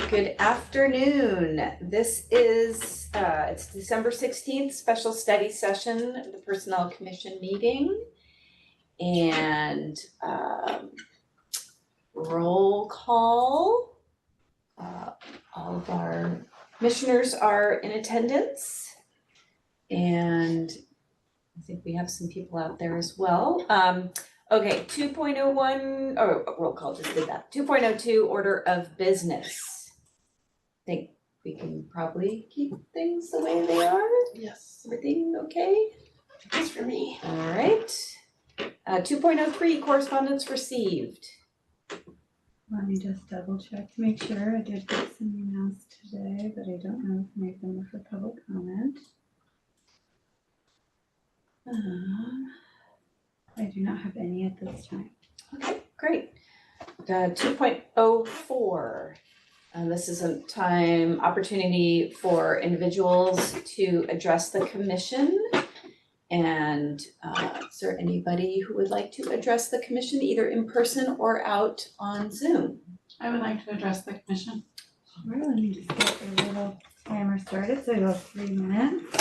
Good afternoon. This is it's December 16th, special study session of the Personnel Commission meeting. And roll call. All of our commissioners are in attendance. And I think we have some people out there as well. Okay, 2.01, roll call, just did that. 2.02, order of business. I think we can probably keep things the way they are. Yes. Everything okay? That's for me. All right. 2.03, correspondence received. Let me just double check to make sure. I did get some emails today, but I don't know if any of them were for public comment. I do not have any at this time. Okay, great. 2.04. This is a opportunity for individuals to address the commission. And is there anybody who would like to address the commission either in person or out on Zoom? I would like to address the commission. Sure, let me just get a little timer started, so go 3 minutes.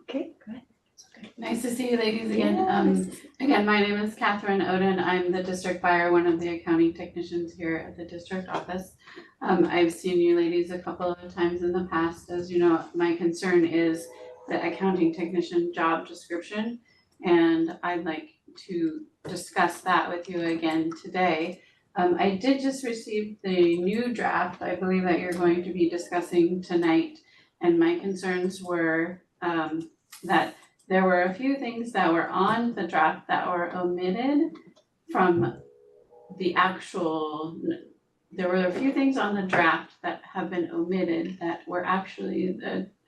Okay, good. Nice to see you ladies again. Again, my name is Catherine Oden. I'm the district buyer, one of the accounting technicians here at the district office. I've seen you ladies a couple of times in the past. As you know, my concern is the accounting technician job description, and I'd like to discuss that with you again today. I did just receive the new draft, I believe, that you're going to be discussing tonight, and my concerns were that there were a few things that were on the draft that were omitted from the actual. There were a few things on the draft that have been omitted that were actually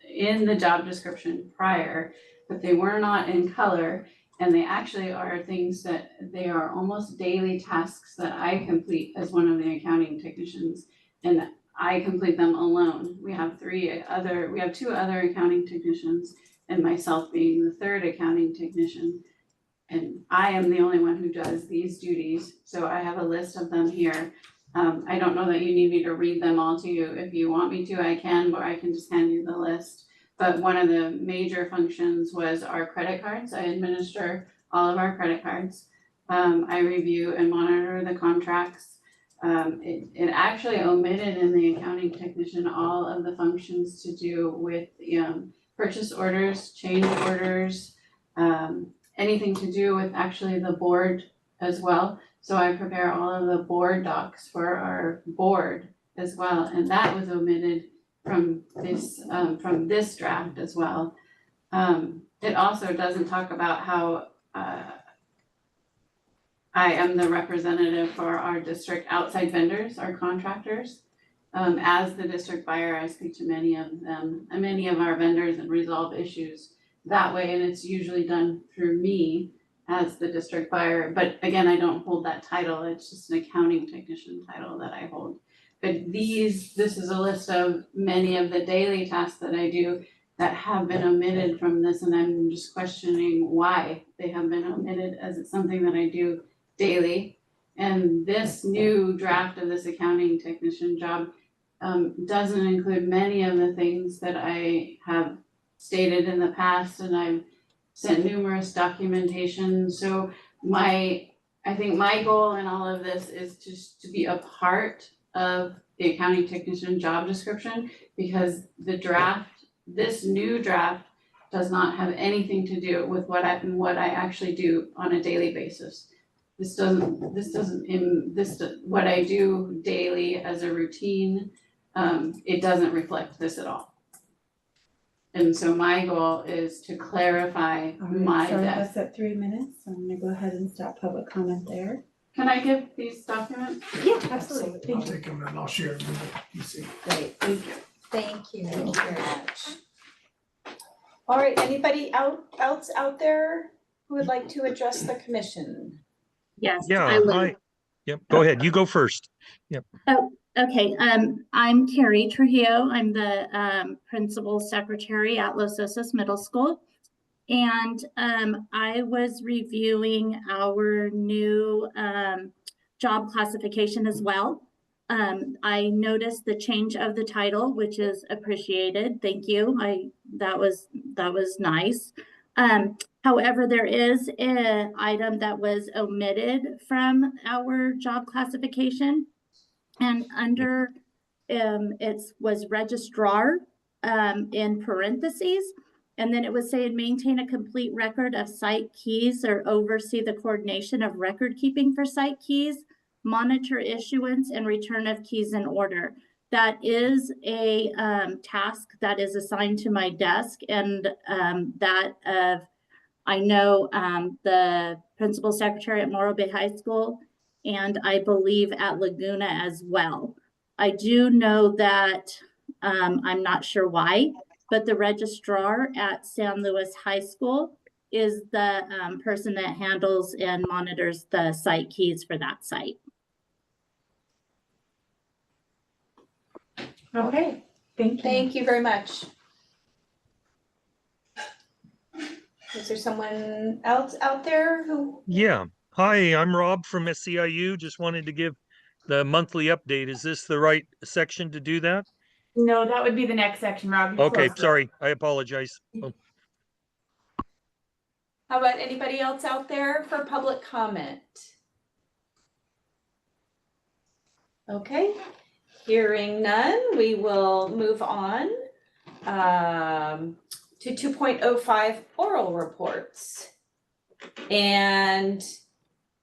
in the job description prior, but they were not in color, and they actually are things that they are almost daily tasks that I complete as one of the accounting technicians, and I complete them alone. We have two other accounting technicians, and myself being the third accounting technician. And I am the only one who does these duties, so I have a list of them here. I don't know that you need me to read them all to you. If you want me to, I can, or I can just hand you the list. But one of the major functions was our credit cards. I administer all of our credit cards. I review and monitor the contracts. It actually omitted in the accounting technician all of the functions to do with purchase orders, change orders, anything to do with actually the board as well. So I prepare all of the board docs for our board as well, and that was omitted from this draft as well. It also doesn't talk about how I am the representative for our district outside vendors, our contractors. As the district buyer, I speak to many of them, and many of our vendors, and resolve issues that way, and it's usually done through me as the district buyer. But again, I don't hold that title, it's just an accounting technician title that I hold. But this is a list of many of the daily tasks that I do that have been omitted from this, and I'm just questioning why they have been omitted, as it's something that I do daily. And this new draft of this accounting technician job doesn't include many of the things that I have stated in the past, and I've sent numerous documentation. So I think my goal in all of this is just to be a part of the accounting technician job description, because this new draft does not have anything to do with what I actually do on a daily basis. What I do daily as a routine, it doesn't reflect this at all. And so my goal is to clarify my Sorry, desk. that's at 3 minutes, so I'm gonna go ahead and stop public comment there. Can I give these documents? Yeah, absolutely. I'll take them and I'll share them with you. See. Great, Thank you. thank you very much. All right, anybody else out there who would like to address the commission? Yes, Yeah, I will. hi. Yep, go ahead. You go first. Yep. Oh, okay. I'm Carrie Trujillo. I'm the principal secretary at Los Osos Middle School. And I was reviewing our new job classification as well. I noticed the change of the title, which is appreciated. Thank you. That was nice. However, there is an item that was omitted from our job classification, and under it was registrar in parentheses, and then it was saying maintain a complete record of site keys or oversee the coordination of record keeping for site keys, monitor issuance and return of keys in order. That is a task that is assigned to my desk, and I know the principal secretary at Morro Bay High School, and I believe at Laguna as well. I do know that I'm not sure why, but the registrar at San Luis High School is the person that handles and monitors the site keys for that site. Okay, thank you. Thank you very much. Is there someone else out there who? Yeah. Hi, I'm Rob from SEIU. Just wanted to give the monthly update. Is this the right section to do that? No, that would be the next section, Rob. You're Okay, close. sorry. I apologize. Oh, How about anybody else out there for public comment? Okay, hearing none, we will move on to 2.05 oral reports. And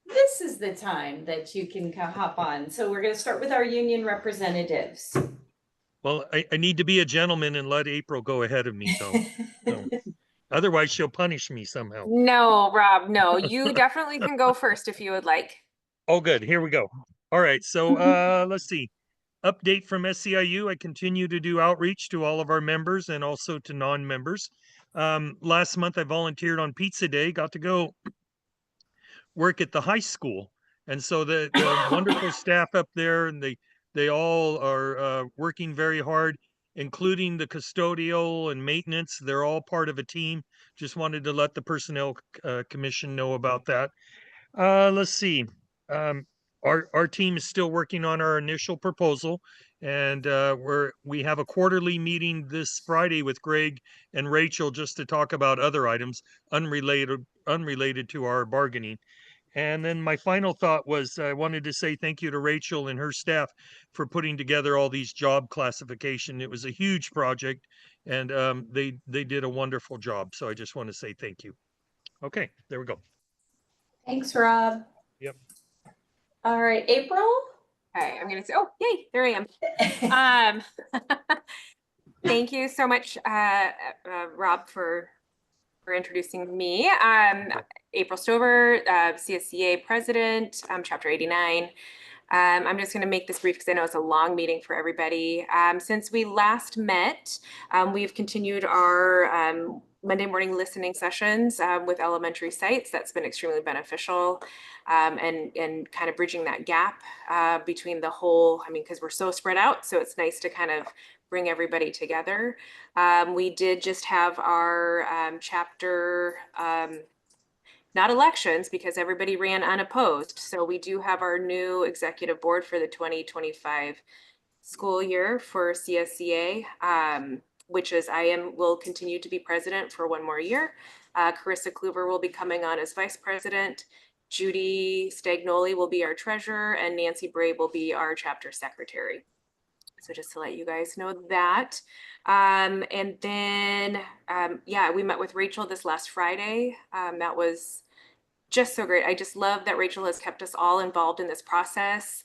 this is the time that you can hop on. So we're going to start with our union representatives. well, I need to be a gentleman and let April go ahead of me, though. So, otherwise, she'll punish me somehow. No, Rob, no, you definitely can go first if you would like. Oh, good. Here we go. All right. So let's see. Update from SEIU. I continue to do outreach to all of our members and also to non-members. Last month, I volunteered on Pizza Day, got to go work at the high school. And so the wonderful staff up there, and they all are working very hard, including the custodial and maintenance. They're all part of a team. Just wanted to let the Personnel Commission know about that. Let's see. Our team is still working on our initial proposal, and we have a quarterly meeting this Friday with Greg and Rachel just to talk about other items unrelated to our bargaining. And then my final thought was I wanted to say thank you to Rachel and her staff for putting together all these job classification. It was a huge project, and they did a wonderful job. So I just want to say thank you. Okay, there we go. Thanks, Rob. Yep. All right, April. Okay, I'm gonna say, oh, yay, there I am. Thank you so much, Rob, for introducing me. April Stover, CSCA president, chapter 89. I'm just going to make this brief because I know it's a long meeting for everybody. Since we last met, we've continued our Monday morning listening sessions with elementary sites. That's been extremely beneficial, and kind of bridging that gap between the whole, because we're so spread out, so it's nice to kind of bring everybody together. We did just have our chapter, not elections, because everybody ran unopposed. So we do have our new executive board for the 2025 school year for CSCA, which is will continue to be president for one more year. Carissa Kluver will be coming on as vice president. Judy Stagnoli will be our treasurer, and Nancy Bray will be our chapter secretary. So just to let you guys know that. And then, yeah, we met with Rachel this last Friday. That was just so great. I just love that Rachel has kept us all involved in this process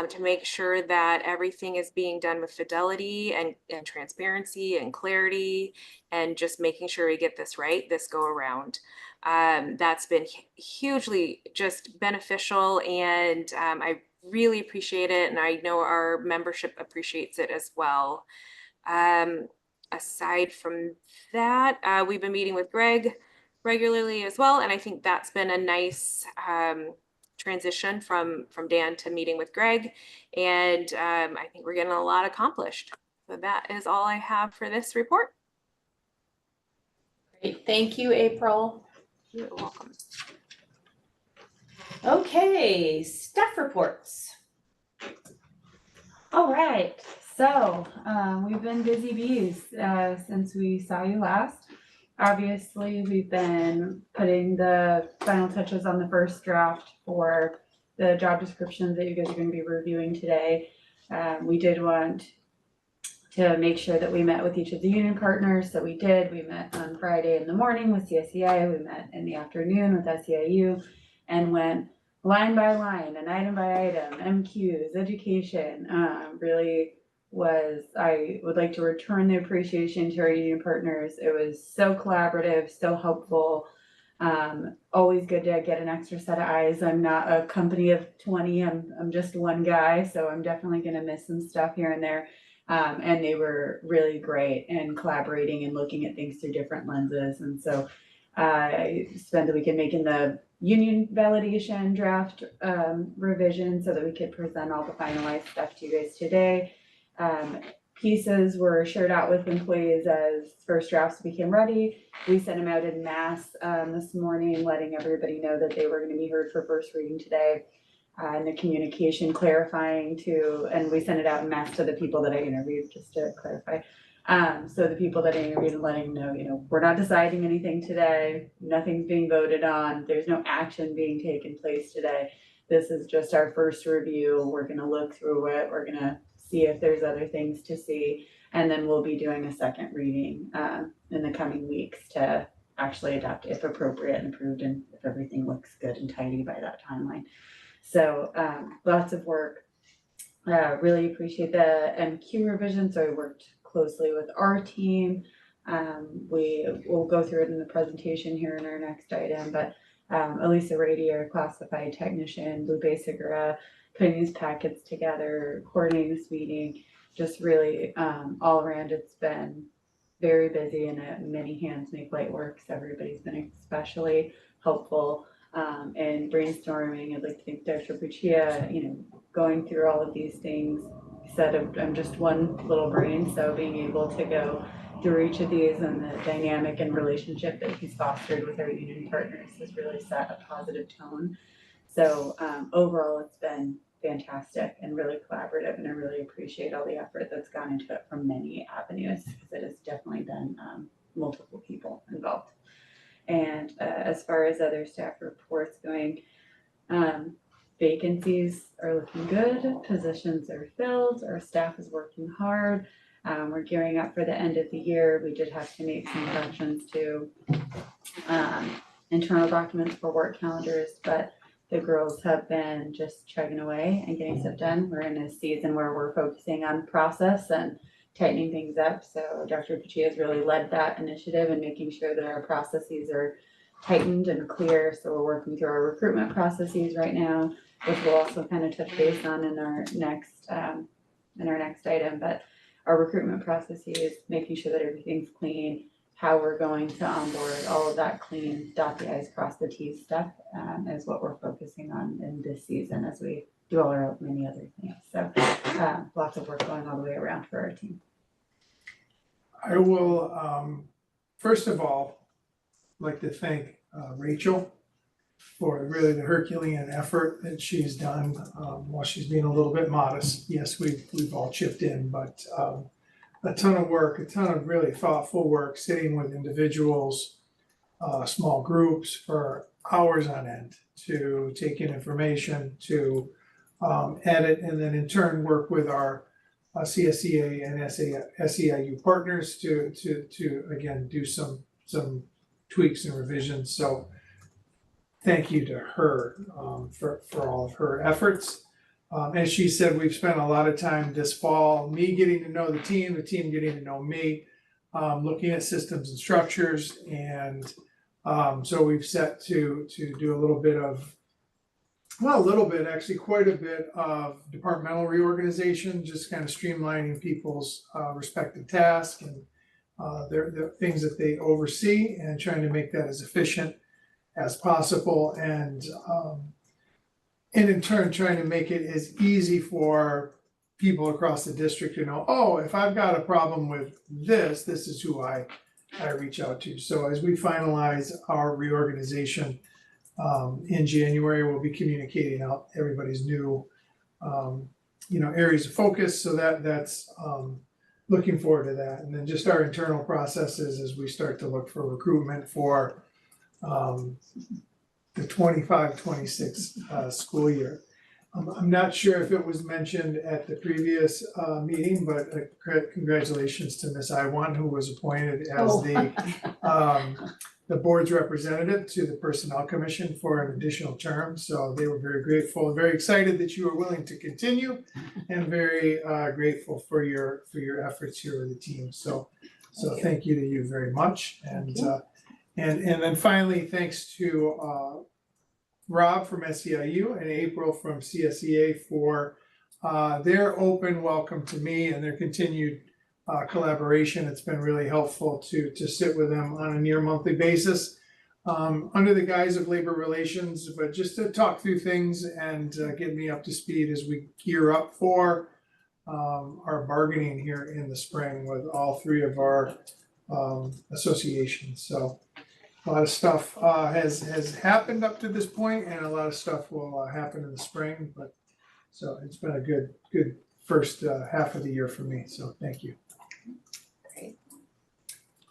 to make sure that everything is being done with fidelity and transparency and clarity, and just making sure we get this right this go around. That's been hugely just beneficial, and I really appreciate it, and I know our membership appreciates it as well. Aside from that, we've been meeting with Greg regularly as well, and I think that's been a nice transition from Dan to meeting with Greg, and I think we're getting a lot accomplished. So that is all I have for this report. Great, Thank you, April. You're welcome. Okay, staff reports. All right, so we've been busy bees since we saw you last. Obviously, we've been putting the final touches on the first draft for the job descriptions that you guys are going to be reviewing today. We did want to make sure that we met with each of the union partners, so we did. We met on Friday in the morning with CSEI, we met in the afternoon with SEIU, and went line by line and item by item, MQs, education, really was, I would like to return the appreciation to our union partners. It was so collaborative, so helpful. Always good to get an extra set of eyes. I'm not a company of 20, I'm just one guy, so I'm definitely gonna miss some stuff here and there. And they were really great in collaborating and looking at things through different lenses. And so I spent the weekend making the union validation draft revision so that we could present all the finalized stuff to you guys today. Pieces were shared out with employees as first drafts became ready. We sent them out in mass this morning, letting everybody know that they were going to be heard for first reading today. And the communication clarifying to, and we sent it out in mass to the people that I interviewed, just to clarify. So the people that I interviewed and letting them know, we're not deciding anything today, nothing's being voted on, there's no action being taken place today. This is just our first review. We're gonna look through it, we're gonna see if there's other things to see, and then we'll be doing a second reading in the coming weeks to actually adopt if appropriate and approved, and if everything looks good and tidy by that timeline. So lots of work. Really appreciate the MQ revision. So I worked closely with our team. We will go through it in the presentation here in our next item, but Elisa Radier, classified technician, Lupe Segura, putting these packets together, coordinating this meeting, just really all around it's been very busy, and many hands make light work. So everybody's been especially helpful. And brainstorming. I'd like to thank Dr. Puccia, going through all of these things. He said I'm just one little brain, so being able to go through each of these and the dynamic and relationship that he's fostered with our union partners has really set a positive tone. So overall, it's been fantastic and really collaborative, and I really appreciate all the effort that's gone into it from many avenues, because it has definitely been multiple people involved. And as far as other staff reports going, vacancies are looking good, positions are filled, our staff is working hard. We're gearing up for the end of the year. We did have to make some corrections to internal documents for work calendars, but the girls have been just chugging away and getting stuff done. We're in a season where we're focusing on process and tightening things up. So Dr. Puccia has really led that initiative and making sure that our processes are tightened and clear. So we're working through our recruitment processes right now, which we'll also kind of touch base on in our next item. But our recruitment processes, making sure that everything's clean, how we're going to onboard, all of that clean, dot the I's, cross the T's stuff is what we're focusing on in this season as we do all our many other things. So lots of work going all the way around for our team. I will, first of all, like to thank Rachel for really the Herculean effort that she's done while she's being a little bit modest. Yes, we've all chipped in, but a ton of work, a ton of really thoughtful work, sitting with individuals, small groups for hours on end to take in information, to edit, and then in turn work with our CSEA and SEIU partners to again do some tweaks and revisions. So thank you to her for all of her efforts. As she said, we've spent a lot of time this fall, me getting to know the team getting to know me, looking at systems and structures, and so we've set to do a little bit of, well, a little bit, actually quite a bit of departmental reorganization, just kind of streamlining people's respective tasks and the things that they oversee, and trying to make that as efficient as possible, and in turn trying to make it as easy for people across the district to know, oh, if I've got a problem with this is who I I reach out to. So as we finalize our reorganization in January, we'll be communicating out everybody's new areas of focus. So that's looking forward to that. And then just our internal processes as we start to look for recruitment for the 25-26 school year. I'm not sure if it was mentioned at the previous meeting, but congratulations to Ms. Iwan, who was appointed as the board's representative to the Personnel Commission for an additional term. So they were very grateful, very excited that you were willing to continue, and very grateful for your efforts here with the team. So thank you to you very much. And then finally, thanks to Rob from SEIU and April from CSEA for their open welcome to me and their continued collaboration. It's been really helpful to sit with them on a near monthly basis under the guise of labor relations, but just to talk through things and get me up to speed as we gear up for our bargaining here in the spring with all three of our associations. So a lot of stuff has happened up to this point, and a lot of stuff will happen in the spring. But so it's been a good first half of the year for me. So thank you. Great.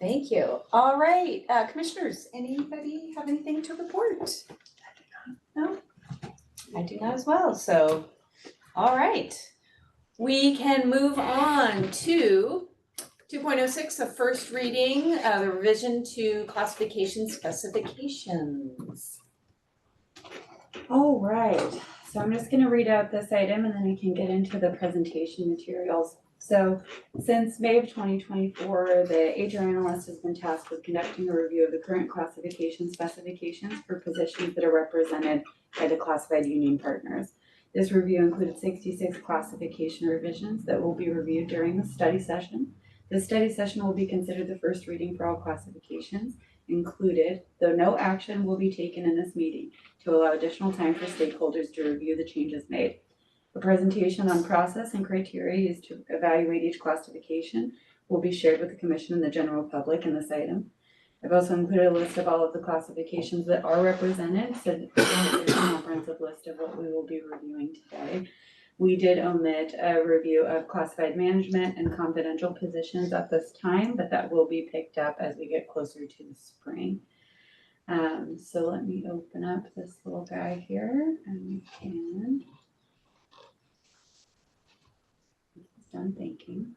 Thank you. All right, commissioners, anybody have anything to report? No, I do not as well. So, all right, we can move on to 2.06, a first reading, the revision to classification specifications. All right, so I'm just gonna read out this item and then we can get into the presentation materials. So since May of 2024, the HR analyst has been tasked with conducting a review of the current classification specifications for positions that are represented by the classified union partners. This review included 66 classification revisions that will be reviewed during the study session. The study session will be considered the first reading for all classifications included, though no action will be taken in this meeting to allow additional time for stakeholders to review the changes made. A presentation on process and criteria used to evaluate each classification will be shared with the commission and the general public in this item. I've also included a list of all of the classifications that are represented, so there's a comprehensive list of what we will be reviewing today. We did omit a review of classified management and confidential positions at this time, but that will be picked up as we get closer to the spring. So let me open up this little guy here and we can. It's done thinking.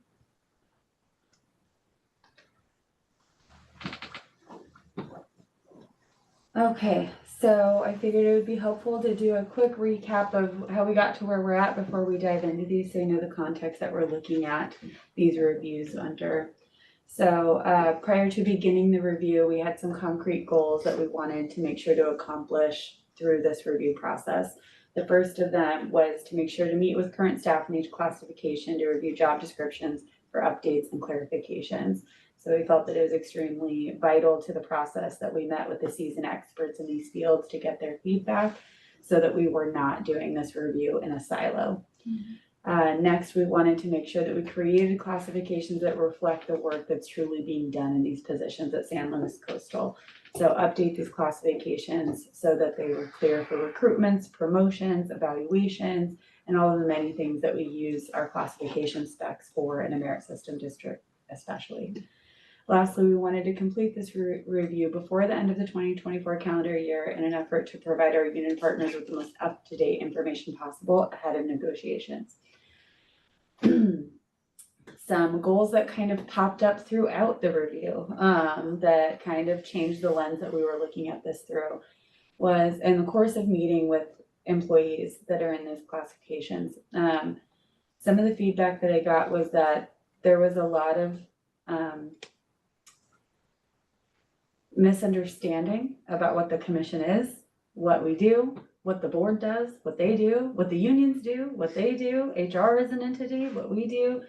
Okay, so I figured it would be helpful to do a quick recap of how we got to where we're at before we dive into these, so you know the context that we're looking at these reviews under. So prior to beginning the review, we had some concrete goals that we wanted to make sure to accomplish through this review process. The first of them was to make sure to meet with current staff in each classification to review job descriptions for updates and clarifications. So we felt that it was extremely vital to the process that we met with the seasoned experts in these fields to get their feedback so that we were not doing this review in a silo. Next, we wanted to make sure that we created classifications that reflect the work that's truly being done in these positions at San Luis Coastal. So update these classifications so that they were clear for recruitments, promotions, evaluations, and all of the many things that we use our classification specs for in a merit system district especially. Lastly, we wanted to complete this review before the end of the 2024 calendar year in an effort to provide our union partners with the most up-to-date information possible ahead of negotiations. Some goals that kind of popped up throughout the review that kind of changed the lens that we were looking at this through was in the course of meeting with employees that are in these classifications. Some of the feedback that I got was that there was a lot of misunderstanding about what the commission is, what we do, what the board does, what they do, what the unions do, what they do, HR is an entity, what we do.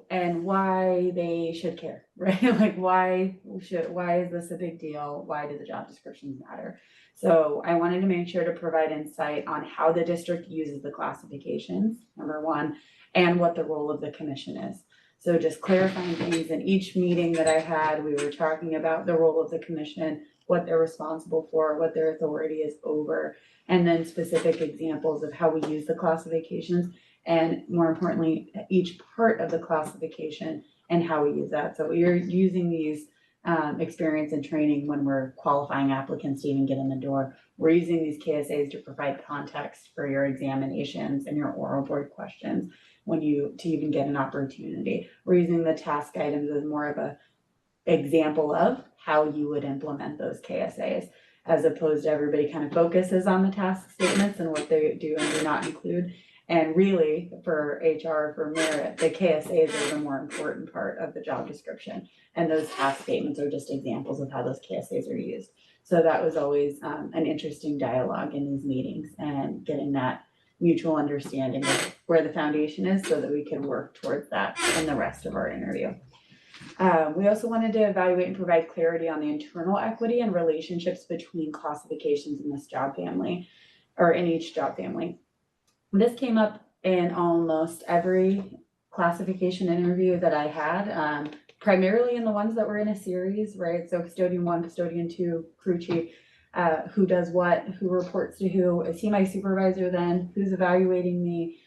And why they should care, right? Like why is this a big deal? Why do the job descriptions matter? So I wanted to make sure to provide insight on how the district uses the classifications, number one, and what the role of the commission is. So just clarifying things. In each meeting that I had, we were talking about the role of the commission, what they're responsible for, what their authority is over, and then specific examples of how we use the classifications, and more importantly, each part of the classification and how we use that. So we're using these experience and training when we're qualifying applicants to even get in the door. We're using these KSAs to provide context for your examinations and your oral board questions to even get an opportunity. We're using the task items as more of a example of how you would implement those KSAs, as opposed to everybody kind of focuses on the task statements and what they do and do not include. And really, for HR, for merit, the KSAs are the more important part of the job description. And those task statements are just examples of how those KSAs are used. So that was always an interesting dialogue in these meetings, and getting that mutual understanding of where the foundation is so that we can work towards that in the rest of our interview. We also wanted to evaluate and provide clarity on the internal equity and relationships between classifications in this job family, or in each job family. This came up in almost every classification interview that I had, primarily in the ones that were in a series, right? So custodian 1, custodian 2, crew chief, who does what, who reports to who, is he my supervisor then, who's evaluating me?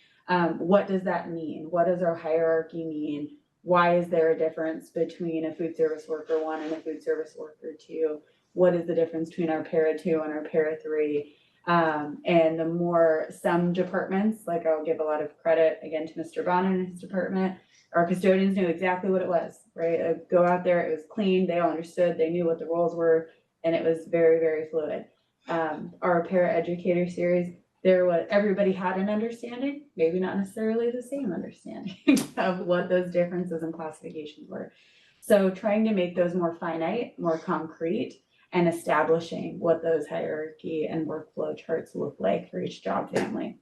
What does that mean? What does our hierarchy mean? Why is there a difference between a food service worker 1 and a food service worker 2? What is the difference between our para 2 and our para 3? And the more some departments, like I'll give a lot of credit again to Mr. Bonner and his department, our custodians knew exactly what it was, right? I'd go out there, it was clean, they all understood, they knew what the roles were, and it was very, very fluid. Our para-educator series, everybody had an understanding, maybe not necessarily the same understanding of what those differences in classifications were. So trying to make those more finite, more concrete, and establishing what those hierarchy and workflow charts look like for each job family.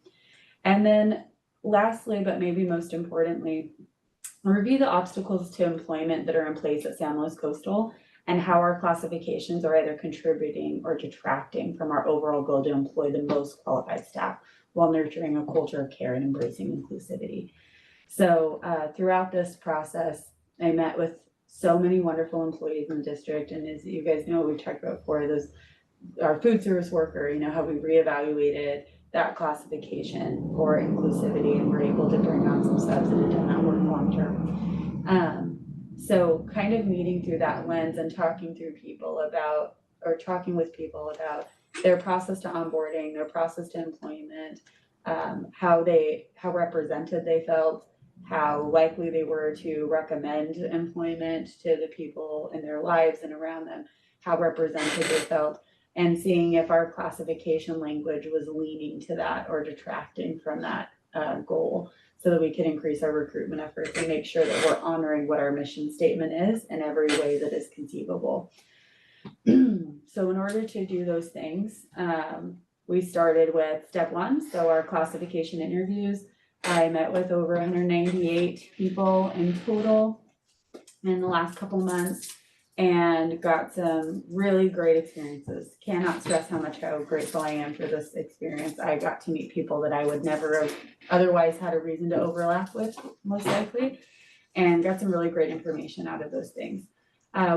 And then lastly, but maybe most importantly, review the obstacles to employment that are in place at San Luis Coastal, and how our classifications are either contributing or detracting from our overall goal to employ the most qualified staff while nurturing a culture of care and embracing inclusivity. So throughout this process, I met with so many wonderful employees in the district, and as you guys know, we've talked about before, our food service worker, how we reevaluated that classification for inclusivity, and we're able to bring on some subs and have done that work long term. So kind of meeting through that lens and talking with people about their process to onboarding, their process to employment, how represented they felt, how likely they were to recommend employment to the people in their lives and around them, how represented they felt, and seeing if our classification language was leaning to that or detracting from that goal, so that we can increase our recruitment efforts and make sure that we're honoring what our mission statement is in every way that is conceivable. So in order to do those things, we started with step 1, so our classification interviews. I met with over 198 people in total in the last couple months, and got some really great experiences. Cannot stress how grateful I am for this experience. I got to meet people that I would never have otherwise had a reason to overlap with, most likely, and got some really great information out of those things.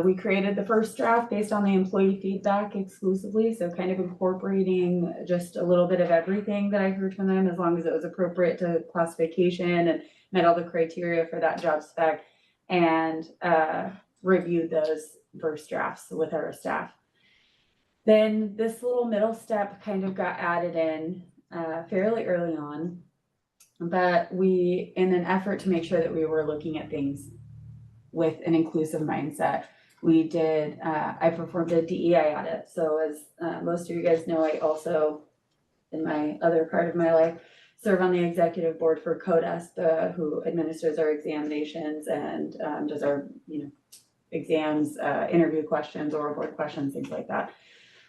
We created the first draft based on the employee feedback exclusively, so kind of incorporating just a little bit of everything that I heard from them, as long as it was appropriate to classification and met all the criteria for that job spec, and reviewed those first drafts with our staff. Then this little middle step kind of got added in fairly early on, but in an effort to make sure that we were looking at things with an inclusive mindset, I performed a DEI audit. So as most of you guys know, I also, in my other part of my life, serve on the executive board for CODES, who administers our examinations and does our exams, interview questions, oral board questions, things like that.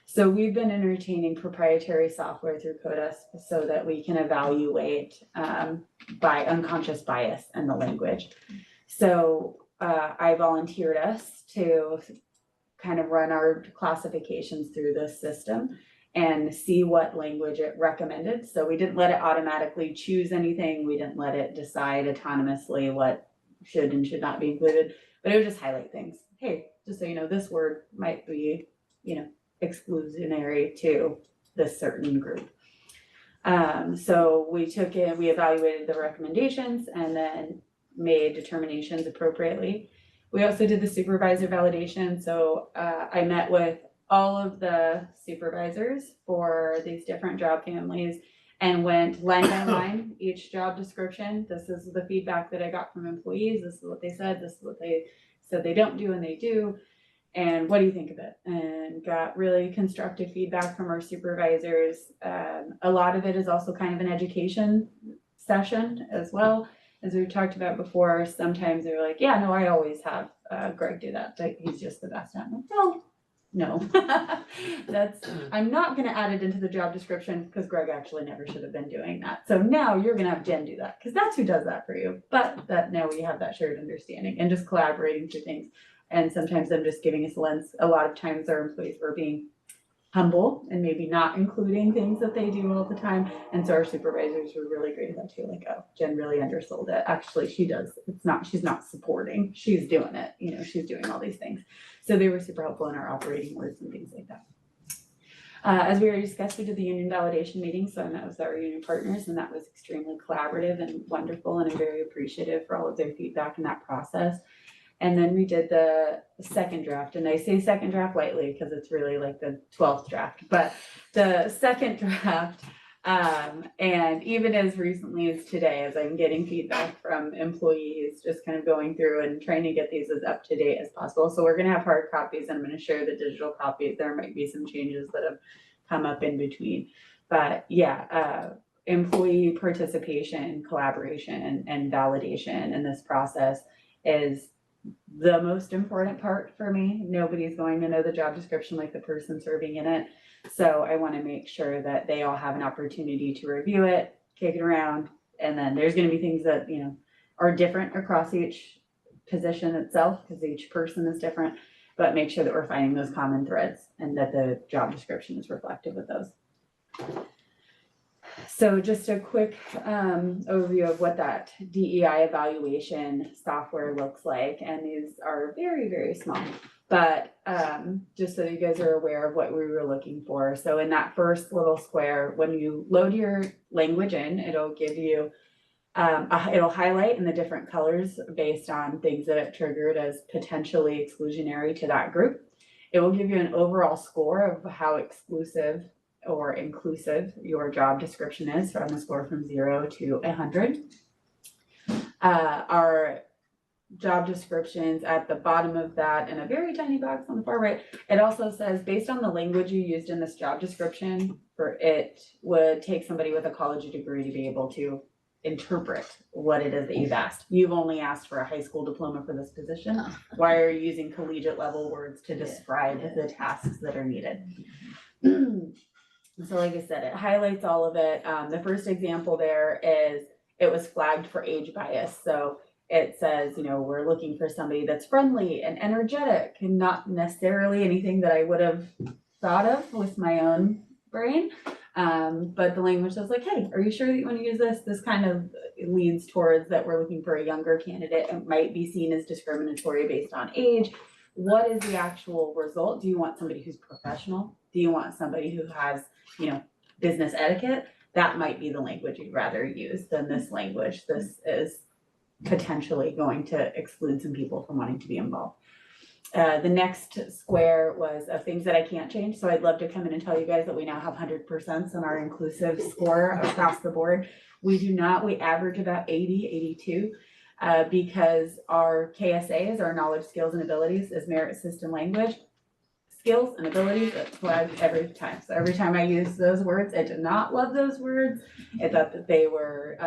So we've been entertaining proprietary software through CODES so that we can evaluate by unconscious bias in the language. So I volunteered us to kind of run our classifications through this system and see what language it recommended. So we didn't let it automatically choose anything. We didn't let it decide autonomously what should and should not be included, but it would just highlight things. Hey, just so you know, this word might be, exclusionary to this certain group. So we took it, we evaluated the recommendations and then made determinations appropriately. We also did the supervisor validation. So I met with all of the supervisors for these different job families and went line by line, each job description. This is the feedback that I got from employees. This is what they said. This is what they said they don't do and they do. And what do you think of it? And got really constructive feedback from our supervisors. A lot of it is also kind of an education session as well. As we talked about before, sometimes they're like, yeah, no, I always have Greg do that, but he's just the best at it. No, I'm not gonna add it into the job description because Greg actually never should have been doing that. So now you're gonna have Jen do that because that's who does that for you. But that now we have that shared understanding and just collaborating through things. And sometimes I'm just giving us a lens. A lot of times our employees were being humble and maybe not including things that they do all the time. And so our supervisors were really great at that too. Like, oh, Jen really undersold it. Actually, she does. She's not supporting. She's doing it. She's doing all these things. So they were super helpful in our operating words and things like that. As we already discussed, we did the union validation meeting. So I met with our union partners and that was extremely collaborative and wonderful. And I'm very appreciative for all of their feedback in that process. And then we did the second draft, and I say second draft lightly because it's really like the 12th draft, but the second draft, and even as recently as today, as I'm getting feedback from employees, just kind of going through and trying to get these as up to date as possible. So we're going to have hard copies and I'm going to share the digital copies. There might be some changes that have come up in between, but yeah, employee participation, collaboration, and validation in this process is the most important part for me. Nobody's going to know the job description like the person serving in it. So I want to make sure that they all have an opportunity to review it, kick it around, and then there's going to be things that, are different across each position itself because each person is different, but make sure that we're finding those common threads and that the job description is reflective of those. So just a quick overview of what that DEI evaluation software looks like. And these are very, very small, but just so you guys are aware of what we were looking for. So in that first little square, when you load your language in, it'll give you, it'll highlight in the different colors based on things that it triggered as potentially exclusionary to that group. It will give you an overall score of how exclusive or inclusive your job description is on a score from 0 to 100. Our job descriptions at the bottom of that in a very tiny box on the far right, it also says based on the language you used in this job description, it would take somebody with a college degree to be able to interpret what it is that you've asked. You've only asked for a high school diploma for this position. Why are you using collegiate level words to describe the tasks that are needed? So like I said, it highlights all of it. The first example there is it was flagged for age bias. So it says, we're looking for somebody that's friendly and energetic and not necessarily anything that I would have thought of with my own brain. But the language says like, hey, are you sure that you want to use this? This kind of leads towards that we're looking for a younger candidate. It might be seen as discriminatory based on age. What is the actual result? Do you want somebody who's professional? Do you want somebody who has, business etiquette? That might be the language you'd rather use than this language. This is potentially going to exclude some people from wanting to be involved. The next square was of things that I can't change. So I'd love to come in and tell you guys that we now have 100% on our inclusive score across the board. We do not, we average about 80, 82. Because our KSAs, our knowledge, skills, and abilities is merit system language. Skills and abilities, it's flagged every time. So every time I use those words, I did not love those words. I thought that they were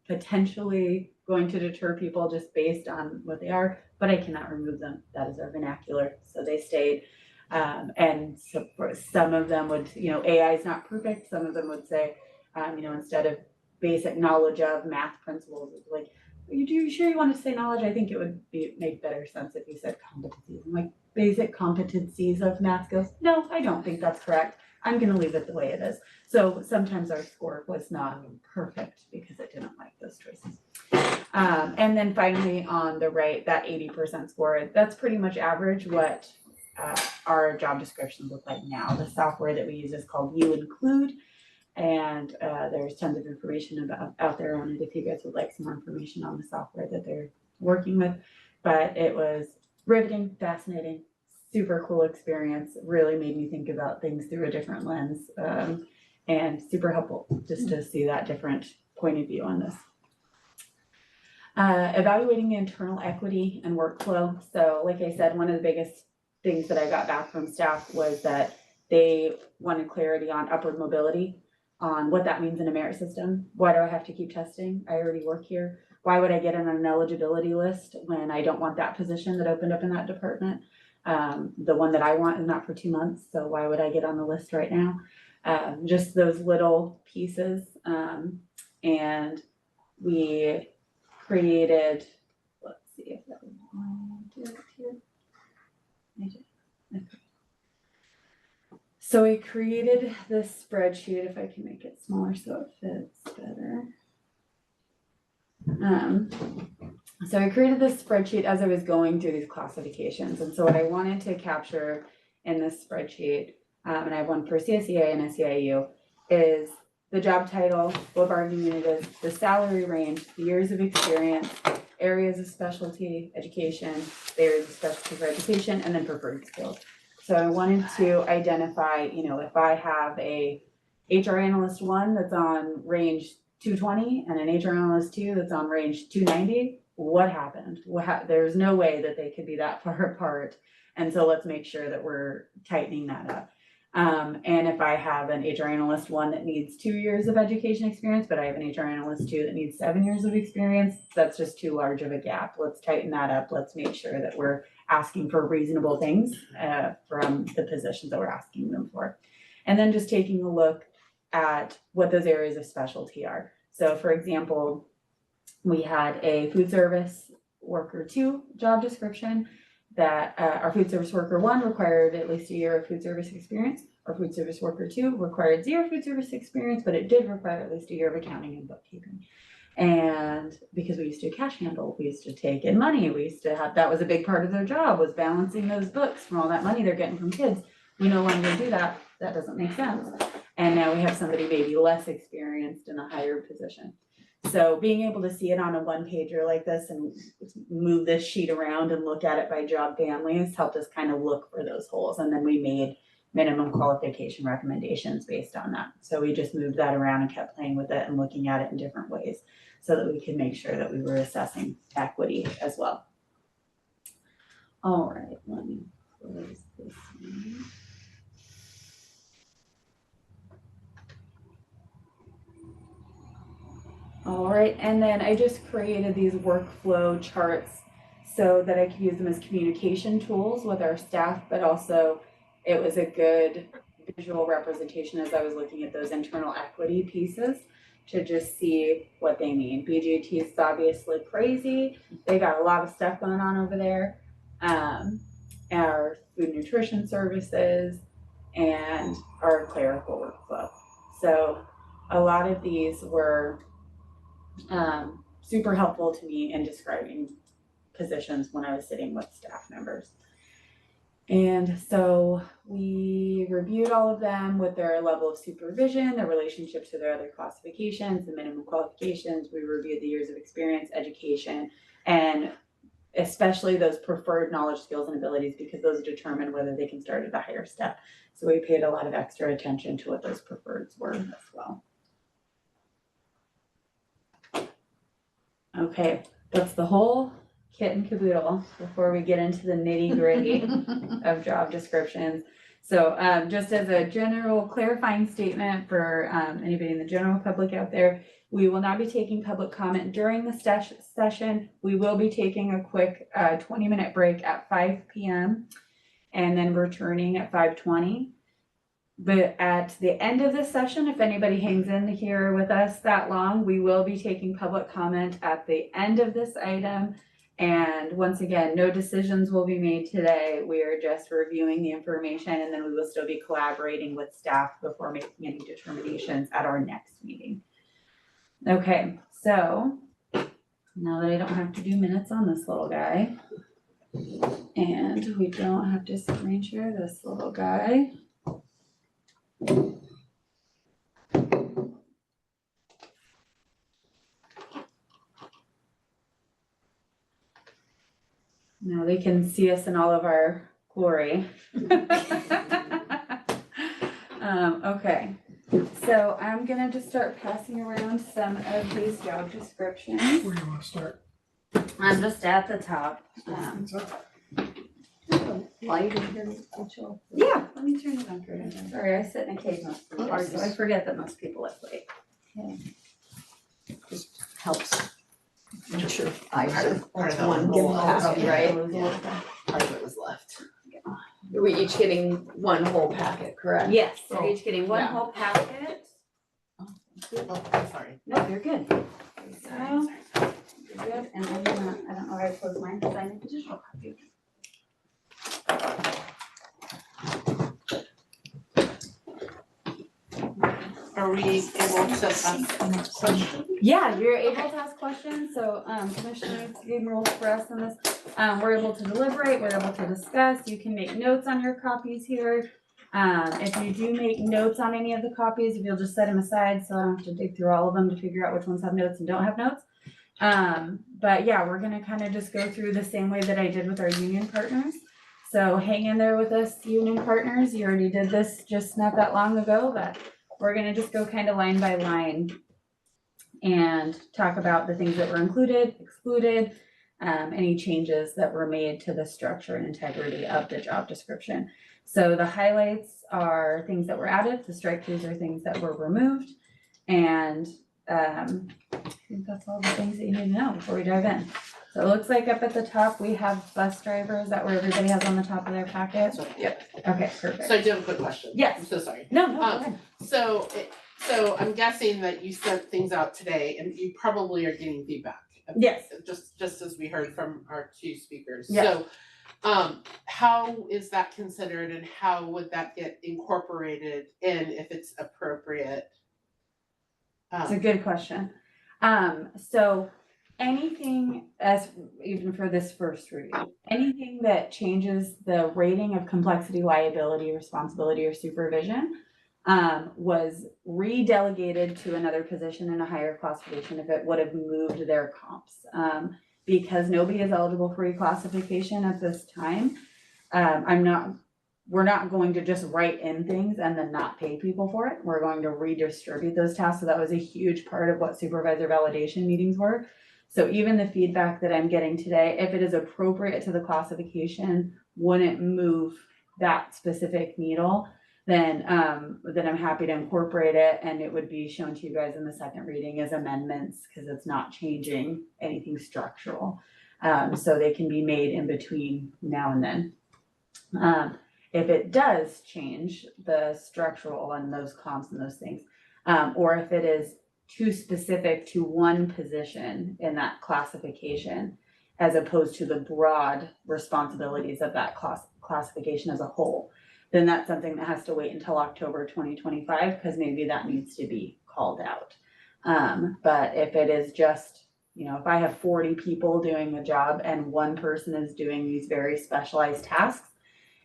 potentially going to deter people just based on what they are, but I cannot remove them. That is our vernacular. So they stayed. And so for some of them would, AI is not perfect. Some of them would say, instead of basic knowledge of math principles, it's like, are you sure you want to say knowledge? I think it would make better sense if you said competencies. I'm like, basic competencies of math skills. No, I don't think that's correct. I'm going to leave it the way it is. So sometimes our score was not perfect because it didn't like those choices. And then finally on the right, that 80% score, that's pretty much average what our job descriptions look like now. The software that we use is called YouInclude. And there's tons of information out there on it if you guys would like some more information on the software that they're working with. But it was riveting, fascinating, super cool experience. Really made me think about things through a different lens, and super helpful just to see that different point of view on this. Evaluating the internal equity and workflow. So like I said, one of the biggest things that I got back from staff was that they wanted clarity on upward mobility, on what that means in a merit system. Why do I have to keep testing? I already work here. Why would I get on an eligibility list when I don't want that position that opened up in that department? The one that I want is not for 2 months, so why would I get on the list right now? Just those little pieces. And we created, let's see if that will do it here. Okay. So we created this spreadsheet, if I can make it smaller so it fits better. So I created this spreadsheet as I was going through these classifications. And so what I wanted to capture in this spreadsheet, and I have one for CSEA and SEIU, is the job title, what bargaining unit is, the salary range, the years of experience, areas of specialty education, areas of specialty for education, and then preferred skills. So I wanted to identify, if I have a HR analyst 1 that's on range 220 and an HR analyst 2 that's on range 290, what happened? There's no way that they could be that far apart. And so let's make sure that we're tightening that up. And if I have an HR analyst 1 that needs 2 years of education experience, but I have an HR analyst 2 that needs 7 years of experience, that's just too large of a gap. Let's tighten that up. Let's make sure that we're asking for reasonable things from the positions that we're asking them for. And then just taking a look at what those areas of specialty are. So for example, we had a food service worker 2 job description that our food service worker 1 required at least a year of food service experience. Our food service worker 2 required 0 food service experience, but it did require at least a year of accounting and bookkeeping. And because we used to cash handle, we used to take in money, we used to have, that was a big part of their job, was balancing those books from all that money they're getting from kids. We no longer do that. That doesn't make sense. And now we have somebody maybe less experienced in a higher position. So being able to see it on a 1-pager like this and move this sheet around and look at it by job families helped us kind of look for those holes. And then we made minimum qualification recommendations based on that. So we just moved that around and kept playing with it and looking at it in different ways so that we could make sure that we were assessing equity as well. All right, let me close this one. All right, and then I just created these workflow charts so that I could use them as communication tools with our staff, but also it was a good visual representation as I was looking at those internal equity pieces to just see what they mean. BGT is obviously crazy. They got a lot of stuff going on over there. Our food nutrition services and our clerical workflow. So a lot of these were super helpful to me in describing positions when I was sitting with staff members. And so we reviewed all of them with their level of supervision, their relationship to their other classifications, the minimum qualifications. We reviewed the years of experience, education, and especially those preferred knowledge, skills, and abilities, because those determine whether they can start at a higher step. So we paid a lot of extra attention to what those preferreds were as well. Okay, that's the whole kit and caboodle before we get into the nitty-gritty of job descriptions. So just as a general clarifying statement for anybody in the general public out there, we will not be taking public comment during the session. We will be taking a quick 20-minute break at 5 p.m. and then returning at 5:20. But at the end of this session, if anybody hangs in here with us that long, we will be taking public comment at the end of this item. And once again, no decisions will be made today. We are just reviewing the information, and then we will still be collaborating with staff before making any determinations at our next meeting. Okay, so Now that I don't have to do minutes on this little guy. And we don't have to screen share this little guy. Now they can see us in all of our glory. Okay, so I'm gonna just start passing around some of these job descriptions. Where do you wanna start? I'm just at the top. Light in here, Rachel. Yeah, let me turn it on for a minute. Sorry, I sit in a cave most of the day, so I forget that most people live late. Just helps. Make sure eyes are Part of the one whole packet, right? Part of it was left. Are we each getting one whole packet, correct? Yes, they're each getting one Yeah. whole packet. Oh, sorry. No, you're good. Sorry. You're good, and I'm gonna, I don't know where I closed mine, because I need a digital copy. Are we able to ask questions? Yeah, you're able to ask questions, so commissioners, game rules for us on this. We're able to deliberate, we're able to discuss, you can make notes on your copies here. If you do make notes on any of the copies, if you'll just set them aside, so I don't have to dig through all of them to figure out which ones have notes and don't have notes. But yeah, we're gonna kind of just go through the same way that I did with our union partners. So hang in there with us, union partners, you already did this just not that long ago, but we're gonna just go kind of line by line and talk about the things that were included, excluded, any changes that were made to the structure and integrity of the job description. So the highlights are things that were added, the strike throughs are things that were removed. And I think that's all the things that you need to know before we dive in. So it looks like up at the top, we have bus drivers, that where everybody has on the top of their packet. So, yep. Okay, perfect. So I do have a quick question. Yes. I'm so sorry. No, go ahead. So I'm guessing that you sent things out today and you probably are getting feedback. Yes. Just as we heard from our two speakers. Yes. So, how is that considered and how would that get incorporated in if it's appropriate? It's a good question. So anything as, even for this first review, anything that changes the rating of complexity, liability, responsibility, or supervision was re-delegated to another position in a higher classification if it would have moved their comps. Because nobody is eligible for reclassification at this time, we're not going to just write in things and then not pay people for it. We're going to redistribute those tasks. So that was a huge part of what supervisor validation meetings were. So even the feedback that I'm getting today, if it is appropriate to the classification, wouldn't move that specific needle, then I'm happy to incorporate it, and it would be shown to you guys in the second reading as amendments, because it's not changing anything structural. So they can be made in between now and then. If it does change the structural and those comps and those things, or if it is too specific to one position in that classification, as opposed to the broad responsibilities of that classification as a whole, then that's something that has to wait until October 2025, because maybe that needs to be called out. But if it is just, if I have 40 people doing the job and one person is doing these very specialized tasks,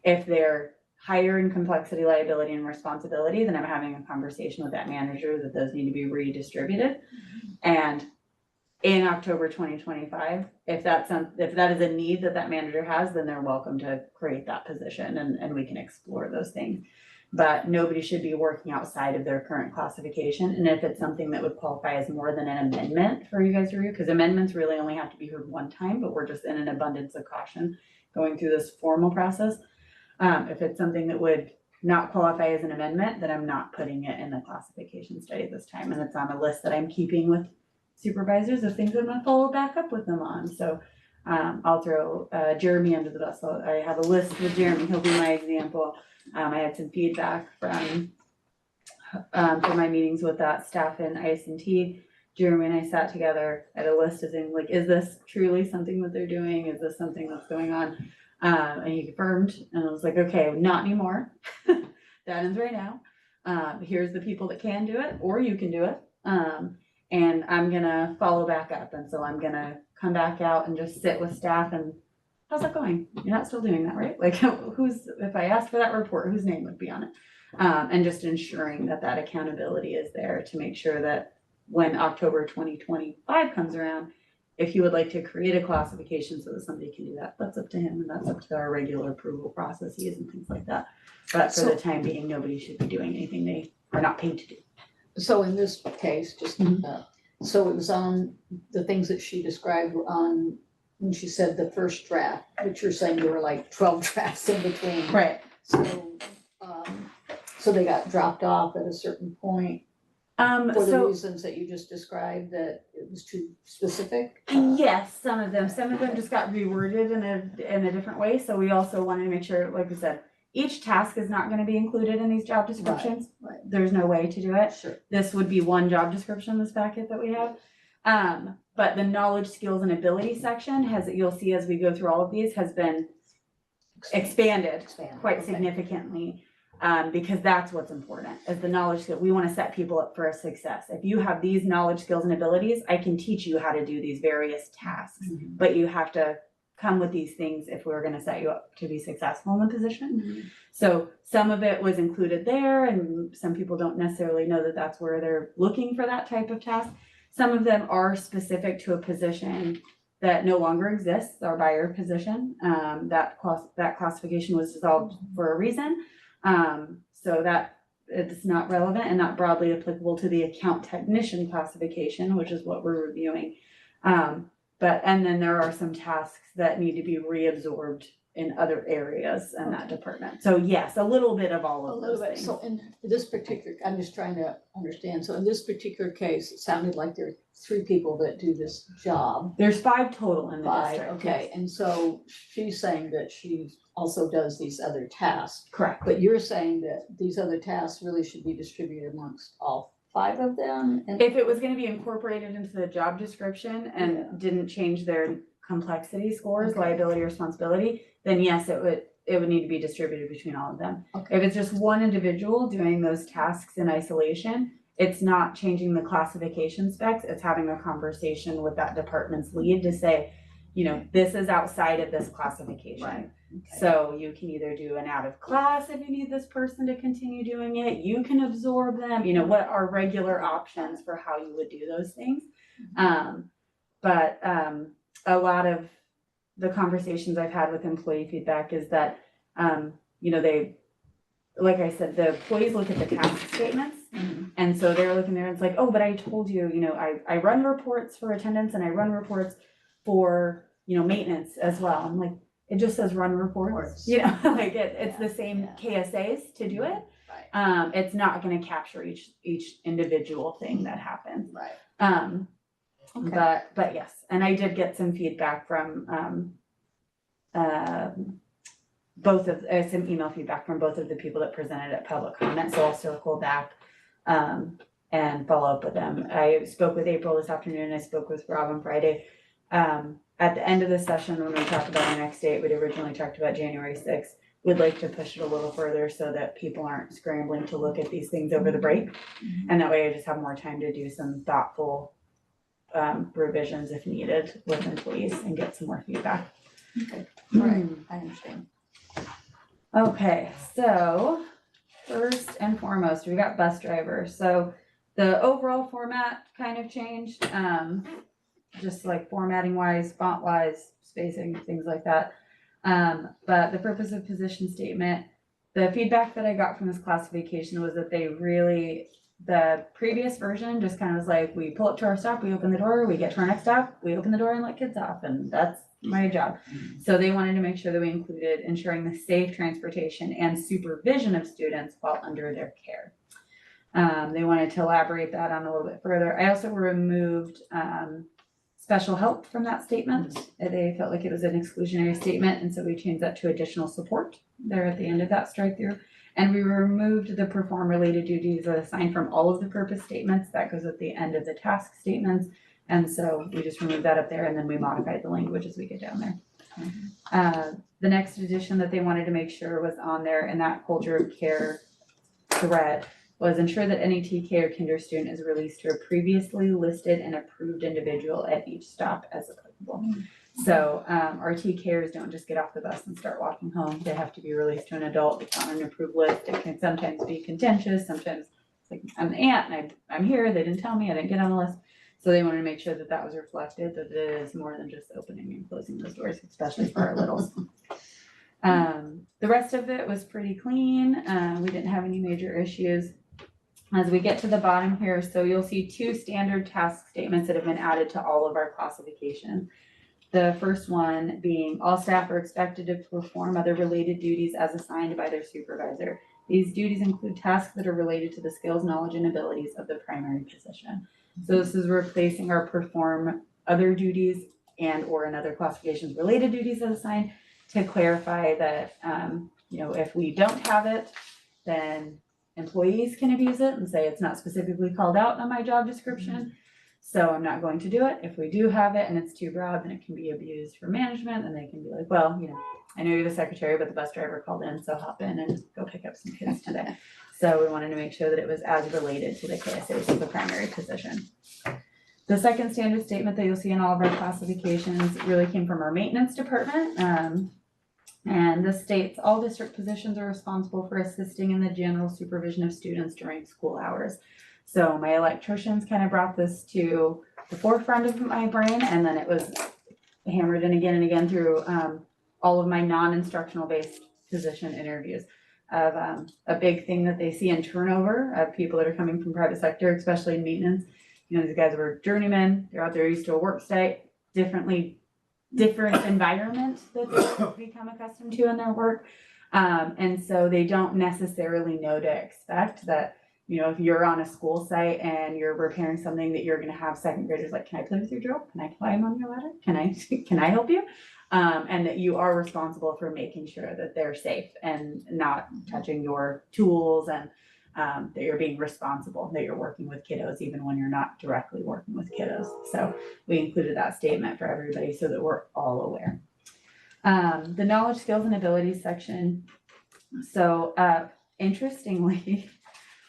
if they're higher in complexity, liability, and responsibility, then I'm having a conversation with that manager that those need to be redistributed. And in October 2025, if that is a need that manager has, then they're welcome to create that position and we can explore those things. But nobody should be working outside of their current classification. And if it's something that would qualify as more than an amendment for you guys to review, because amendments really only have to be heard one time, but we're just in an abundance of caution going through this formal process. If it's something that would not qualify as an amendment, then I'm not putting it in the classification study this time. And it's on a list that I'm keeping with supervisors of things I'm gonna follow back up with them on. So I'll throw Jeremy under the bus. So I have a list with Jeremy, he'll be my example. I had some feedback from my meetings with that staff in IS&T. Jeremy and I sat together at a list of things like, is this truly something that they're doing? Is this something that's going on? And he confirmed, and I was like, okay, not anymore. That ends right now. Here's the people that can do it, or you can do it. And I'm gonna follow back up, and so I'm gonna come back out and just sit with staff and, how's that going? You're not still doing that, right? Like, if I asked for that report, whose name would be on it? And just ensuring that that accountability is there to make sure that when October 2025 comes around, if he would like to create a classification so that somebody can do that, that's up to him, and that's up to our regular approval processes and things like that. But for the time being, nobody should be doing anything they are not paid to do. So in this case, just, so it was on the things that she described were on, when she said the first draft, which you're saying there were like 12 drafts in between. Right. So they got dropped off at a certain point for the So reasons that you just described, that it was too specific? yes, some of them just got reworded in a different way. So we also wanted to make sure, like we said, each task is not gonna be included in these job descriptions. Right. There's no way to do it. Sure. This would be one job description, this packet that we have. But the knowledge, skills, and ability section you'll see as we go through all of these, has been expanded quite okay. significantly. Because that's what's important, is the knowledge skill. We wanna set people up for a success. If you have these knowledge, skills, and abilities, I can teach you how to do these various tasks. Mhm. But you have to come with these things if we're gonna set you up to be successful in the position. So some of it was included there, and some people don't necessarily know that that's where they're looking for that type of task. Some of them are specific to a position that no longer exists, our buyer position. That classification was dissolved for a reason. So that it's not relevant and not broadly applicable to the account technician classification, which is what we're reviewing. And then there are some tasks that need to be reabsorbed in other areas in that department. So yes, a little bit of all A of little those bit, things. so in this particular, I'm just trying to understand, so in this particular case, it sounded like there are 3 people that do this job. There's 5 total in the 5, district. okay, and so she's saying that she also does these other tasks, Correct. but you're saying that these other tasks really should be distributed amongst all 5 of them? And If it was gonna be incorporated into the job description and Yeah. didn't change their complexity scores, Okay. liability, responsibility, then yes, it would need to be distributed between all of them. Okay. If it's just one individual doing those tasks in isolation, it's not changing the classification specs, it's having a conversation with that department's lead to say, this is outside of this classification. Right. Okay. So you can either do an out of class if you need this person to continue doing it, you can absorb them, what are regular options for how you would do those things. But a lot of the conversations I've had with employee feedback is that, they, like I said, the employees look at the task statements. Mhm. And so they're looking there and it's like, oh, but I told you, I run reports for attendance and I run reports for, maintenance as well. I'm like, it just says run reports, like it's the same KSAs to do it. Right. It's not gonna capture each individual thing that happens. Right. Okay. But yes, and I did get some feedback from, some email feedback from both of the people that presented at public comment, so I'll circle back, and follow up with them. I spoke with April this afternoon, I spoke with Rob on Friday. At the end of the session, when we talked about our next date, we'd originally talked about January 6th. We'd like to push it a little further so that people aren't scrambling to look at these things over the break. And that way I just have more time to do some thoughtful revisions if needed with employees and get some more feedback. Okay, all right, I understand. Okay, so first and foremost, we got bus drivers. So the overall format kind of changed, just like formatting wise, font wise, spacing, things like that. But the purpose of position statement, the feedback that I got from this classification was that the previous version just kind of was like, we pull up to our stop, we open the door, we get to our next stop, we open the door and let kids off, and that's my job. So they wanted to make sure that we included ensuring the safe transportation and supervision of students while under their care. They wanted to elaborate that on a little bit further. I also removed special help from that statement. They felt like it was an exclusionary statement, and so we changed that to additional support there at the end of that strike through. And we removed the perform related duties assigned from all of the purpose statements. That goes at the end of the task statements. And so we just removed that up there, and then we modified the language as we get down there. The next addition that they wanted to make sure was on there in that culture of care thread was ensure that any TK or kinder student is released to a previously listed and approved individual at each stop as applicable. So our TKers don't just get off the bus and start walking home. They have to be released to an adult. It's on an approved list. It can sometimes be contentious. Sometimes it's like, I'm the aunt and I'm here. They didn't tell me. I didn't get on the list. So they wanted to make sure that that was reflected, that it is more than just opening and closing those doors, especially for our littles. The rest of it was pretty clean. We didn't have any major issues. As we get to the bottom here, so you'll see 2 standard task statements that have been added to all of our classification. The first one being all staff are expected to perform other related duties as assigned by their supervisor. These duties include tasks that are related to the skills, knowledge, and abilities of the primary position. So this is replacing our perform other duties and or in other classifications related duties as assigned to clarify that, if we don't have it, then employees can abuse it and say it's not specifically called out on my job description. So I'm not going to do it. If we do have it and it's too broad, then it can be abused for management and they can be like, well, I know you're the secretary, but the bus driver called in, so hop in and go pick up some kids today. So we wanted to make sure that it was as related to the KSAs of the primary position. The second standard statement that you'll see in all of our classifications really came from our maintenance department. And this states all district positions are responsible for assisting in the general supervision of students during school hours. So my electricians kind of brought this to the forefront of my brain, and then it was hammered in again and again through all of my non-instructional based position interviews of a big thing that they see in turnover of people that are coming from private sector, especially in maintenance. These guys were journeymen, they're out there used to a work site, different environment that they become accustomed to in their work. And so they don't necessarily know to expect that, if you're on a school site and you're repairing something that you're gonna have second graders like, can I play with your drill? Can I climb on your ladder? Can I help you? And that you are responsible for making sure that they're safe and not touching your tools, and that you're being responsible, that you're working with kiddos even when you're not directly working with kiddos. So we included that statement for everybody so that we're all aware. The knowledge, skills, and abilities section. So interestingly,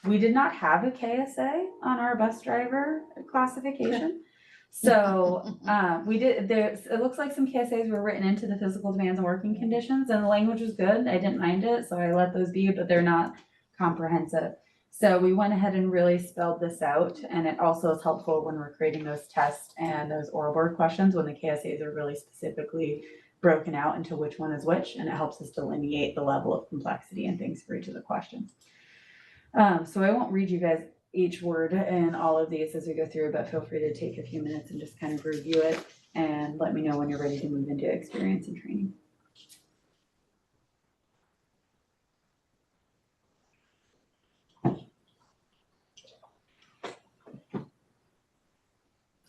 we did not have a KSA on our bus driver classification. So we did, it looks like some KSAs were written into the physical demands and working conditions, and the language was good. I didn't mind it, so I let those be, but they're not comprehensive. So we went ahead and really spelled this out, and it also is helpful when we're creating those tests and those oral board questions when the KSAs are really specifically broken out into which one is which, and it helps us delineate the level of complexity and things for each of the questions. So I won't read you guys each word in all of these as we go through, but feel free to take a few minutes and just kind of review it and let me know when you're ready to move into experience and training.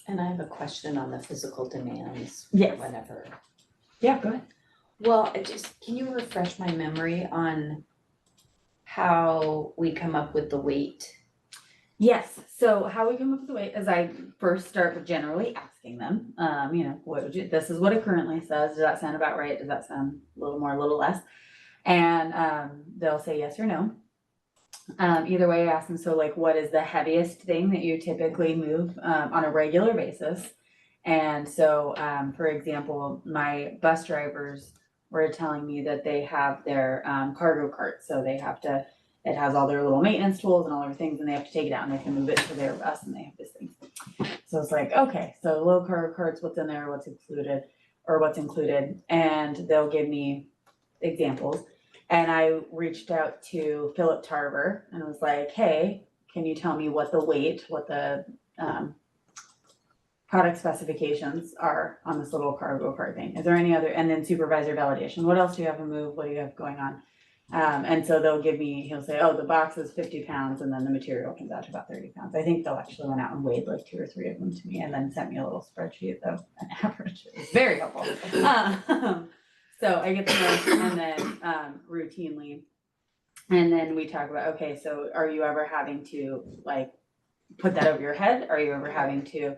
And I have a question on the physical demands. Yes. Whenever. Yeah, go ahead. Well, can you refresh my memory on how we come up with the weight? Yes, so how we come up with the weight is I first start with generally asking them, what would you, this is what it currently says, does that sound about right? Does that sound a little more, a little less? And they'll say yes or no. Either way, I ask them, so like, what is the heaviest thing that you typically move on a regular basis? And so, for example, my bus drivers were telling me that they have their cargo cart, so they have to, it has all their little maintenance tools and all their things, and they have to take it out and they can move it to their bus, and they have this thing. So it's like, okay, so low cargo carts, what's in there, what's included, and they'll give me examples. And I reached out to Philip Tarver and was like, hey, can you tell me what the weight, what the product specifications are on this little cargo cart thing? Is there any other, and then supervisor validation, what else do you have to move, what do you have going on? And so they'll give me, he'll say, oh, the box is 50 pounds and then the material comes out to about 30 pounds. I think they'll actually went out and weighed like 2 or 3 of them to me and then sent me a little spreadsheet of an average. It was very helpful. So I get the notes and then routinely, and then we talk about, okay, so are you ever having to like put that over your head? Are you ever having to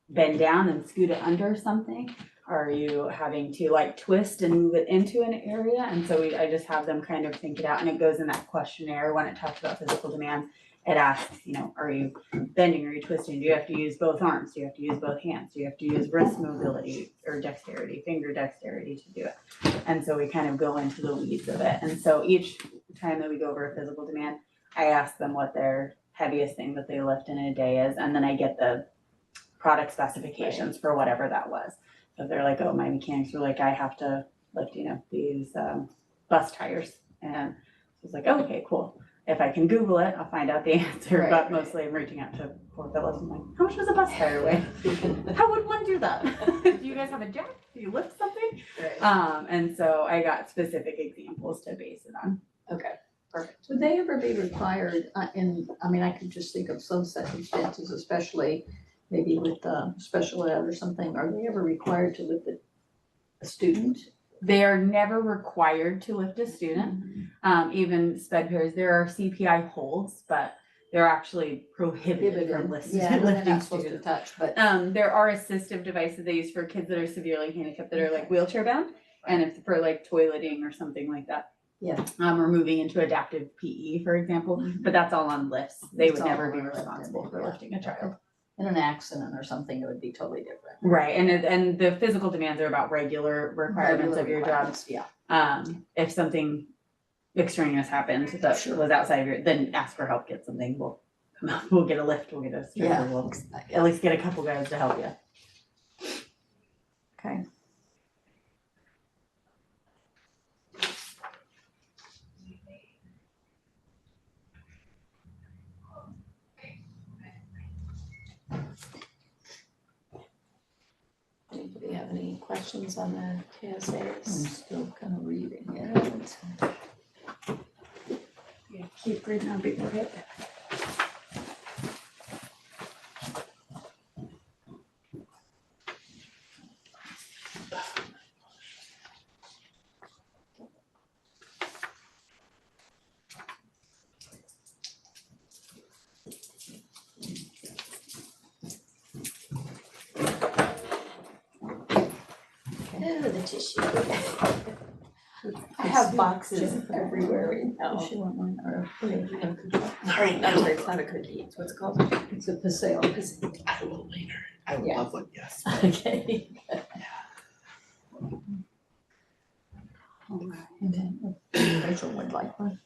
bend down and scoot it under something? Are you having to like twist and move it into an area? And so I just have them kind of think it out, and it goes in that questionnaire when it talks about physical demands. it asks, you know, are you bending, are you twisting? Do you have to use both arms? Do you have to use both hands? Do you have to use wrist mobility or dexterity, finger dexterity to do it? And so we kind of go into the weeds of it. And so each time that we go over a physical demand, I ask them what their heaviest thing that they lift in a day is, and then I get the product specifications for whatever that was. So if they're like, oh, my mechanics were like, I have to lift, you know, these bus tires. And I was like, oh, okay, cool. If I can Google it, I'll find out the answer, Right, but right. mostly I'm reaching out to poor fellows. I'm like, how much does a bus tire weigh? How would one do that? Do you guys have a jack? Do you lift something? And so I got specific examples to base it on. Okay, perfect. Would they ever be required, I could just think of some circumstances, especially maybe with special ed or something, are they ever required to lift a student? They are never required to lift a student, even sped pairs. There are CPI holds, but they're actually prohibited from lifting Yeah, they're lifting not supposed to students. touch, but. There are assistive devices they use for kids that are severely handicapped that are like wheelchair bound, and if for like toileting or something like that. Yeah. Or moving into adaptive PE, for example, but that's all on lifts. They It's would all never be on lift, responsible for yeah. lifting a child. In an accident or something, it would be totally different. Right, and the physical demands are about regular requirements of your job. Yeah. If something extraneous happened that was outside of your, then ask for help, get something, we'll come out, we'll get a lift, we'll get a stretcher, Yeah. we'll at least get a couple guys to help you. Okay. Anybody have any questions on the I'm KSAs? still kind of reading it. Keep reading, I'll be okay. Oh, the tissue. I have boxes everywhere right now. Does she want one or? Sorry, I'm sorry, it's not a cookie, it's what's it called? It's a paseo. I will later. I would Yeah. love one, yes. Okay. Rachel would like one.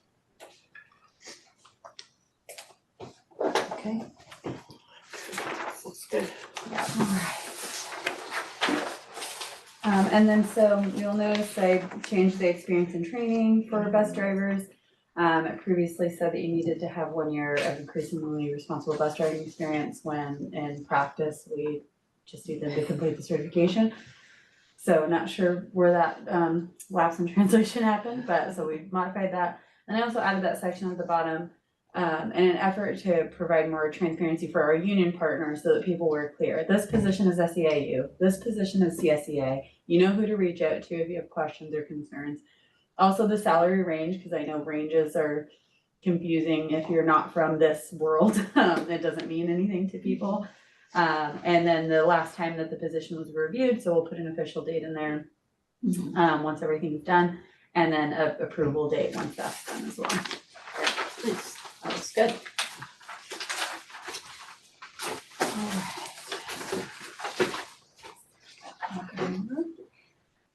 Okay. Looks good. And then so you'll notice I changed the experience and training for bus drivers. It previously said that you needed to have 1 year of increasingly responsible bus driving experience, when in practice, we just need them to complete the certification. So not sure where that lapse in translation happened, but so we modified that. And I also added that section at the bottom in an effort to provide more transparency for our union partners so that people were clear. This position is SEIU, this position is CSEA. You know who to reach out to if you have questions or concerns. Also the salary range, because I know ranges are confusing if you're not from this world. It doesn't mean anything to people. And then the last time that the position was reviewed, so we'll put an official date in there once everything's done, and then a approval date once that's done as well. Please, that looks good.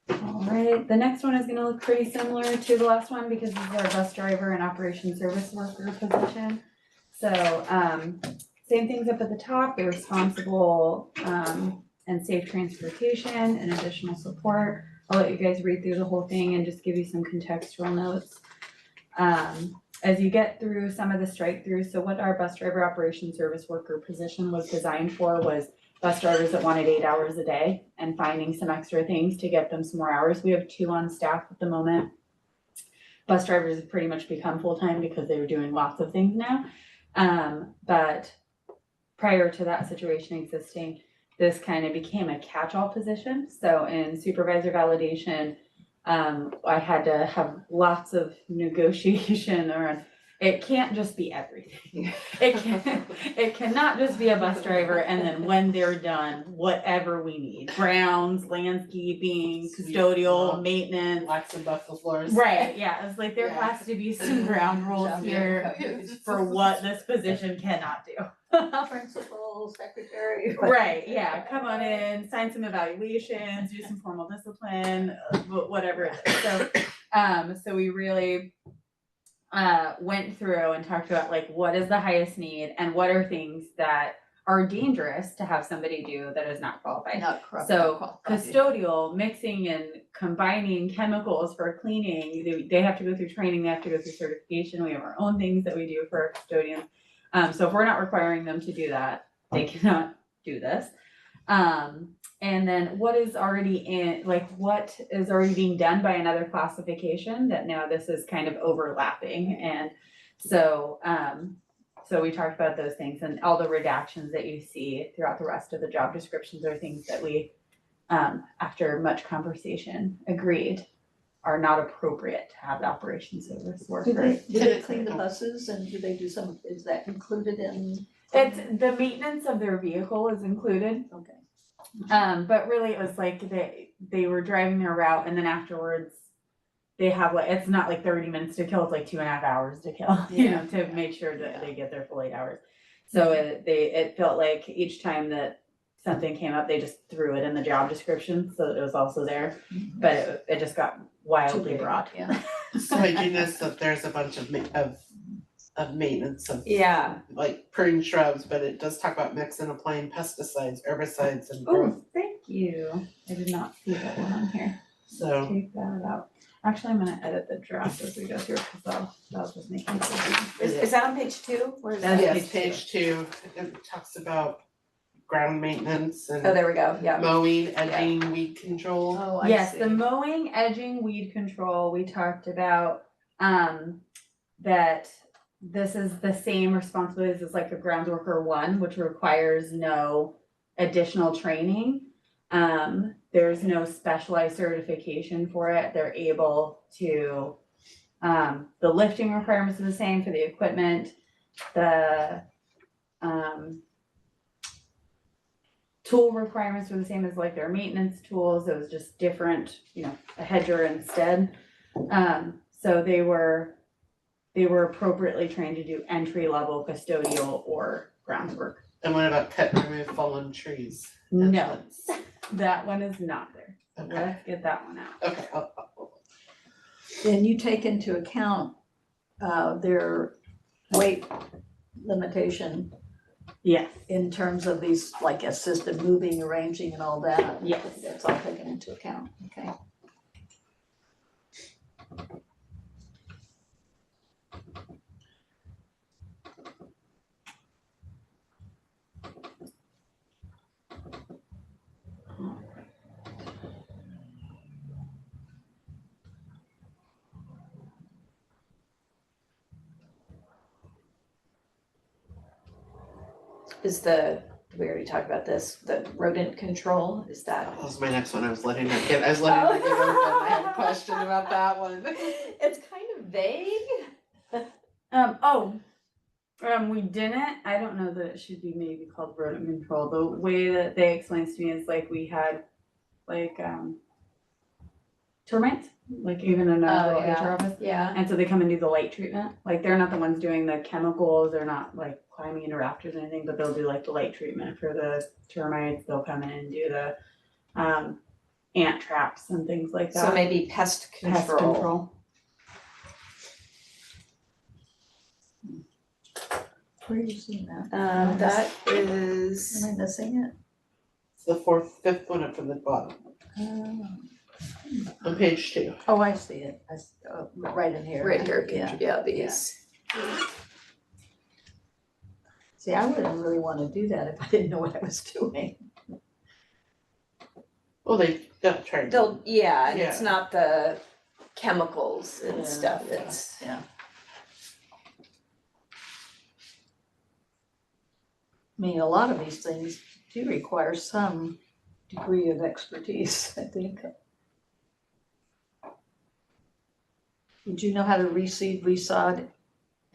All right, the next one is gonna look pretty similar to the last one because this is our bus driver and operation service worker position. So, same things up at the top, the responsible, and safe transportation and additional support. I'll let you guys read through the whole thing and just give you some contextual notes. As you get through some of the strike throughs, so what our bus driver operation service worker position was designed for was bus drivers that wanted 8 hours a day and finding some extra things to get them some more hours. We have 2 on staff at the moment. Bus drivers have pretty much become full-time because they were doing lots of things now. But prior to that situation existing, this kind of became a catch-all position. So in supervisor validation, I had to have lots of negotiation around it can't just be everything. It cannot just be a bus driver and then when they're done, whatever we need, grounds, landscaping, custodial, maintenance. Wax and buffalo floors. Right, yeah, it's like there Yeah. has to be some ground rules Yeah. here for what this position cannot do. Principal, secretary. Right, yeah, come on in, sign some evaluations, do some formal discipline, whatever it is. So we really went through and talked about like what is the highest need and what are things that are dangerous to have somebody do that is not qualified. So custodial, mixing and combining chemicals for cleaning, they have to go through training, they have to go through certification. We have our own things that we do for our custodians. So if we're not requiring them to do that, they cannot do this. And then what is already what is already being done by another classification that now this is kind of overlapping. And so, so we talked about those things and all the redactions that you see throughout the rest of the job descriptions are things that we, after much conversation, agreed are not appropriate to have the operations service work. Do they clean the buses and do they do some, is that included in? It's the maintenance of their vehicle is included. Okay. But really it was like they were driving their route and then afterwards they have like, it's not like 30 minutes to kill, it's like 2.5 hours to kill, you know, to make sure that they get their full 8 hours. So it felt like each time that something came up, they just threw it in the job description so that it was also there, but it just got wildly broad. Yeah. So I do notice that there's a bunch of maintenance of Yeah. like pruning shrubs, but it does talk about mix and applying pesticides, herbicides and growth. Oh, thank you. I did not see that one on here. So Take that out. Actually, I'm gonna edit the draft as we go through because I'll just make it. Is that on page 2? Where is That's that? yes, page 2, it talks about ground maintenance Oh, and there we go, yeah. mowing, edging, weed control. Oh, I Yes, see. the mowing, edging, weed control, we talked about, that this is the same responsibilities as like a ground worker 1, which requires no additional training. There's no specialized certification for it. They're able to, the lifting requirements are the same for the equipment. The, tool requirements were the same as like their maintenance tools. It was just different, you know, a hedger instead. So they were appropriately trained to do entry level custodial or groundwork. And what about cut and remove fallen trees? No, that one is not there. Okay, Let's get that one out. okay, Then you take into account their weight limitation Yes, in terms of these like assisted moving, arranging and all that. Yes. That's all taken into account, okay. Did we already talked about this, the rodent control, is that? that was my next one, I was letting her get open, I had a question about that one. It's kind of vague. we didn't, I don't know that it should be maybe called rodent control. The way that they explains to me is like we had like, termites, like even in our little HR office. Yeah. And so they come and do the light treatment, like they're not the ones doing the chemicals, they're not like climbing into rafters or anything, but they'll do like the light treatment for the termites, they'll come in and do the ant traps and things like that. So maybe pest Pest control. control. Where are you seeing that? That is, Am I missing it? It's the fifth one up from the bottom, on page 2. Oh, I see it. Right in here. right here, Yeah. these. See, I wouldn't really want to do that if I didn't know what I was doing. Well, they don't try to. They'll, yeah, and it's Yeah. not the chemicals and Yeah, stuff, yeah. it's. Yeah. I mean, a lot of these things do require some degree of expertise, I think. Would you know how to reseed, resod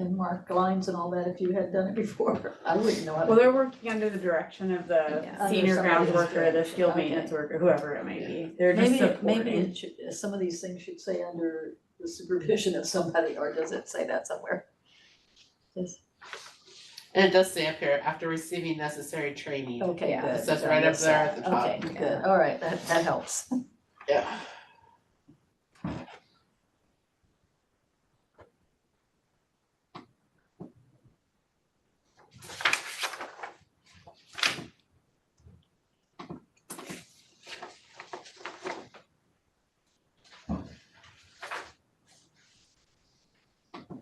and mark lines and all that if you had done it before? I wouldn't know how to. Well, they're working under the direction of the Yeah, under senior grounds somebody's worker, the direction, field okay. maintenance worker, whoever it may be. They're just Maybe supporting. it should, some of these things should say under the supervision of somebody, or does it say that somewhere? Yes, And it does say up here, after receiving necessary training. okay, Yeah, good. it says So right up yes, there at the top. Okay, good, all right, that helps. Yeah.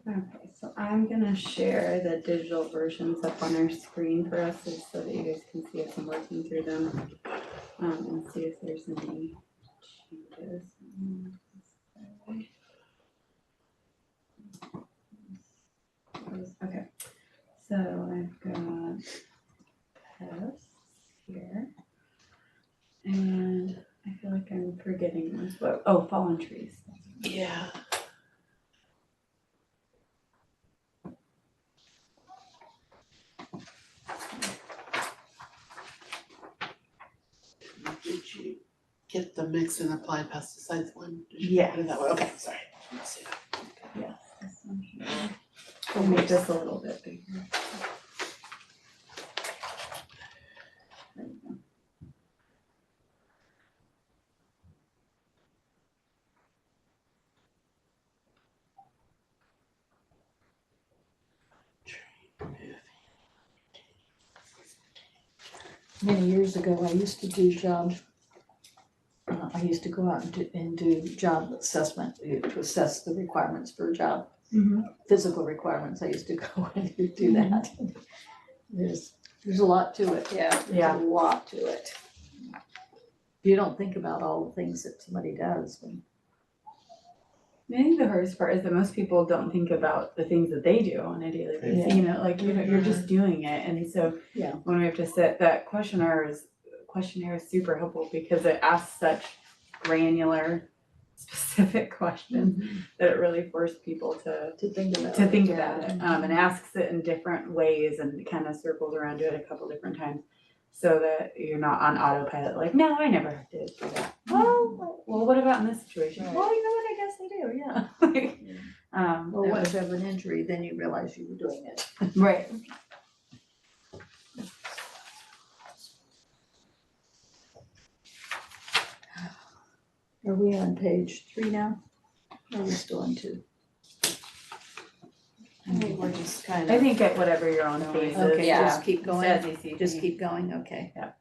Okay, so I'm gonna share the digital versions up on our screen for us so that you guys can see us and working through them. And see if there's any changes. Okay, so I've got pests here. And I feel like I'm forgetting one. Oh, fallen trees. Yeah. Did you get the mix and applied pesticides one? Did you Yes. do that one? Okay, sorry. Let's see that. Yes, this one here. I'll make this a little bit bigger. There we go. Many years ago, I used to do jobs. I used to go out and do job assessment, to assess the requirements for a job. Physical requirements, I used to go and do that. There's a lot to it, Yeah. Yeah. there's a lot to it. You don't think about all the things that somebody does when. I think the hardest part is that most people don't think about the things that they do on a daily basis, Yeah. you know, like you're just doing it, and so Yeah. when we have to sit, that questionnaire is super helpful because it asks such granular, specific questions that it really forced people to think about it, and asks it in different ways and kind of circles around to it a couple different times, so that you're not on autopilot, like, no, I never did do that. Oh, well, what about in this situation? Right. Well, you know what, I guess I do, yeah. Well, once you have an injury, then you realize you were doing it. Right. Are we on page 3 now? Or are we still on 2? I think we're just kind I of, think at whatever you're on Going. phases. Okay, Yeah. just keep going, As you see. just keep going, okay. Yeah.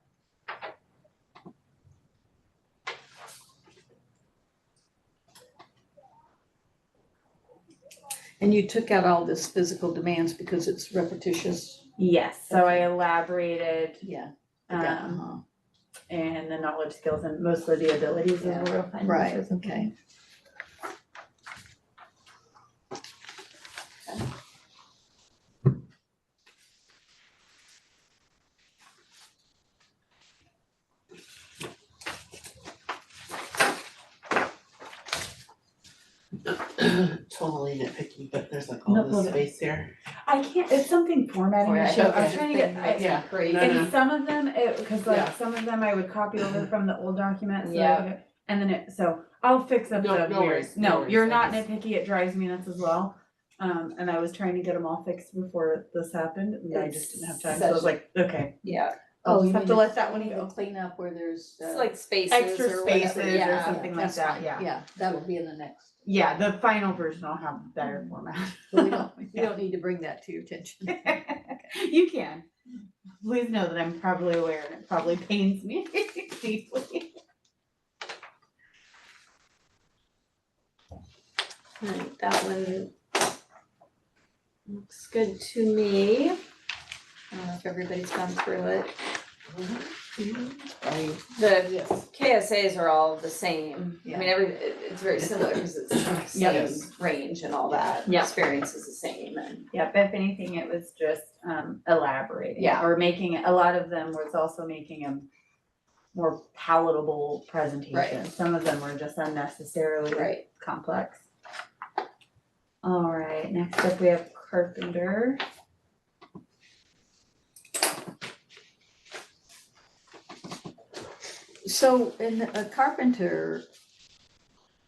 And you took out all this physical demands because it's repetitious? Yes, so I elaborated, Yeah. and the knowledge, skills, and mostly the abilities is Yeah. where you'll find. Right, most of it. okay. Totally nitpicky, but there's like No, all no, this no. space here. I can't, it's something formatting issue, I was trying to get, Yeah. and some of them, cause Yeah. like, some of them I would copy over from the old document, so that I Yeah. could- and then so I'll fix up No- the no weird, worries, no no, worries, you're I not just- nitpicky, it drives me nuts as well. And I was trying to get them all fixed before this happened, and I just didn't have time, so I was like, okay. yeah, I'll Oh, just you have mean to the- let that one you mean go. the cleanup where there's it's like spaces Extra or whatever, spaces or yeah. something like that's that, fine. yeah. Yeah, that'll be in the next. Yeah, the final version will have better format. But we don't need to bring that to your attention. You can. Please know that I'm probably aware and it probably pains me deeply. Right, that one looks good to me. I don't know if everybody's gone through it. The Yes. KSAs are all the same. I Yeah. mean, it's very similar because it's the Yep. same range and all that. Yep. Experience is the same and. Yep, if anything, it was just elaborating. Yeah. Or making, a lot of them was also making a more palatable presentation. Right. Some of them were just unnecessarily Right. complex. All right, next up we have carpenter. So in a carpenter,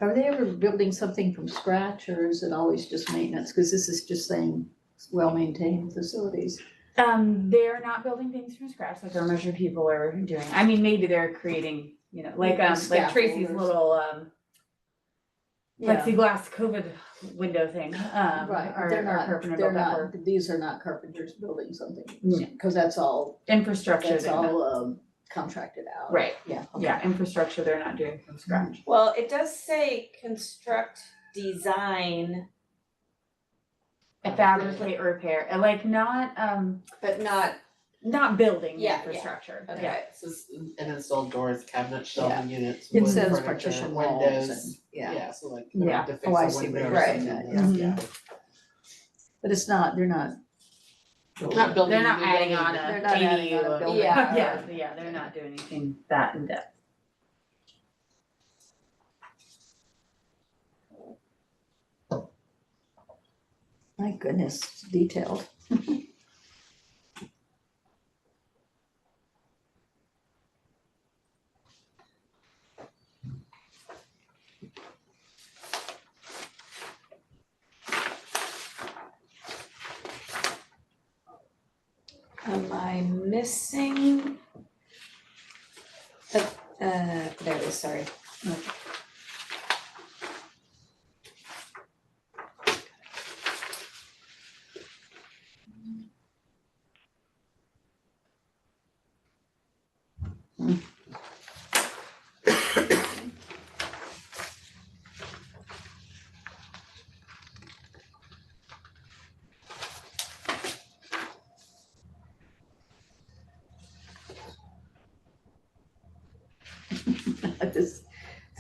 are they ever building something from scratch or is it always just maintenance? Because this is just saying well-maintained facilities. They're not building things from scratch like our measure people are doing. I mean, maybe they're creating, you know, like Tracy's Scaffolders. little Yeah, plexiglass COVID window thing. right, Our they're carpenter not, built that for these are not carpenters building something, No. because that's all infrastructure. They're not. Contracted out. Right. Yeah. okay. Yeah, infrastructure they're not doing from scratch. Well, it does say construct, design, Fabricate, repair, and like not but not, building the Yeah, yeah. infrastructure. Okay. Yeah. This is an installed doors, cabinets, shelving units, It wood says furniture, partition walls windows. and, yeah, Yeah, so like, Yeah. you have to fix Oh, I a see window what or you're something. saying, yeah. but it's not, they're not. Not building. They're not a new adding building. on They're a not adding on a ADU. building. Yeah, they're not doing anything that in depth. My goodness, it's detailed. am I missing? There it is, sorry.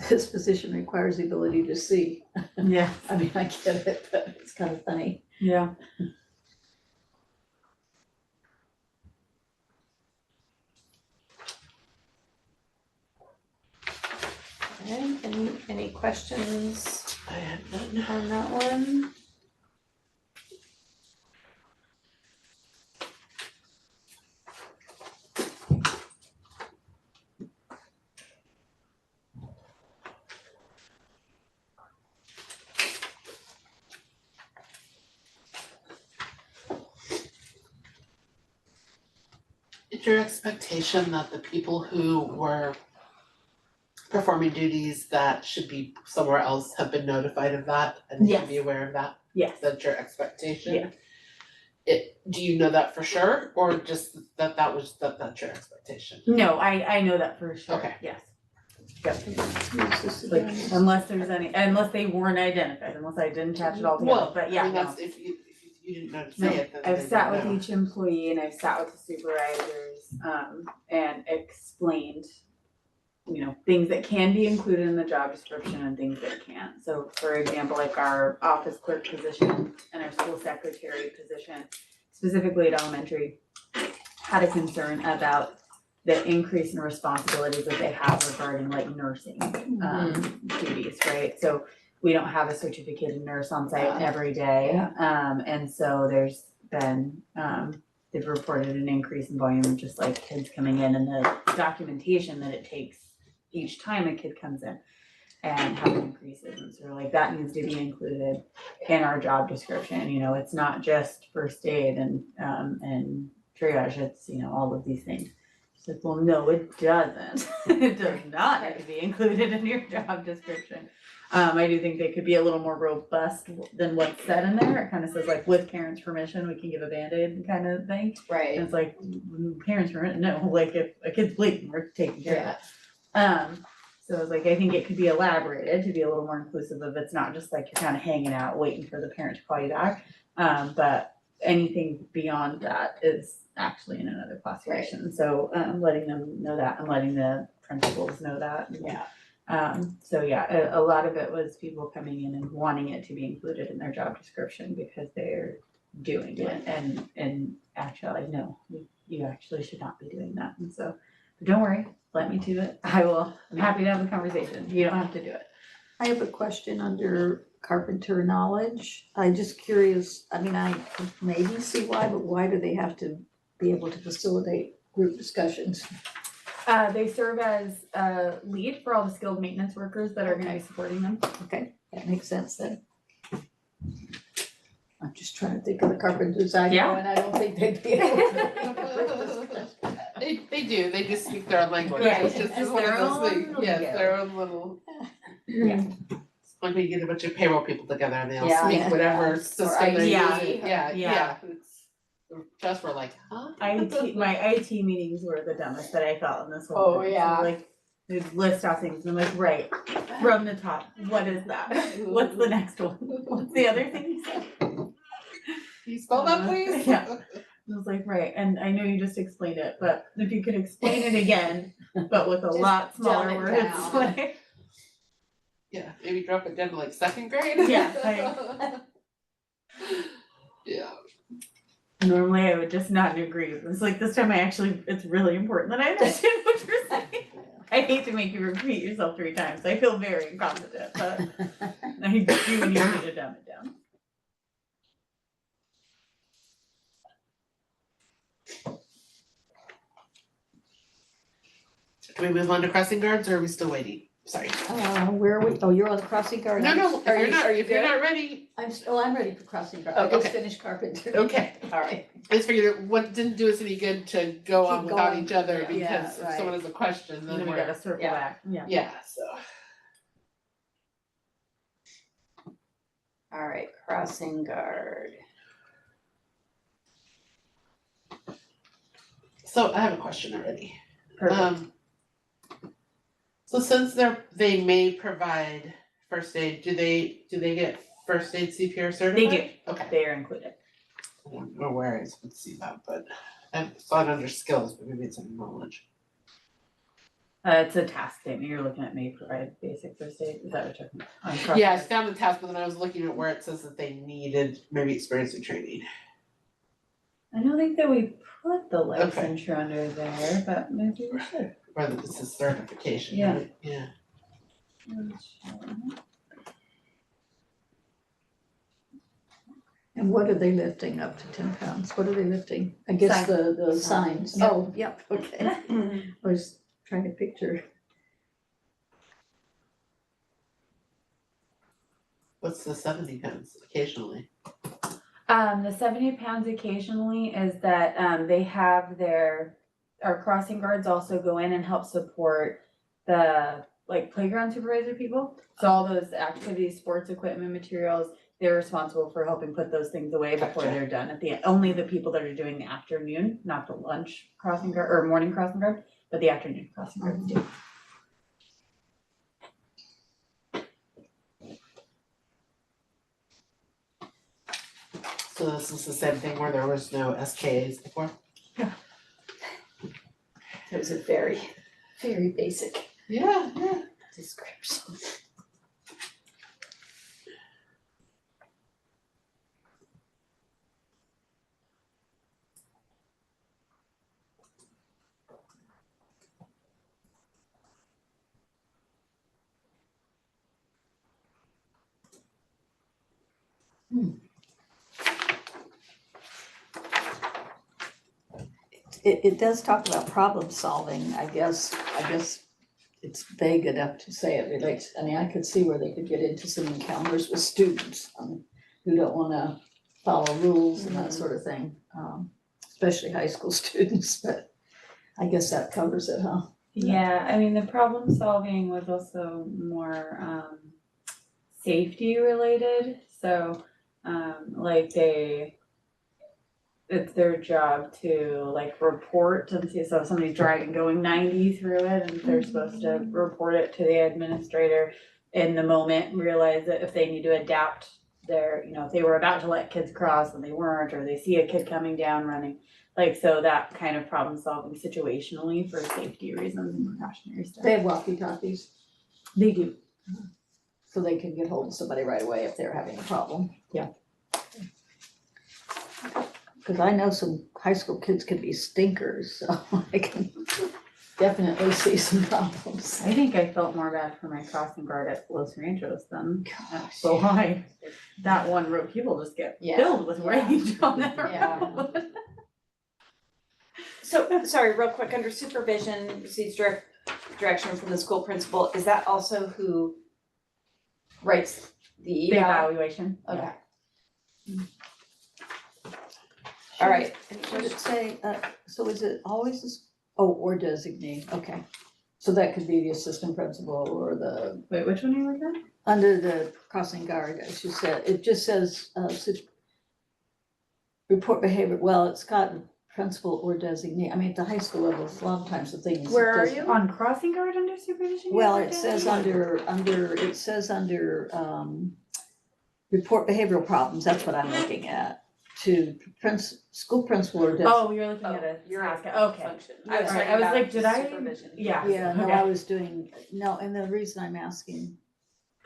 This position requires the ability to see. Yeah. I mean, I get it, but it's kind of funny. Yeah. Okay, any questions I had none. on that one? Is your expectation that the people who were performing duties that should be somewhere else have been notified of that and should be Yes. aware of that? Yes. That's your expectation? Yeah. Do you know that for sure, or just that's your expectation? No, I know that for sure. Okay. Yes. Use this Like again. unless they weren't identified, unless I didn't catch it all together. Well, But I yeah, mean, no. that's, if you didn't know to No, say it, then I've they sat wouldn't with know. each employee and I've sat with the supervisors, and explained, you know, things that can be included in the job description and things that can't. So for example, like our office clerk position and our school secretary position, specifically at elementary, had a concern about the increase in responsibilities that they have regarding like nursing, duties, right? So we don't have a certificated nurse on site every day. And so there's been, they've reported an increase in volume of just like kids coming in and the documentation that it takes each time a kid comes in and having increases. And so like that needs to be included in our job description. You know, it's not just first aid and triage, it's, you know, all of these things. She's like, well, no, it doesn't. It does not have to be included in your job description. I do think they could be a little more robust than what's said in there. It kind of says like, with parents' permission, we can give a Band-Aid kind of thing. And Right. it's like, parents' permission, no, like if a kid's bleeding, we're taking care of it. So it's like, I think it could be elaborated to be a little more inclusive of, it's not just like you're kind of hanging out waiting for the parent to call you back. But anything beyond that is actually in another classification. So letting them know that and letting the principals know that. Yeah. So yeah, a lot of it was people coming in and wanting it to be included in their job description because they're doing it, and actually, no, you actually should not be doing that. And so, but don't worry, let me do it. I'm happy to have a conversation. You don't have to do it. I have a question under carpenter knowledge. I'm just curious, I mean, I could maybe see why, but why do they have to be able to facilitate group discussions? They serve as a lead for all the skilled maintenance workers that are gonna be supporting them. Okay, that makes sense then. I'm just trying to think of the carpenters I know, Yeah. and I don't think they'd be able to. They do, they just speak their own language, Yeah, it's just it's one their of those own things, little yes, ghetto. their own little. Yeah. It's like when you get a bunch of payroll people together and they all Yeah, speak yeah, whatever yeah. system Or they're IT. using, yeah, Yeah. yeah, it's, just we're like, huh? My IT meetings were the dumbest that I felt in this whole Oh, thing. So, yeah. like, they'd list off things and I'm like, right, from the top, what is that? What's the next one? What's the other thing you said? Can you spell that please? Yeah. I was like, right, and I know you just explained it, but if you could explain it again, but with a Just lot dumb smaller it words, down. like, Yeah, maybe drop it down to like second grade? Yeah, Yeah. normally I would just nod and agree. It's like this time it's really important that I understand what you're saying. I hate to make you repeat yourself 3 times. I feel very incompetent, but I do need you to dumb it down. Do we move on to crossing guards or are we still waiting? Sorry. Where are we? Oh, you're on the crossing guard. No, Are you if you're good? not ready, I'm ready for crossing guard. Oh, I just okay. finished carpenter. okay. All right. I just figured what didn't do us any good to go on Keep without going. each other Yeah, because if right. someone has a question, And then then we we're, gotta circle yeah. back, yeah. yeah, so. All right, crossing guard. So I have a question already. Perfect. So since they may provide first aid, do they get first aid CPR certified? They Okay. They are included. I don't know where I would see that, but I saw it under skills, but maybe it's under knowledge. It's a task statement. You're looking at may provide basic first aid. Is that what you're talking about? On cross Yeah, I guard. found the task, but then I was looking at where it says that they needed maybe experience in training. I don't think that we put the licensure under there, but maybe we should. Whether this is certification, Yeah. right? Yeah. And what are they lifting up to 10 pounds? What are they lifting? I guess Sign. the signs. Yep. Oh, yep, okay. I was trying to picture. What's the 70 pounds occasionally? The 70 pounds occasionally is that they have our crossing guards also go in and help support the like playground supervisor people. So all those activities, sports equipment, materials, they're responsible for helping put those things away before Gotcha. they're done at the end. Only the people that are doing the afternoon, not the lunch crossing guard or morning crossing guard, but the afternoon crossing guards do. So this is the same thing where there was no SKAs before? Those are very, very basic Yeah. descriptions. It does talk about problem solving, I guess it's vague enough to say it relates, I mean, I could see where they could get into some encounters with students, who don't wanna follow rules and that sort of thing, especially high school students, but I guess that covers it, huh? Yeah, I mean, the problem solving was also more safety related, so like it's their job to like report and see, so if somebody's driving going 90 through it and they're supposed to report it to the administrator in the moment, realize that if they need to adapt their, if they were about to let kids cross and they weren't, or they see a kid coming down running, like, so that kind of problem solving situationally for safety reasons and precautionary stuff. They have walkie-talkies, They do. so they can get hold of somebody right away if they're having a problem. Yeah. Cause I know some high school kids can be stinkers, so I can. definitely see some problems. I think I felt more bad for my crossing guard at Los Ranchos than at Gosh. Bohai. That one road, people just get Yeah, filled with yeah. rage on that Yeah. road. So, sorry, real quick, under supervision, receives direction from the school principal, is that also who writes the The eval? evaluation. Okay. All right. Should it say, so is it always, or designate, okay. So that could be the assistant principal or the, Wait, which one are you looking at? under the crossing guard, as you said, it just says, report behavior, well, it's got principal or designate, I mean, at the high school level, a lot of times the thing is. Where are doesn't- you? On crossing guard under supervision? Well, it says under, report behavioral problems, that's what I'm looking at, to school principal or Oh, you're looking at a You're task, right. okay. Function. I was Alright, talking I was about like, did I? supervision. Yeah. Yeah, no, okay. I was doing, no, and the reason I'm asking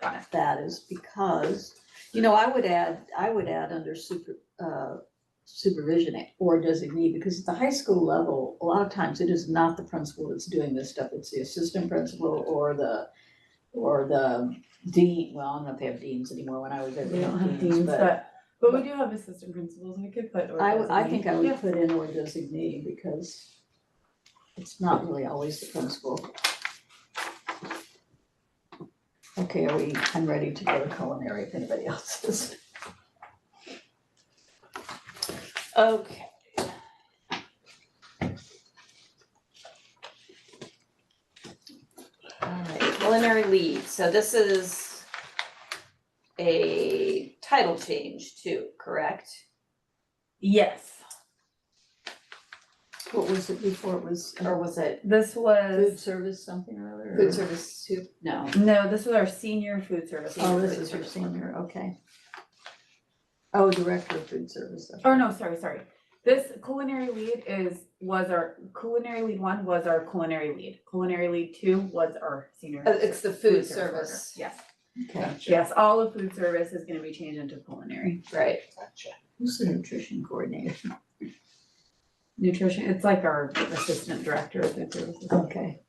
Got it. that is because, you know, I would add under supervision or designee, because at the high school level, a lot of times it is not the principal that's doing this stuff, it's the assistant principal or the dean, well, I don't know if they have deans anymore, when I was there, We they don't had have deans, deans, but but we do have assistant principals, we could put or I think I designate. would Yeah. put in or designee, because it's not really always the principal. Okay, I'm ready to go to culinary if anybody else is. Okay. Alright, culinary lead, so this is a title change too, correct? Yes, What was it before, it was Or was it this food was, service something or other? food service soup? No. no, this was our senior food service. Oh, this is your senior, okay. Oh, director of food service. okay. Or no, sorry. This culinary lead was our culinary lead 1 was our culinary lead. Culinary lead 2 was our senior. It's the food worker. service, Yes, Okay, yes, all of food service is gonna be changed into culinary. right? Gotcha. who's the nutrition coordinator? Nutrition, it's like our assistant director of food services. Okay.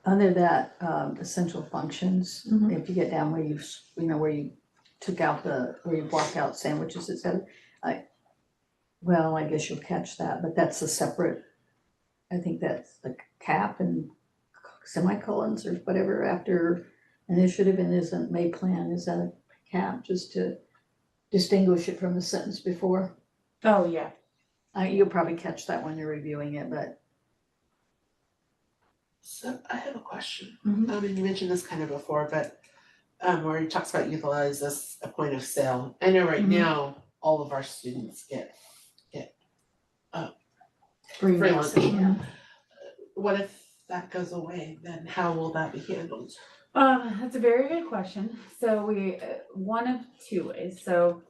Under that, essential functions, Mhm. if you get down where where you took out where you block out sandwiches, et cetera, I guess you'll catch that, but that's a separate, I think that's the cap and semicolons or whatever after initiative and isn't may plan, is that a cap, just to distinguish it from the sentence before? Oh, yeah. You'll probably catch that when you're reviewing it, but So I have a question. Mhm. I mean, you mentioned this kind of before, but where he talks about utilize as a point of sale. I know right Mhm. now, all of our students get Free free meals. lunch. Mhm. What if that goes away? Then how will that be handled? That's a very good question. So we, one of two ways. So,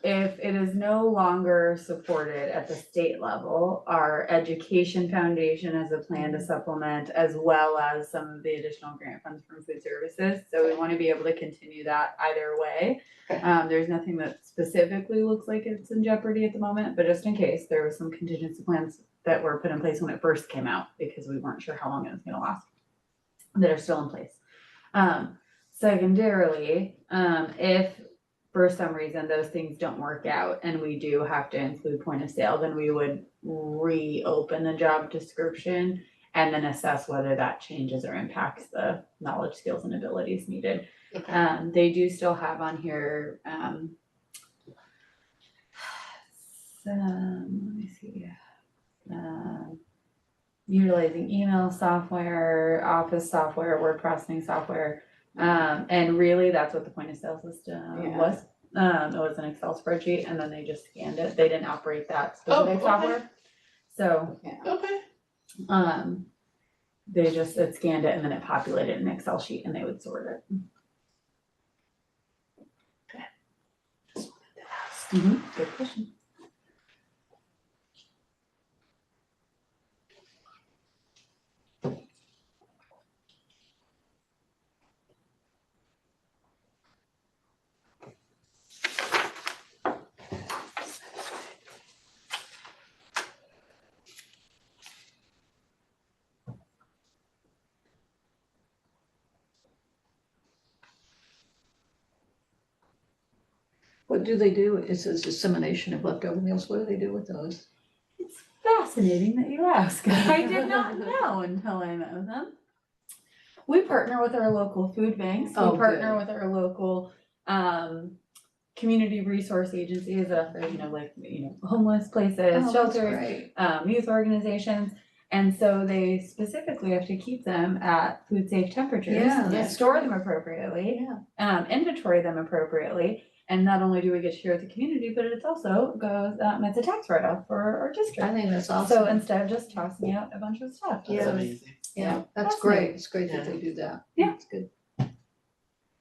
if it is no longer supported at the state level, our education foundation has a plan to supplement as well as some of the additional grant funds from food services. So we want to be able to continue that either way. Okay. There's nothing that specifically looks like it's in jeopardy at the moment, but just in case, there were some contingency plans that were put in place when it first came out because we weren't sure how long it was gonna last, that are still in place. Secondarily, if for some reason those things don't work out and we do have to include point of sale, then we would reopen the job description and then assess whether that changes or impacts the knowledge, skills, and abilities needed. Okay. They do still have on here, let me see. Utilizing email software, office software, word processing software. And really that's what the point of sale system Yeah. was. It was an Excel spreadsheet and then they just scanned it. They didn't operate that specific okay. software. So, Okay. it scanned it and then it populated an Excel sheet and they would sort it. Good question. What do they do? It says dissemination of leftover meals. What do they do with those? It's fascinating that you ask. I did not know until I met with them. We partner with our local food banks. We Oh, partner good. with our local community resource agencies, homeless places, Oh, that's shelters, great. youth organizations. And so they specifically have to keep them at food safe temperatures. Yeah, that's store great. them appropriately, Yeah. inventory them appropriately. And not only do we get to share with the community, but it also goes, it's a tax write-off for our district. I think that's awesome. So instead of just tossing out a bunch of stuff. That's Yeah. amazing. Yeah, that's Fascinating. great. It's great that Yeah. they do that. Yeah. It's good.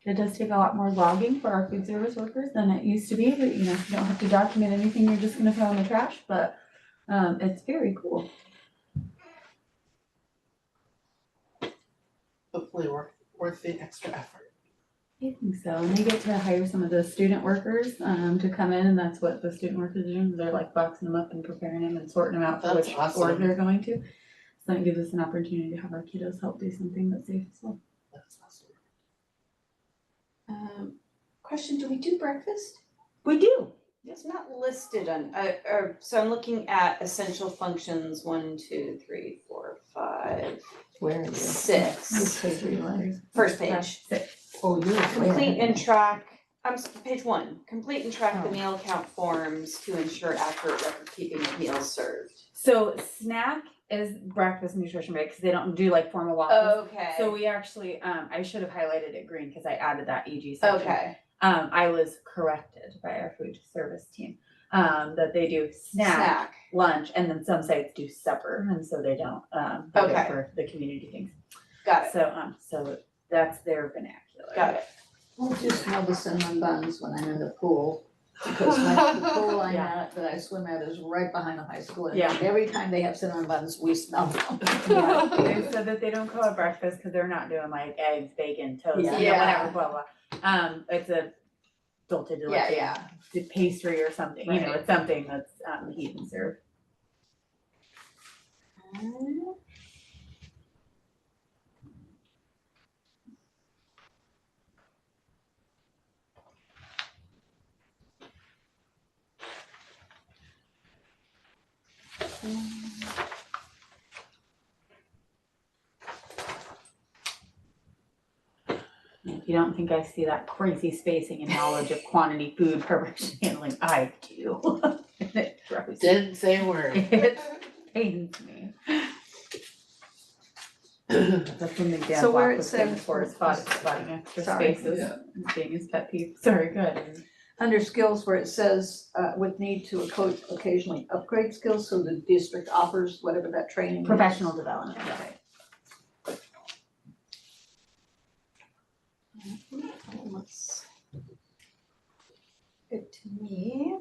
It does take a lot more logging for our food service workers than it used to be, but you don't have to document anything, you're just gonna throw in the trash, but it's very cool. Hopefully worth the extra effort. I think so, and they get to hire some of the student workers to come in, and that's what the student workers are doing, they're like boxing them up and preparing them and sorting them out for That's which awesome. org they're going to. So it gives us an opportunity to have our kiddos help do something that's safe as well. That's awesome. Question, do we do breakfast? We do. It's not listed on, so I'm looking at essential functions, 1, 2, 3, 4, 5, Where are you? 6. Which page are you on? First page. Oh, you're way Complete ahead. and track, page 1, complete and track the meal count forms to ensure accurate record keeping of meals served. So snack is breakfast nutrition break, because they don't do like formal waffles. Okay. So we actually, I should have highlighted it green because I added that EG section. Okay. I was corrected by our food service team, that they do snack, lunch, and then some sites do supper, and so they don't, they go Okay. for the community things. Got it, So that's their vernacular. got it. I'll just smell the cinnamon buns when I'm in the pool. Because the pool I'm Yeah. at, that I swim at is right behind the high school. And Yeah. every time they have cinnamon buns, we smell them. Yeah, they said that they don't call it breakfast because they're not doing like eggs, bacon, toast, Yeah. whatever, blah, blah. It's a dulce de leche. Yeah. Pastry or something, Right. it's something that's heat and serve. If you don't think I see that crazy spacing and knowledge of quantity, food, preparation, handling, I do. And it drives me. Didn't say a word. It pains me. That's something Dan So where Block it was famous says- for, is spotting extra Sorry. spaces, Yeah. being his pet peeve. Sorry, good. Under skills where it says, would need to occasionally upgrade skills, so the district offers whatever that training is. Professional development. Okay. Looks good to me.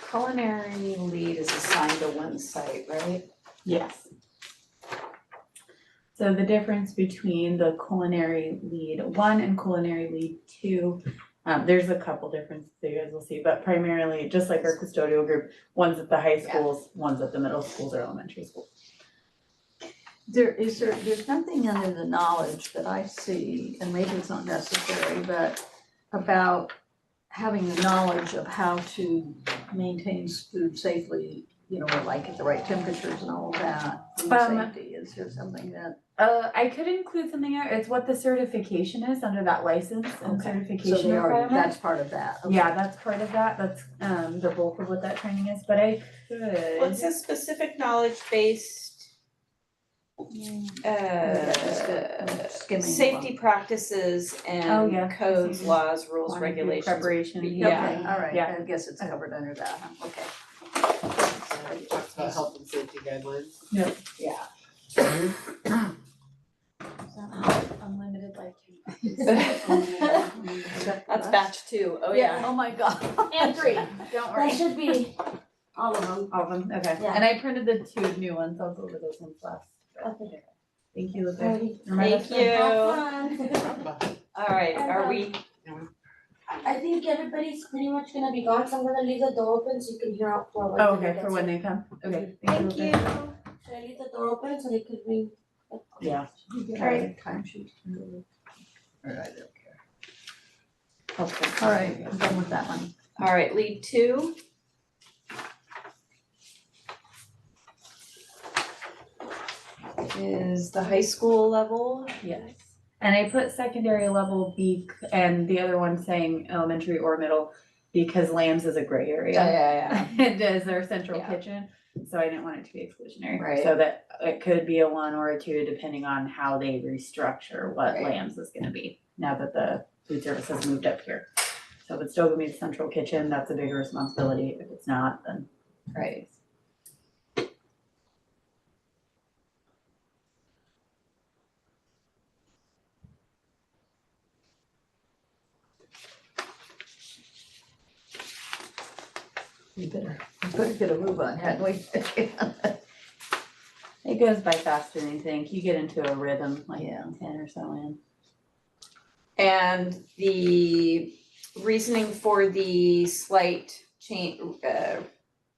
Culinary lead is assigned to one site, right? Yes. So the difference between the culinary lead 1 and culinary lead 2, there's a couple differences that you guys will see, but primarily, just like our custodial group, one's at the high schools, one's at the middle schools or elementary schools. There's nothing under the knowledge that I see, and maybe it's not necessary, but about having the knowledge of how to maintain food safely, like at the right temperatures and all of that, food safety is. Is there something that, I could include something there. It's what the certification is under that license and Okay. so certification they already, requirement. that's part of that? Okay. Yeah, that's part of that. That's the bulk of what that training is, but I could. Well, it says specific knowledge-based Skimming safety along. practices Oh, and yeah. codes, laws, rules, Wanna do regulations. preparation, Yeah. Okay, all right, Yeah. I guess it's covered under that, huh? Okay. It talks about health and safety guidelines. Yeah. Unlimited life. That's batch 2. Oh, Yeah, yeah. oh my God. And 3. Don't worry. That should be all of them. All of them, okay. Yeah. And I printed the 2 new ones. I'll go over those ones last. Okay. Thank you, Lupe. Alrighty. Thank you. Have fun. All right, are we, I think everybody's pretty much gonna be gone, so I'm gonna leave the door open so you can hear out for when. Oh, okay, for when they come. Okay, thank thank you. you. Lupe. Should I leave the door open so they could ring? Yeah. Alright. Time sheet. Alright, I don't care. Okay. Alright, I'm done with that one. All right, lead 2. Is the high school level. Yes. And I put secondary level and the other one saying elementary or middle because Lambs is a gray area. Yeah. It is their central Yeah. kitchen, so I didn't want it to be exclusionary. Right. So that it could be a 1 or a 2 depending on how they restructure what Right. Lambs is gonna be, now that the food service has moved up here. So if it's still gonna be the central kitchen, that's a bigger responsibility. If it's not, then. Right. We better get a move on, hadn't we? It goes by faster than you think. You get into a rhythm like Yeah. 10 or so in. And the reasoning for the slight change,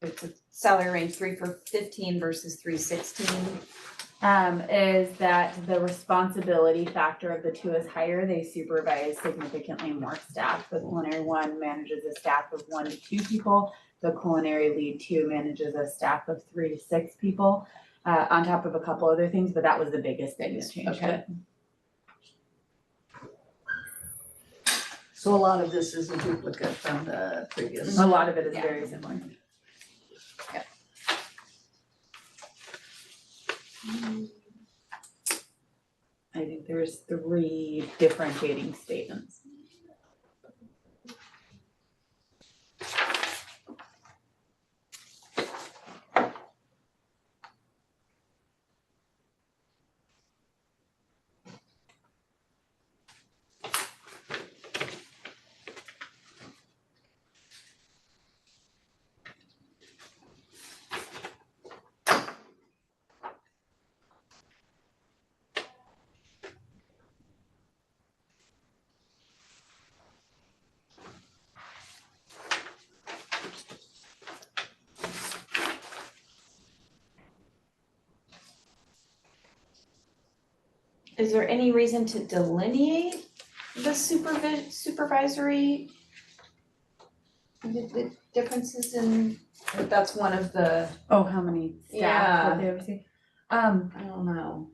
it's a salary range 3 for 15 versus 316. Is that the responsibility factor of the 2 is higher. They supervise significantly more staff. The culinary 1 manages a staff of 1 to 2 people. The culinary lead 2 manages a staff of 3 to 6 people, on top of a couple other things, but that was the biggest thing that changed Okay. it. So a lot of this is a duplicate from the previous. A lot of it is Yeah. very similar. I think there's 3 differentiating statements. Is there any reason to delineate the supervisory? The differences in, that's one of the, Oh, how many staff would they oversee? I don't know.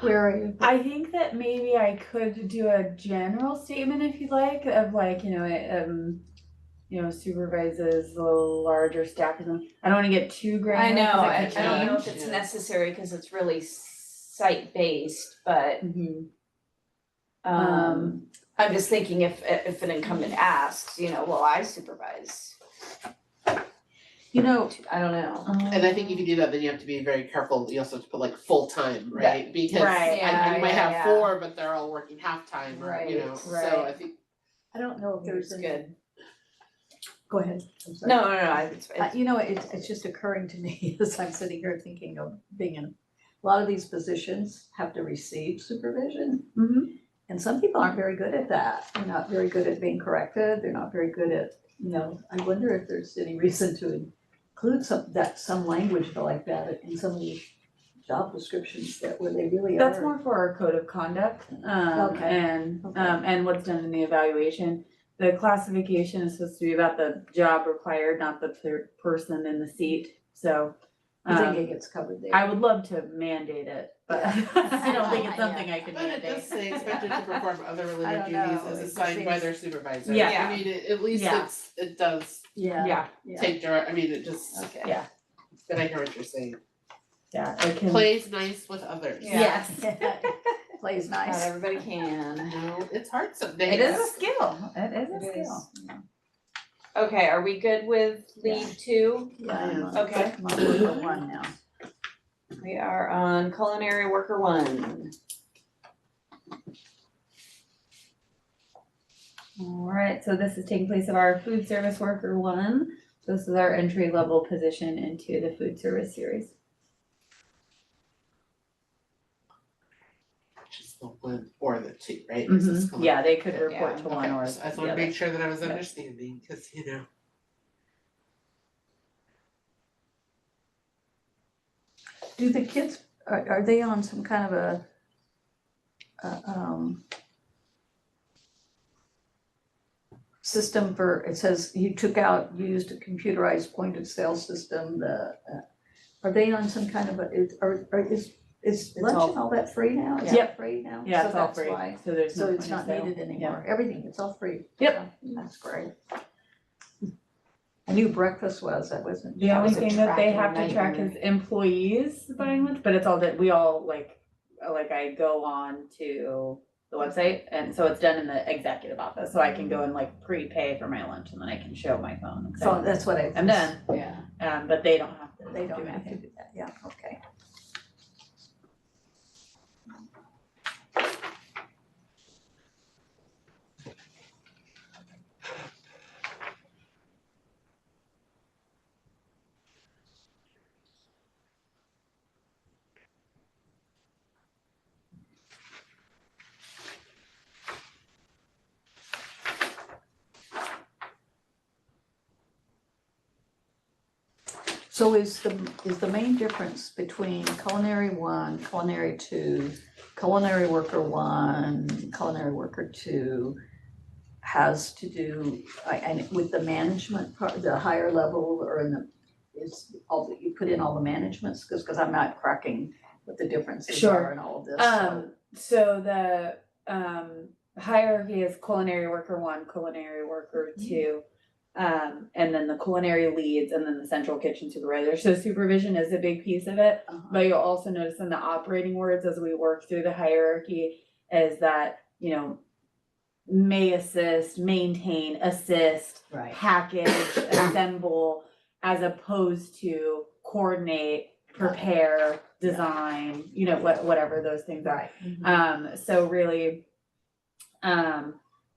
Where are you? I think that maybe I could do a general statement if you'd like, of like, it supervises the larger staff or something. I don't wanna get too I granular, know, 'cause I that could don't know if change. it's necessary, cause it's really site-based, but, Mhm. I'm just thinking if an incumbent asks, well, I supervise, You know, I don't know. And I think if you do that, then you have to be very careful, you also have to put like full-time, right? Because Right. you might have Yeah. 4, but they're all working half-time, or, Right, so right. I think. I don't know if there's It's any. good. Go ahead. I'm sorry. No, it's You know, it's just occurring to me as I'm sitting here thinking of being in, a lot of these positions have to receive supervision. Mhm. And some people aren't very good at that. They're not very good at being corrected. They're not very good at, I wonder if there's any reason to include some language like that in some of these job descriptions where they really are. That's more for our code of conduct, Okay. and what's done in the evaluation. The classification is supposed to be about the job required, not the person in the seat. So, I think it gets covered there. I would love to mandate it, but I don't think it's something I can But it does mandate. say expected to perform other I related don't know, duties it as just assigned by seems- their supervisor. Yeah. I mean, at least Yeah. it does Yeah. Yeah, take direct, I mean, it just, Okay. Yeah. but I hear what you're saying. yeah, it can. Plays nice with others. Yeah. Yes. Plays Not nice. everybody can. No, it's hard some days. It is a skill. It is a It is. skill. Okay, are we good with lead two? Yeah, I'm on- Okay. I'm on worker one now. We are on culinary worker one. All right, so this is taking place of our food service worker one. This is our entry level position into the food service series. Which is the one or the two, right? This is Mhm. Yeah, they could Yeah, report to one Okay, or so I just the wanna other. make sure that I was Yeah. understanding, cause you know. Do the kids, are they on some kind of a, system for, it says you used a computerized point of sale system, are they on some kind of a, is lunch all- and all that free now? Is Yep. that free now? Yeah, So it's all that's free, why- so there's no So it's point of not sale. needed anymore, everything, it's all free. Yep. That's great. I knew breakfast was, that wasn't. The only was a thing that they tracking have to track nightmare. is employees buying lunch, but it's all that we all like I go on to the website and so it's done in the executive office, so I can go and like prepay for my lunch and then I can show my phone and say, So that's what I. I'm done. Yeah. But they don't have to. They don't do have to anything. do that, yeah, okay. So is the main difference between culinary one, culinary two, culinary worker one, culinary worker two has to do, and with the management part, the higher level or in the, is all that you put in all the management skills, because I'm not cracking what the differences Sure. are and all of this, so. So the hierarchy is culinary worker one, culinary worker two. And then the culinary leads and then the central kitchen supervisor. So supervision is a big piece of it. But you'll also notice in the operating words as we work through the hierarchy is that, you know, may assist, maintain, assist, Right. package, assemble, as opposed to coordinate, prepare, design, you know, whatever those things are. So really, the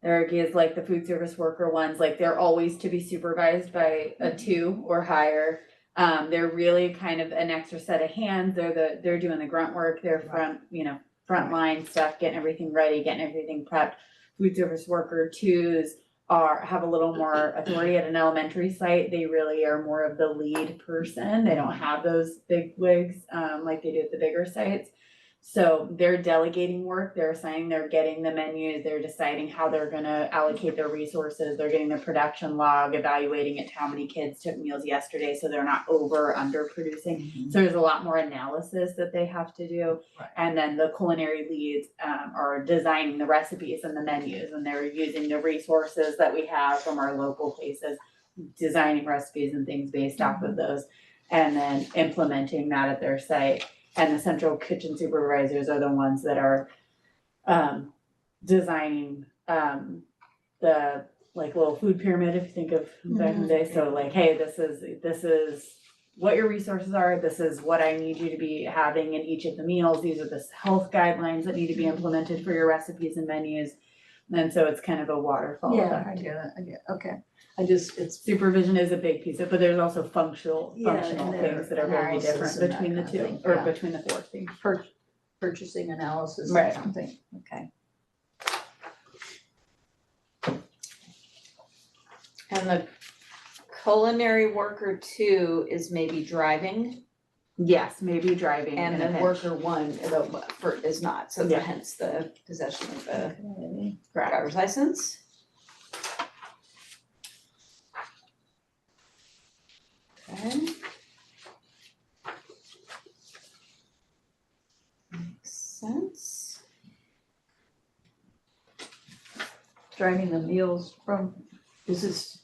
hierarchy is like the food service worker ones, like they're always to be supervised by a two or higher. They're really kind of an extra set of hands. They're doing the grunt work, they're frontline stuff, getting everything ready, getting everything prepped. Food service worker twos have a little more authority at an elementary site. They really are more of the lead person. They don't have those big wigs like they do at the bigger sites. So they're delegating work, they're assigning, they're getting the menus, they're deciding how they're gonna allocate their resources, they're getting the production log, evaluating it, how many kids took meals yesterday, so they're not over or under producing. So there's a lot more analysis that they have to do. Right. And then the culinary leads are designing the recipes and the menus, and they're using the resources that we have from our local places, designing recipes and things based off of those, and then implementing that at their site. And the central kitchen supervisors are the ones that are designing the like little food pyramid, if you think of back in the day. So like, hey, this is what your resources are, this is what I need you to be having in each of the meals, these are the health guidelines that need to be implemented for your recipes and menus. And so it's kind of a waterfall Yeah, effect. I get it, okay. It's Supervision is a big piece of it, but there's also functional Yeah, and there things that are very analysis different and that between the kind of two, thing, or yeah. between the four things. purchasing analysis or Right. something, okay. And the culinary worker two is maybe driving, Yes, maybe driving and in a the pinch. worker one, is not, so Yeah. hence the possession of the Okay. driver's license. Okay. driving the meals from, is this,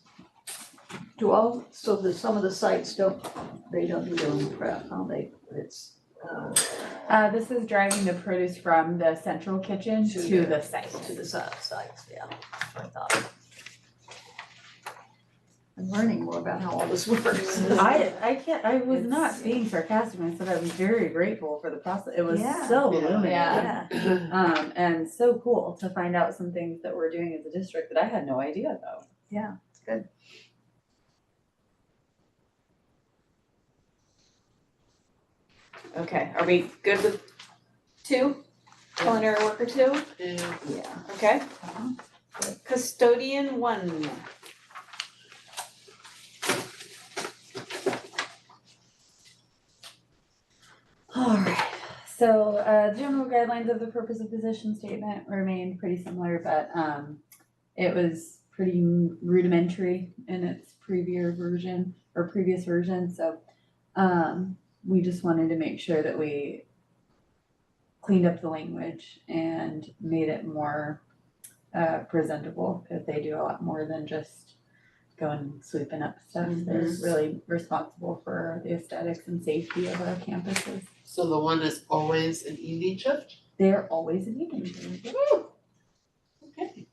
so that some of the sites they don't do their own prep, This is driving the produce from the central kitchen to the site. to the sites, yeah, that's what I thought. I'm learning more about how all this works. I was not It's- being sarcastic when I said I was very grateful for the process. It was Yeah. so Yeah. illuminating. Yeah, And so cool to find out some things that we're doing as a district that I had no idea about. yeah, it's good. Okay, are we good with 2? Culinary worker 2? Yeah. Yeah. Okay. Uh-huh. Custodian 1. Alright, so general guidelines of the purpose of position statement remained pretty similar, but it was pretty rudimentary in its previous version, so we just wanted to make sure that we cleaned up the language and made it more presentable, because they do a lot more than just going sweeping up stuff. They're really responsible for the aesthetics and safety of our campuses. So the one is always an evening shift? They're always an evening shift. Okay.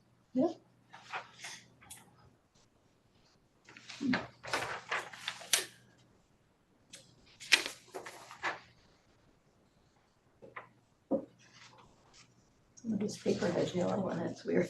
Some of this paper has yellow in it, it's weird.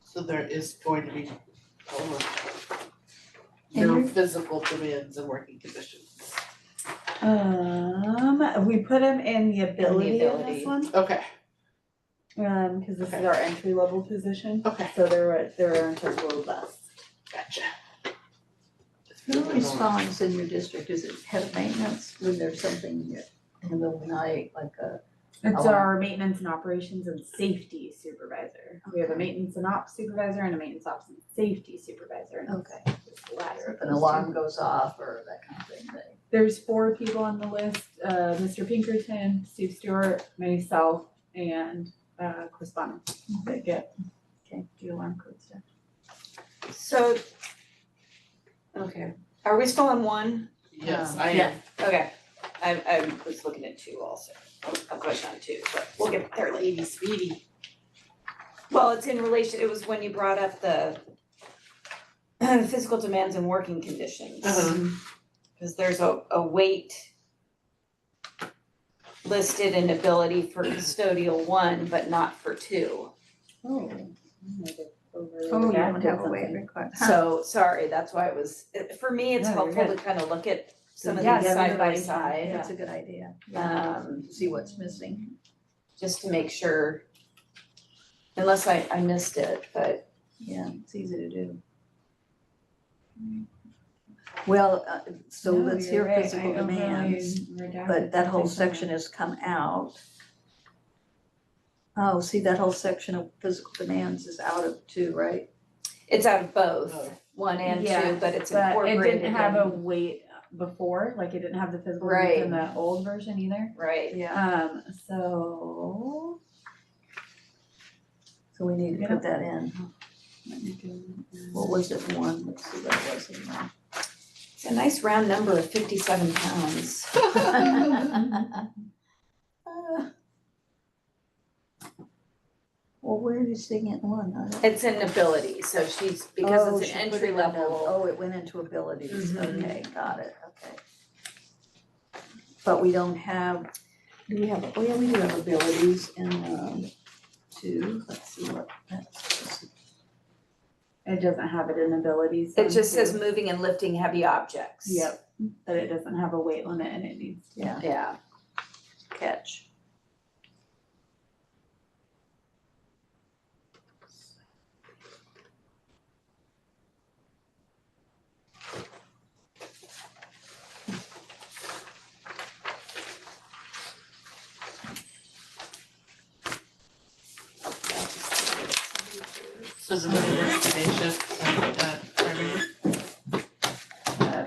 So there is going to be no And physical demands and working conditions. We put them in the ability of ability. this one, Okay, because this is our entry level position, okay, so there aren't as robust. gotcha. Who responds in your district? Is it head of maintenance when there's something in the middle of the night, like a? It's Oh. our maintenance and operations and safety supervisor. We have a maintenance and ops supervisor and a maintenance ops and safety supervisor. And Okay. it's the latter of If an those alarm two. goes off or that kind of thing, There's 4 people on the list, Mr. Pinkerton, Steve Stewart, myself, and Chris Bonner that get the alarm code stuff. So, okay, are we still on 1? Yes, Um, I am. yeah. Okay, I was looking at 2 also. I'm going on 2, but we'll get there later. Speedy. Well, it's in relation, it was when you brought up the physical demands and working conditions. Cause there's a weight listed in ability for custodial 1, but not for 2. Oh. Oh, you don't have a weight requirement. So, sorry, that's why it was, for me, it's No, you're helpful to good. kind of look at some of Yeah, these side by regulation, side. That's a good idea. See what's missing. Just to make sure, unless I missed it, but Yeah, it's easy to do. Well, so No, let's you're hear right. physical I overly demands, redacted but that whole something section has come out. Oh, see, that whole section of physical demands is out of 2, right? it's out of both, Oh. 1 and 2, Yeah, but it's But it incorporated didn't have a in- weight before, like it didn't have the physical Right. weight in the old version either. Right, Yeah. So. So we need to Yeah. put that in. What was it, 1? Let's see what it was in one. it's a nice round number of 57 pounds. Well, where are you seeing it in 1? I don't- It's an ability, so she's, because Oh, it's she an put entry it into- level. Oh, it went into abilities, Mhm. okay, got it, okay. But we don't have, do we have, oh yeah, we do have abilities in 2, let's see what that's. It doesn't have it in abilities. It just says moving and lifting heavy objects. Yep, but it doesn't have a weight limit and it needs to. Yeah. Catch. So is it a destination, primary?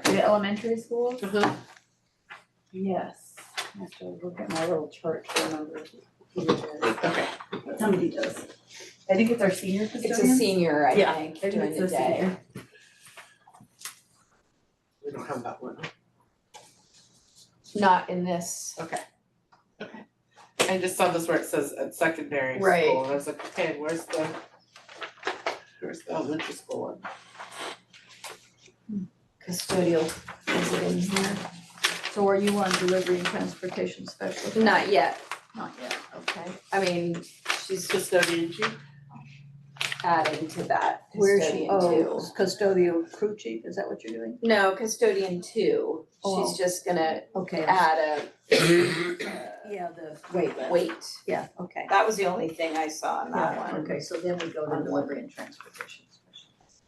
For the elementary schools, Uh-huh. yes. I have to look at my little chart to remember. Okay. But somebody does. I think it's our senior custodian. It's a senior, I Yeah, think, I think during it's the a day. senior. We don't have that one. Not in this. Okay. I just saw this where it says at secondary school, Right. and I was like, okay, where's the elementary school one? Custodial, is it in here? So are you on delivery and transportation specialist? Not yet. Not yet, okay. I mean, she's Custodian chief? adding to that. Where's she? Custodian Oh, two. custodial crew chief, is that what you're doing? No, custodian two. Oh. She's just gonna Okay. add Yeah, the a weight. yeah, okay. That was the only thing I saw on that Yeah, one. okay, so then we go to delivery and transportation specialist.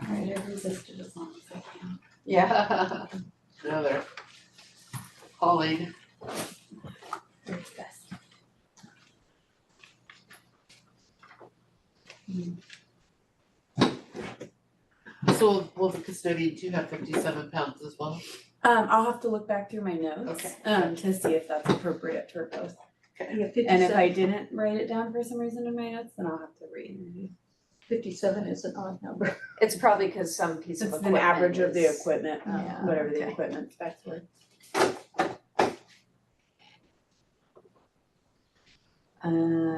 Alright, I resisted as long as I can. Yeah. No, they're calling. There's best. So will the custodian two have 57 pounds as well? I'll have to look back through my notes, Okay. to see if that's appropriate for both. Yeah, And if I 57, didn't write it down for some reason in my notes, then I'll have to re-interview. 57 is an odd number. It's probably because some piece of It's equipment an average of the is- equipment, Yeah, whatever the okay. equipment specs were.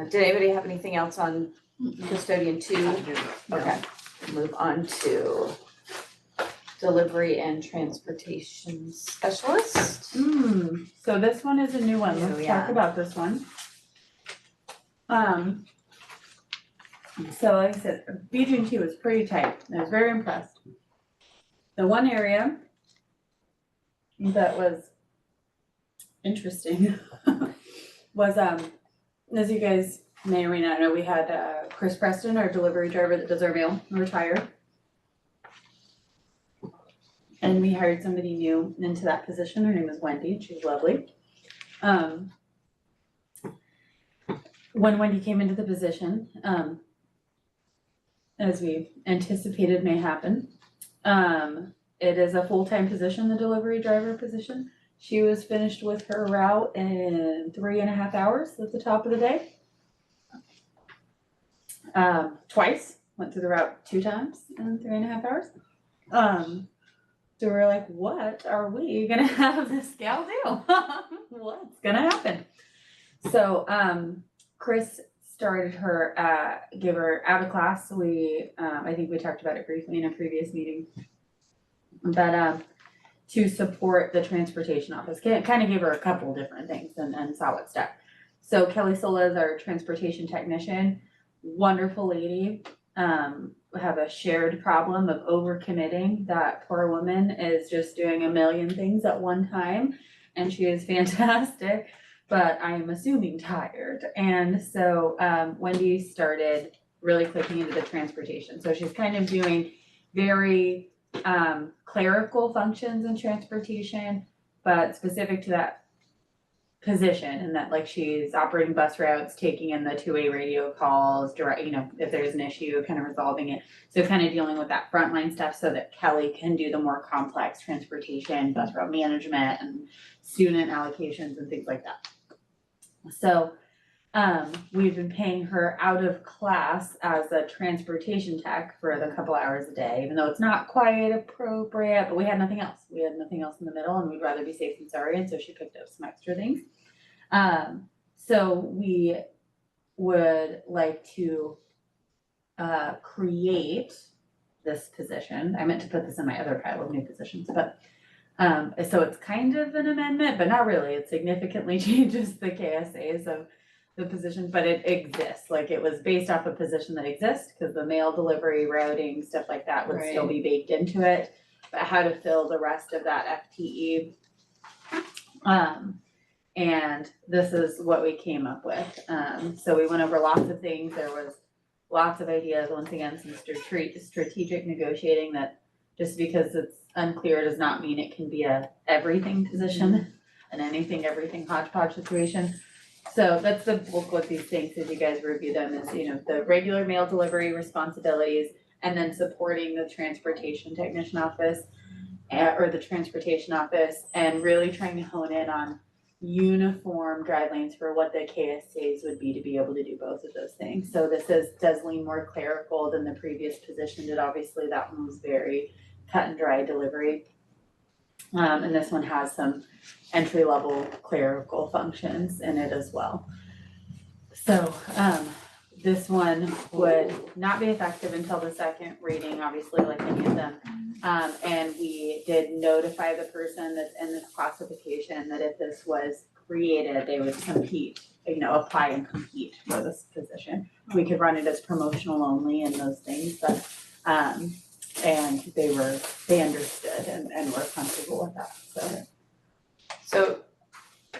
Did anybody have anything else on custodian two? No. Okay, move on to delivery and transportation specialist. So this one is a new one, New, let's yeah. talk about this one. So like I said, BG&T was pretty tight, I was very impressed. The one area that was interesting was, as you guys may or may not know, we had Chris Preston, our delivery driver that does our mail, retired. And we hired somebody new into that position, her name is Wendy, and she's lovely. When Wendy came into the position, as we anticipated may happen, it is a full-time position, the delivery driver position. She was finished with her route in 3.5 hours at the top of the day. Twice, went through the route 2 times in 3.5 hours. So we're like, what are we gonna have this gal do? What's gonna happen? So, Chris started her, gave her out of class. We, I think we talked about it briefly in a previous meeting. But, to support the transportation office, kind of gave her a couple different things and saw what stuck. So Kelly Sola is our transportation technician, wonderful lady. Have a shared problem of overcommitting. That poor woman is just doing a million things at one time, and she is fantastic, but I am assuming tired. And so Wendy started really clicking into the transportation. So she's kind of doing very clerical functions in transportation, but specific to that position, and that like she's operating bus routes, taking in the 2-way radio calls, direct, if there's an issue, kind of resolving it. So kind of dealing with that frontline stuff so that Kelly can do the more complex transportation, bus route management and student allocations and things like that. So we've been paying her out of class as a transportation tech for the couple hours a day, even though it's not quite appropriate, but we had nothing else. We had nothing else in the middle, and we'd rather be safe than sorry, and so she picked up some extra things. So we would like to create this position. I meant to put this in my other pile of new positions, but so it's kind of an amendment, but not really. It significantly changes the KSAs of the position, but it exists, like it was based off a position that exists, because the mail delivery, routing, stuff like that would still be baked into it. But how to fill the rest of that FTE. And this is what we came up with. So we went over lots of things, there was lots of ideas, once again, some strategic negotiating, that just because it's unclear does not mean it can be a everything position, an anything, everything hodgepodge situation. So that's the bulk of these things, as you guys review them, is, you know, the regular mail delivery responsibilities, and then supporting the transportation technician office, or the transportation office, and really trying to hone in on uniform guidelines for what the KSAs would be to be able to do both of those things. So this does lean more clerical than the previous position did. Obviously, that one was very cut and dry delivery. And this one has some entry level clerical functions in it as well. So this one would not be effective until the second reading, obviously, like any of them. And we did notify the person that's in this classification that if this was created, they would compete, you know, apply and compete for this position. We could run it as promotional only and those things, but and they understood and were comfortable with that, So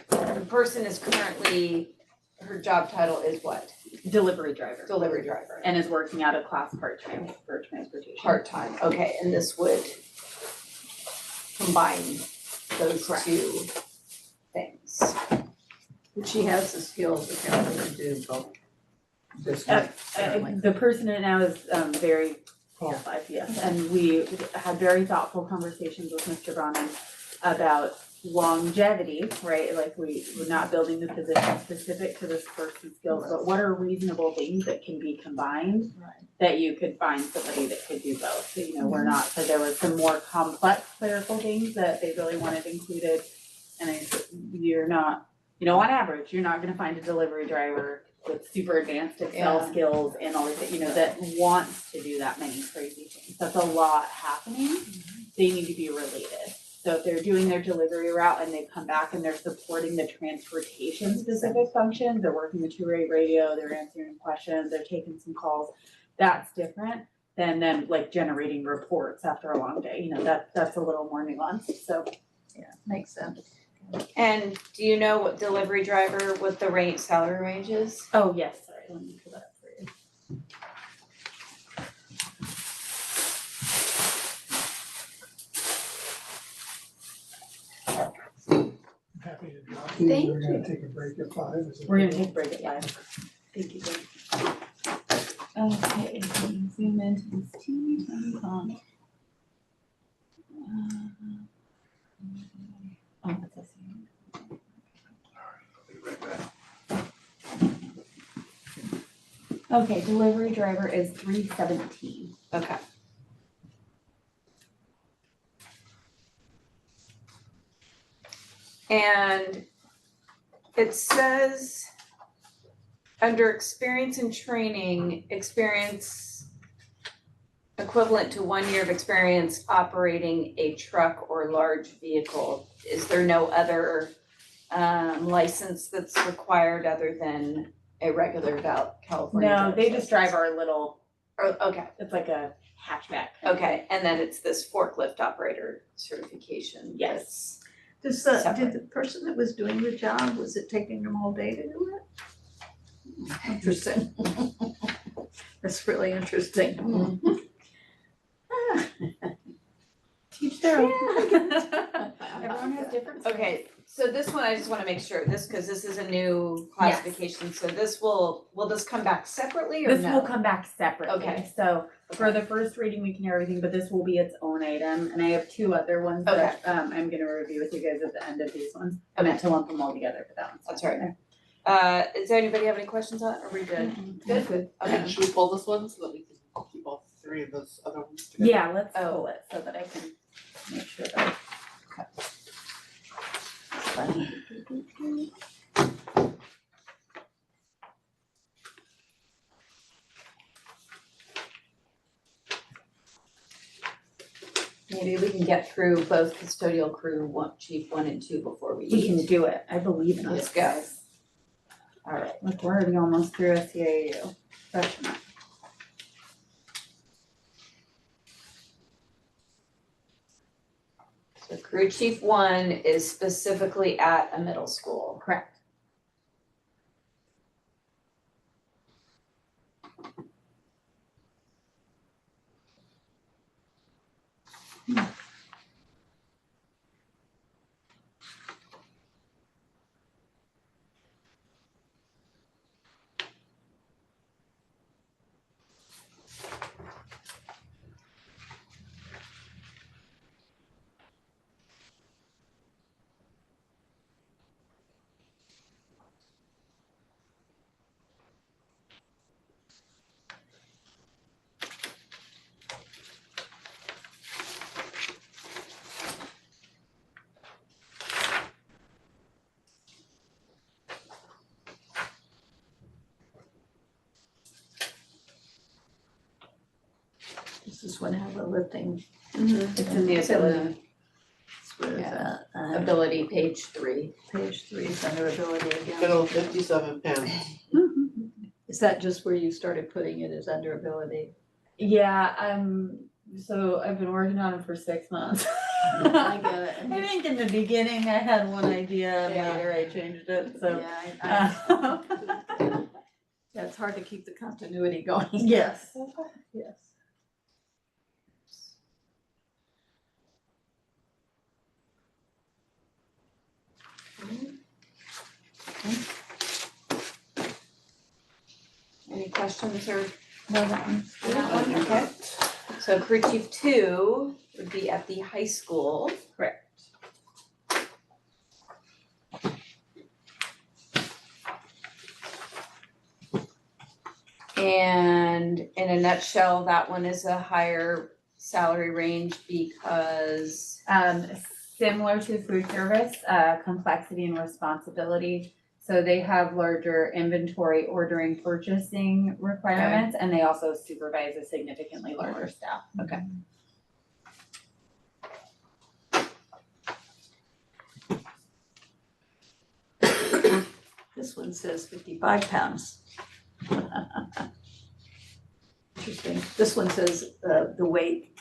the person is currently, her job title is what? Delivery driver. Delivery driver. And is working out of class part-time for transportation. Part-time, okay, and this would combine those two things. But she has the skills apparently to do both. This one, apparently. The person in it now is very qualified, yes, and we had very thoughtful conversations with Mr. Brahman about longevity, right? Like we're not building the position specific to this person's skills, but what are reasonable things that can be combined that you could find somebody that could do both? So, you know, we're not, so there was some more complex clerical things that they really wanted included. And I said, you're not, you know, on average, you're not gonna find a delivery driver with super advanced Excel skills and all this, you know, that wants to do that many crazy things. That's a lot happening. They need to be related. So if they're doing their delivery route and they come back and they're supporting the transportation specific functions, they're working the two-way radio, they're answering questions, they're taking some calls, that's different than them like generating reports after a long day. You know, that's a little more nuanced, so. Yeah, makes sense. And do you know what delivery driver, what the salary range is? Oh, yes, sorry, let me pull that up for you. Happy to drop these. Thank We're gonna take a break at 5. Is it We're gonna okay? take a break at 5. Thank you, Jen. Okay, zoom into this teeny tiny font. Oh, that's the same. Okay, delivery driver is 317. Okay. And it says under experience and training, experience equivalent to 1 year of experience operating a truck or large vehicle. Is there no other license that's required other than a regular California? No, they just drive our little, Okay, it's like a hatchback. okay, and then it's this forklift operator certification. Yes. Did Separate. the person that was doing the job, was it taking them all day to do it? Interesting. That's really interesting. Teach their own. Everyone has different. Okay, so this one, I just wanna make sure, cause this is a new classification, so will this come back separately or no? This will come back separately. Okay. So for the first reading, we can hear everything, but this will be its own item, and I have 2 other ones that I'm gonna review with you guys at the end of these ones. I meant to lump them all together for that one. That's right. Does anybody have any questions on it, or are we good? Good. Okay, Should we pull this one so that we can keep all 3 of those other ones together? Yeah, let's pull it so that I can make sure that. maybe we can get through both custodial crew, chief 1 and 2 before we We can do it. I believe in us. Let's go. All right, look, we're already almost through SEIU. Freshman. So crew chief 1 is specifically at a middle school. Correct. This is when I have a lifting. It's in the It's in the- ability. Where is Yeah. that? Ability, page 3. Page 3 is under ability again. Good old 57 pounds. Is that just where you started putting it as under ability? Yeah, so I've been working on it for 6 months. I get it. I think in the beginning I had one idea, and Yeah. later I changed it, so. Yeah, yeah, it's hard to keep the continuity going. Yes. Yes. Any questions or No, that one. on that one? Okay. So crew chief 2 would be at the high school. Correct. And in a nutshell, that one is a higher salary range because, Similar to food service, complexity and responsibility. So they have larger inventory ordering purchasing requirements, and they also supervise a significantly larger staff. okay. This one says 55 pounds. Interesting. This one says the weight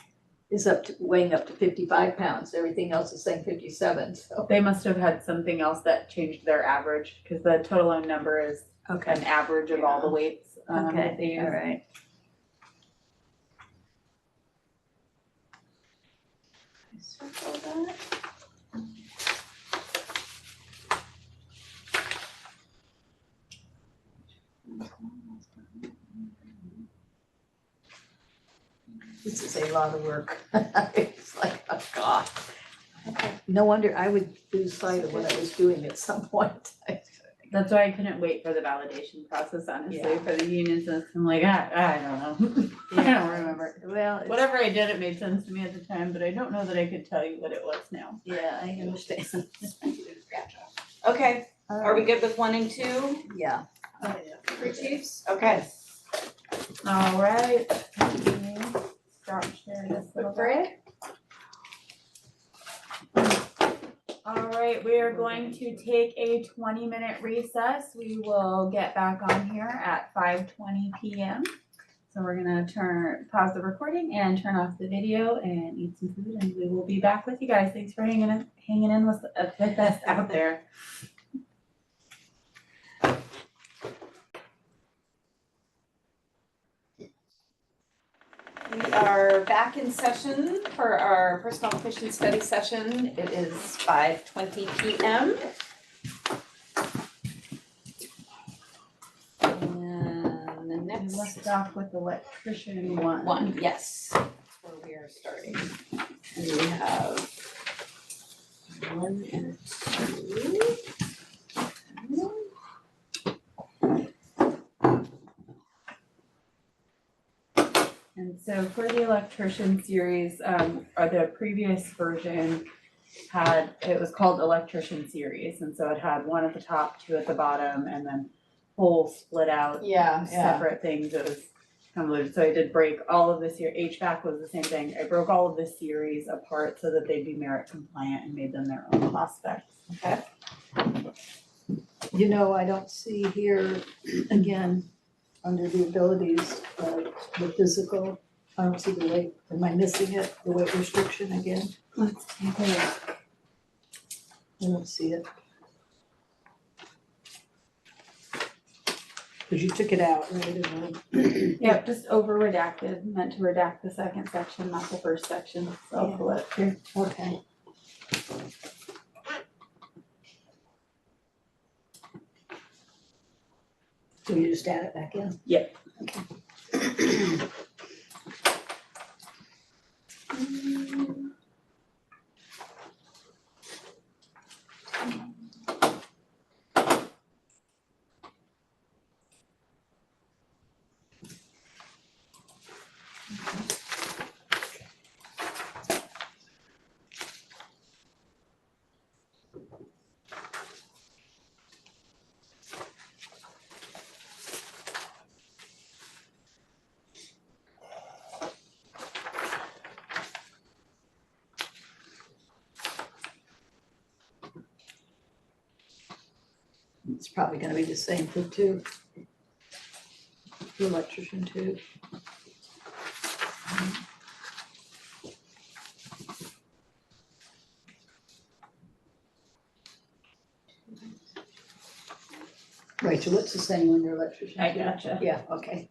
is weighing up to 55 pounds. Everything else is saying 57, so. They must have had something else that changed their average, because the total own number is an average of all the weights that they use. All right. Circle that. This is a lot of work. It's like, oh God. No wonder I would lose sight of what I was doing at some point. That's why I couldn't wait for the validation process, honestly, Yeah. for the union system. I'm like, I don't know. I don't remember. Well, Whatever I did, it made sense to me at the time, but I don't know that I could tell you what it was now. yeah, I understand. Okay, are we good with 1 and 2? Yeah. Crew chiefs? Okay. All right. Let me stop sharing this little break. All right, we are going to take a 20-minute recess. We will get back on here at 5:20 p.m. So we're gonna pause the recording and turn off the video and eat some food, and we will be back with you guys. Thanks for hanging in with us out there. We are back in session for our personal efficient study session. It is 5:20 p.m. And the We next left off with electrician one. one, yes, that's where we are starting. And we have 1 and 2. And so for the electrician series, or the previous version it was called electrician series, and so it had 1 at the top, 2 at the bottom, and then whole split out separate things. It was convoluted, so I did break all of this here. HVAC was the same thing. I broke all of this series apart so that they'd be merit compliant and made them their own cost specs. Okay. You know, I don't see here, again, under the abilities, the physical, I don't see the weight, am I missing it, the weight restriction again? Let's take a look. I don't see it. Cause you took it out, right? And then- Yep, just over redacted, meant to redact the second section, not the first section, so I'll pull it here. Okay. So you just add it back in? Yep. Okay. It's probably gonna be the same for two. The electrician too. Rachel, what's the same on your electrician? I too? gotcha. Yeah, okay.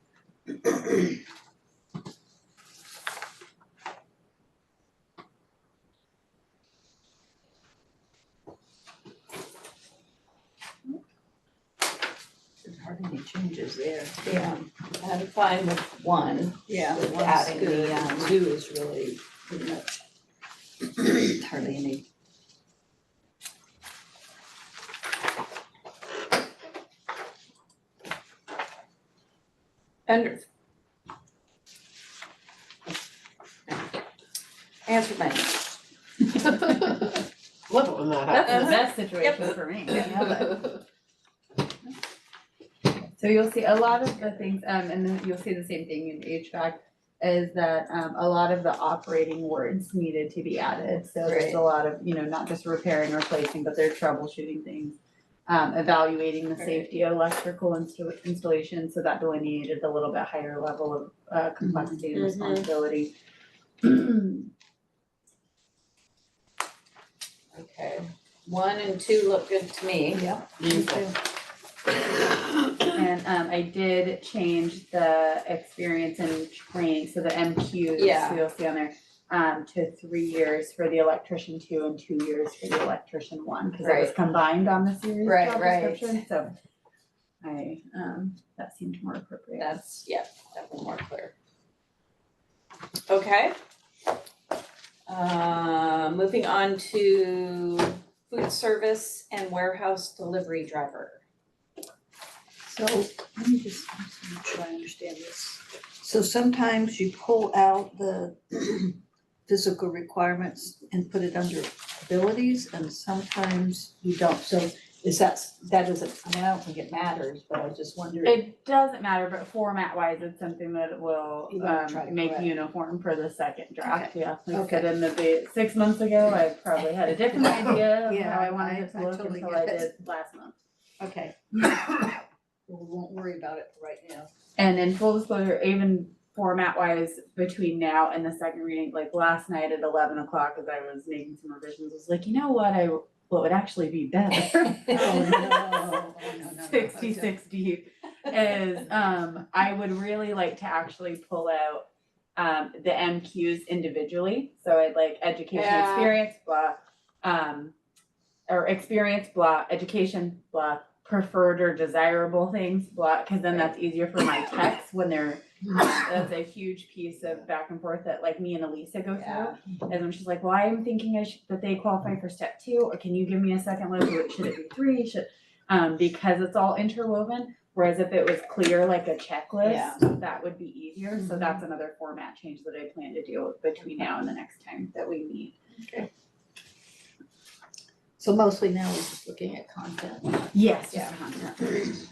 There's hardly any changes there. Yeah, I'm fine with one. Yeah, With one's adding the, good. Two is really pretty much hardly any. Under. Answer my. Love it when that That's the happens. best situation for me. Yeah. So you'll see a lot of the things, and then you'll see the same thing in HVAC, is that, a lot of the operating words needed to be added. So there's a lot of, not just repairing or replacing, but they're troubleshooting things. Evaluating the safety of electrical installation, so that delineated a little bit higher level of, complexity and responsibility. Okay, 1 and 2 look good to me. Yeah. And I did change the experience and training, so the MQs, Yeah. so you'll see on there, to 3 years for the electrician 2 and 2 years for the electrician 1, because it was Right. combined on the series Right, job right. description, so that seemed more appropriate. That's, yeah, definitely more clear. Okay. Moving on to food service and warehouse delivery driver. So let me just make sure I understand this. So sometimes you pull out the physical requirements and put it under abilities, and sometimes you don't. So is that doesn't, I mean, I don't think it matters, but I just wonder. It doesn't matter, but format wise, it's something that will You wanna try to make correct. uniform for the second draft, yeah. Like I Okay. said, in the 6 months ago, I probably had a different idea of Yeah, how I wanted it I to look totally until I get it. did last month. Okay. Well, we won't worry about it right now. And in full disclosure, even format wise, between now and the second reading, like last night at 11 o'clock, as I was making some revisions, I was like, you know what would actually be better? Oh, no. 66 deep is, I would really like to actually pull out, the MQs individually. So I'd like education, Yeah. experience, blah, or experience, blah, education, blah, preferred or desirable things, blah, because then that's easier for my texts when they're, that's a huge piece of back and forth that like me and Elisa go Yeah. through. And when she's like, well, I'm thinking that they qualify for step 2, or can you give me a second look, or should it be 3, because it's all interwoven, whereas if it was clear like a checklist, Yeah. that would be easier. So that's another format change that I plan to do between now and the next time that we meet. So mostly now we're just looking at content. Yes, Yeah. just content.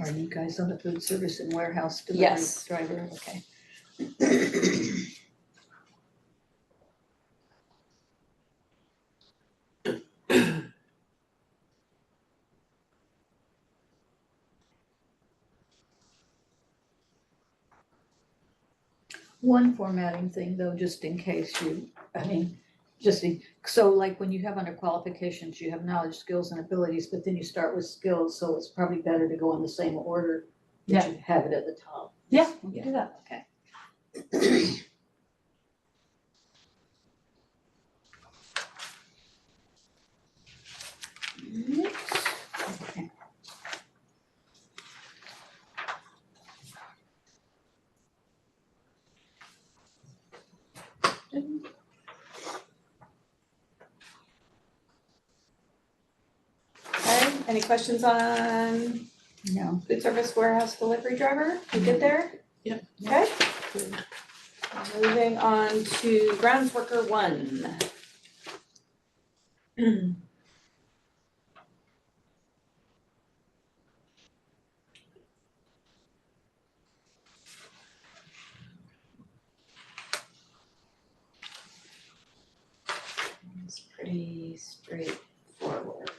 Are you guys on the food service and warehouse delivery Yes. driver? Okay. One formatting thing though, just in case you, so like when you have under qualifications, you have knowledge, skills and abilities, but then you start with skills, so it's probably better to go in the same order that you have it at the top. Yeah, we can do that. Okay. Okay. Okay, any questions on No. food service warehouse delivery driver? We good there? Yep. Okay. Moving on to grounds worker 1. It's pretty straightforward.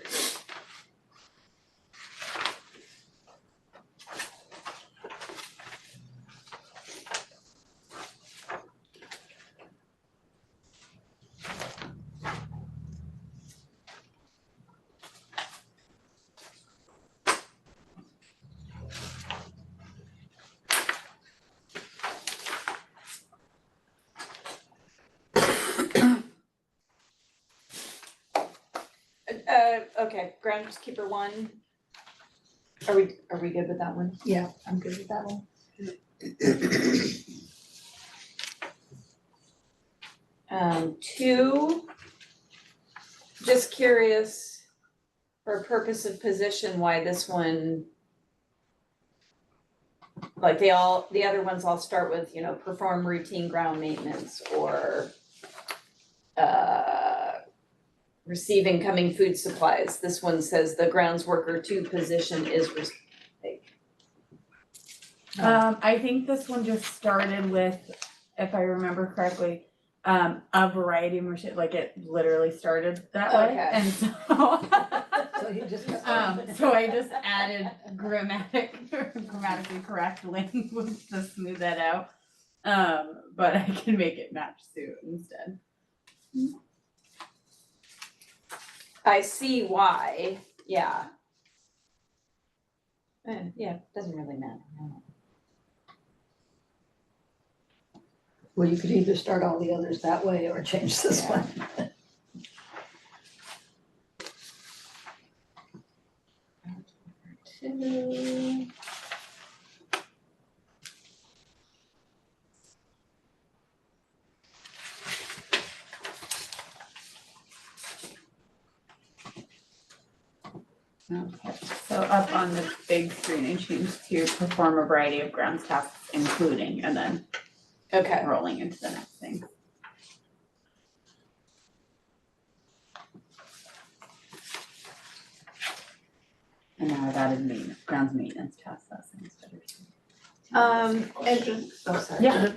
Okay, groundskeeper 1. Are we good with that one? Yeah, I'm good with that one. 2, just curious, for purpose of position, why this one, like the other ones all start with, perform routine ground maintenance or receive incoming food supplies. This one says the grounds worker 2 position is I think this one just started with, if I remember correctly, a variety of machine, like it literally started that way. Okay. And so, So you just. so I just added grammatically correct language to smooth that out. But I can make it match suit instead. I see why, yeah. Yeah, doesn't really matter. Well, you could either start all the others that way or change this one. Okay, so up on the big screen, I changed to perform a variety of grounds tasks, including, and then Okay, rolling into the next thing. And now I've added grounds maintenance tasks, that's instead of. Question. oh, sorry. Yeah.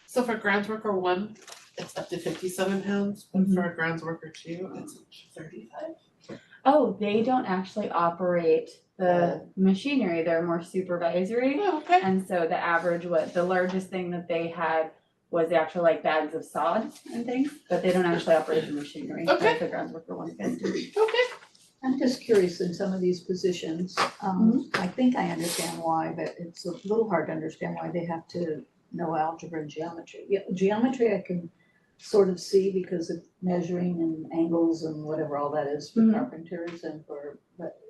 So for grounds worker 1, it's up to 57 pounds, but for grounds worker 2, it's 35. Oh, they don't actually operate the machinery, they're more supervisory. Oh, okay. And so the average, the largest thing that they had was the actual like bags of sod and things, but they don't actually operate the machinery. Okay. Like the grounds worker ones guys do. Okay. I'm just curious in some of these positions, I think I understand why, but it's a little hard to understand why they have to know algebra and geometry. Yeah, geometry I can sort of see because of measuring and angles and whatever all that is for Mhm. carpenters and but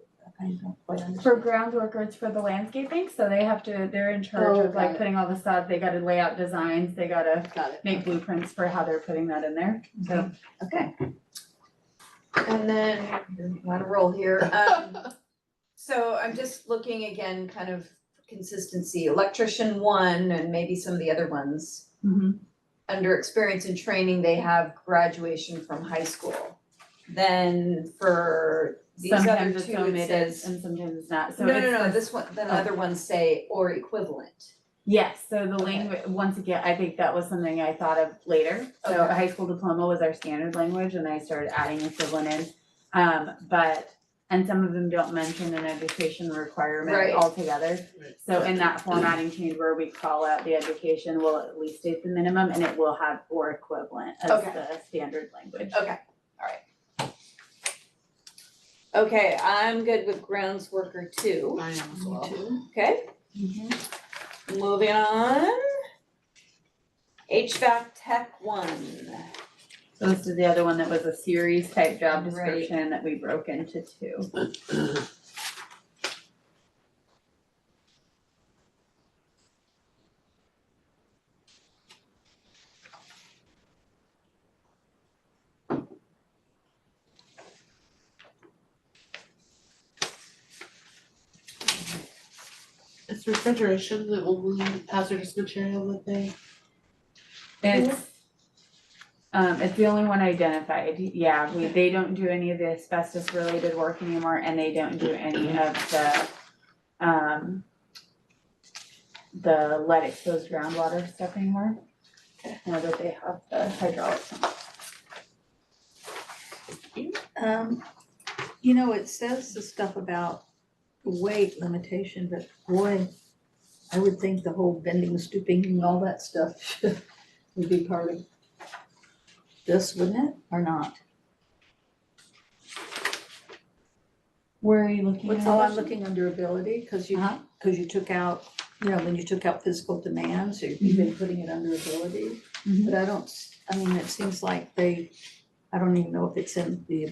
I don't quite understand. For ground workers for the landscaping, so they're in charge Oh, of like got it. putting all the sod, they gotta lay out designs, they gotta Got it. make blueprints for how they're putting that in there, so. Okay. And then, we're on a roll here, so I'm just looking again, kind of consistency, electrician 1 and maybe some of the other ones. Under experience and training, they have graduation from high school. Then for These other Sometimes it's two, it omitted says- and sometimes it's not, so No, it's no, no, the- this one, the other ones say or equivalent. Yes, so the Okay. language, once again, I think that was something I thought of later. So a Okay. high school diploma was our standard language and I started adding equivalent in. And some of them don't mention an education requirement Right. altogether. So in that formatting change where we call out the education, we'll at least state the minimum and it will have or equivalent as Okay. the standard language. Okay, alright. Okay, I'm good with grounds worker 2. I am as well. Okay, moving on. HVAC tech 1. So this is the other one that was a series type job Right. description that we broke into 2. Is refrigeration the only hazardous material that they? It's the only one identified, yeah, they don't do any of the asbestos related work anymore and they don't do any of the lead exposed groundwater stuff anymore. Now that they have the hydraulics. You know, it says the stuff about weight limitation, but boy, I would think the whole bending, stooping and all that stuff would be part of this, wouldn't it, or not? Where are you looking at? Oh, I'm looking under ability, cause Uh-huh. you took out, you know, when you took out physical demands, you've been putting it under ability. Mhm. But I mean, it seems like I don't even know if it's in the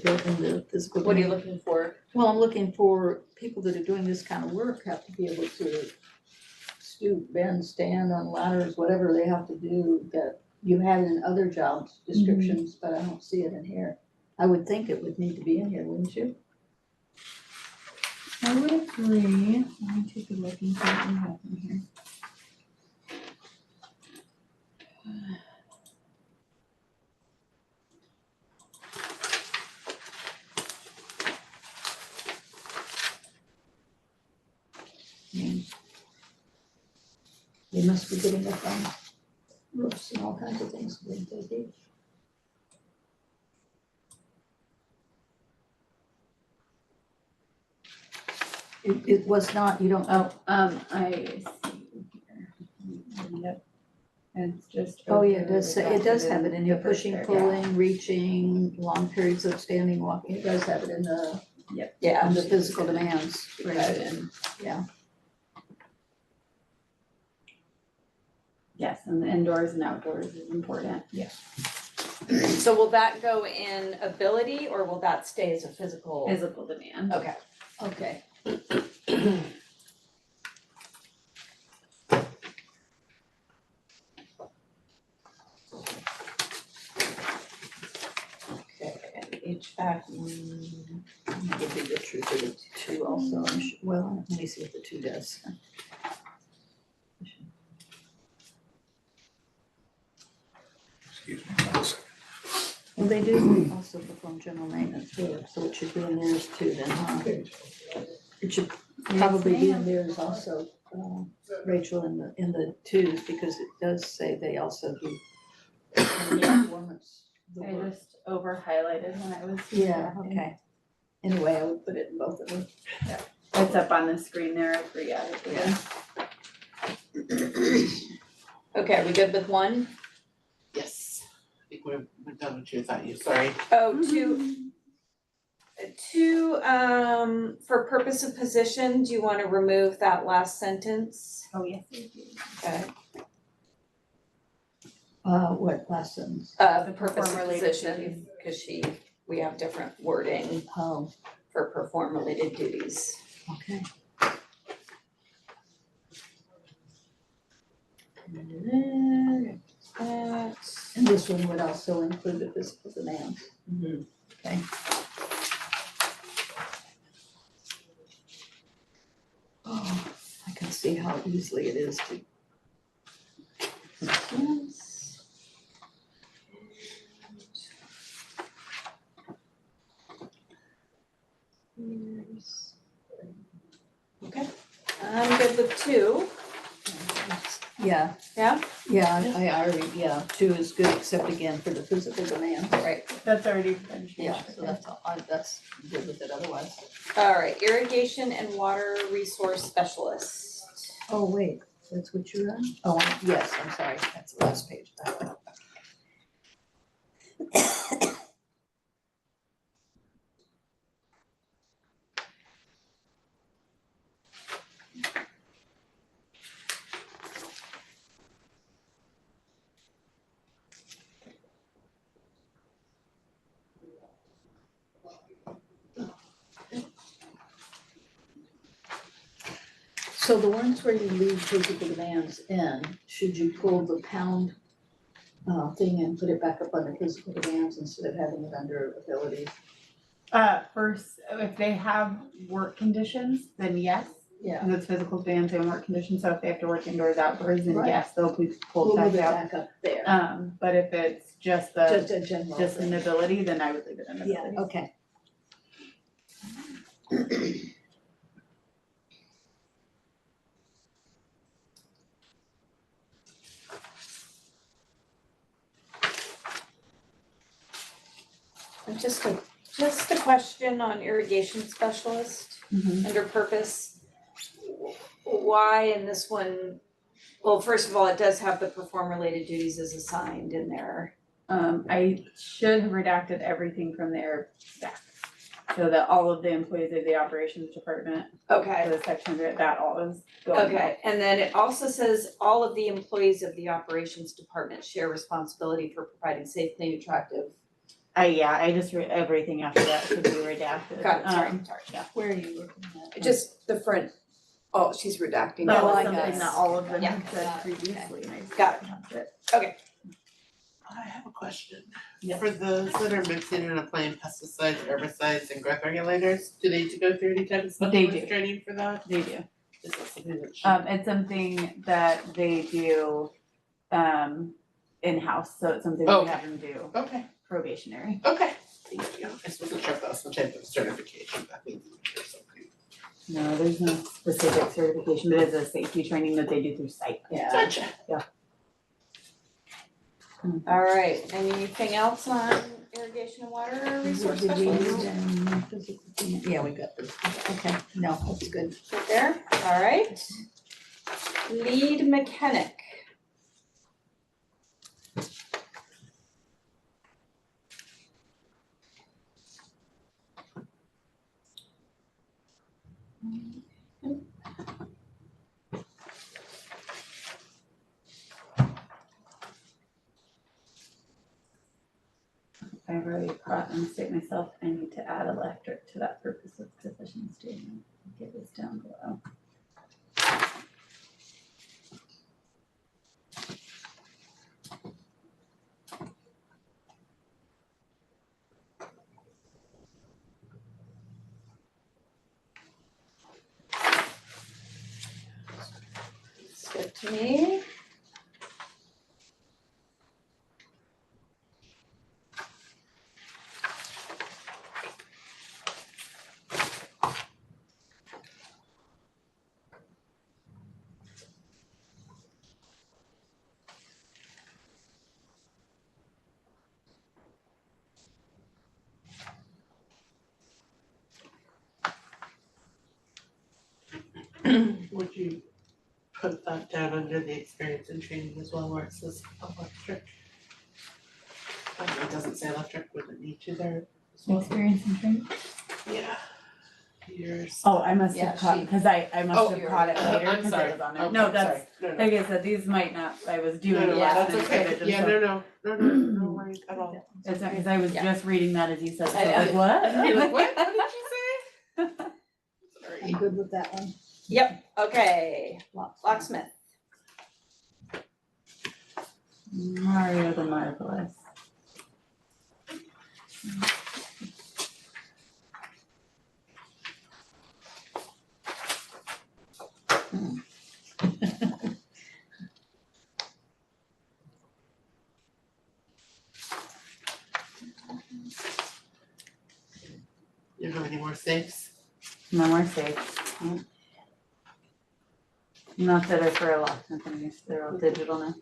physical. What are you demand. looking for? Well, I'm looking for people that are doing this kind of work have to be able to stoop, bend, stand on ladders, whatever they have to do that you had in other job descriptions, but I don't see it in here. I would think it would need to be in here, wouldn't you? I would agree, let me take a look and see what we have in here. They must be getting up on roofs and all kinds of things, wouldn't they be? It was not, you don't, Oh, I see here. Yep. It's just. oh yeah, it over does say, it the does top have of it in here, the first pushing, paragraph. pulling, reaching, long periods of standing, walking, it does have it in the, Yeah. under physical demands. Right. And, Yes, and the indoors and outdoors is important. So will that go in ability or will that stay as a physical? Physical demand. Okay. okay. Okay, HVAC, Would be the truth of the two also, I'm sure, well, let me see what the two does. Excuse me, 1 second. Well, they do also perform general maintenance work, so it should be in theirs too then, huh? It should probably be in theirs also, Rachel, in the twos, because it does say they also do performance. the I work. just over highlighted when I was. Yeah, okay. Anyway, I would put it in both of them. It's up on the screen there, I forgot it again. okay, are we good with 1? Yes, I think we're done with you without you, sorry. Oh, 2, for purpose of position, do you wanna remove that last sentence? Oh, yes, I do. Okay. What last sentence? The purpose of Perform-related position, cause we have different wording Oh, for perform related duties. okay. That. And this one would also include the physical demands. Okay. Oh, I can see how easily it is to. Yes. good with 2? Yeah. Yeah? Yeah, I already, yeah, 2 is good, except again for the physical demand, right? That's already been changed. Yeah, so that's, that's good with it otherwise. All right, irrigation and water resource specialist. Oh, wait, that's what you're on? Oh, yes, I'm sorry, that's the last page. So the ones where you leave physical demands in, should you pull the pound thing and put it back up under physical demands instead of having it under abilities? First, if they have work conditions, then yes, Yeah. because it's physical demands and work conditions, so if they have to work indoors, outdoors, then Right. yes, they'll be We'll pulled move back it out. back up there, But if it's just just a general just thing. an ability, then I would leave it in Yeah, ability. okay. And just a question on irrigation specialist, Mhm. under purpose. Why in this one, well, first of all, it does have the perform related duties as assigned in there. I should have redacted everything from their staff. So that all of the employees of the operations department, Okay. the section that all is going out. Okay, and then it also says all of the employees of the operations department share responsibility for providing safe, clean, attractive. I just read everything after that should be redacted. Got it, sorry, Um, sorry. Where are you looking at? Just the front, oh, she's redacting. That Oh, was I something got that it. all of them Yeah. had said Got it, previously, and I just Got it. changed it. I have a question. Yes. For those that are mixing and applying pesticides, herbicides, and growth regulators, do they need to go through any type of They specialist do. training for that? They do. Is that something that should? It's something that they do, in-house, so it's something that we have them do Okay, probationary. okay, thank you. I just wasn't sure if that was some type of certification that means or something. No, there's no specific certification, but it's a safety training that they do through site. Yeah. Gotcha. All right, anything else on irrigation and water resource specialist? Yeah, we got this, okay, no, that's good. Right there, all right. Lead mechanic. I've already caught and state myself, I need to add electric to that purpose of position statement. Get this down below. It's good to me. Would you put that down under the experience and training as well, where it says electric? It doesn't say electric, would it need to there? as well? Experience and training? Yeah. Yours. Oh, I must Yeah, have caught, she- because I must Oh, have caught it later, I'm because sorry. it was on there. Okay, No, that's, sorry. No, no. like I said, these might not, I was doing No, it no, last that's minute, so I okay. didn't Yeah, so- no worries at all. It's not, because I was Yeah. just reading that as you said, so I I was like, what? You're like, what? What did you say? Sorry. I'm good with that one. Yep, okay, locksmith. Mario the Marvelous. You don't have any more safes? No more safe. Not that are for a lot of companies, they're all digital now.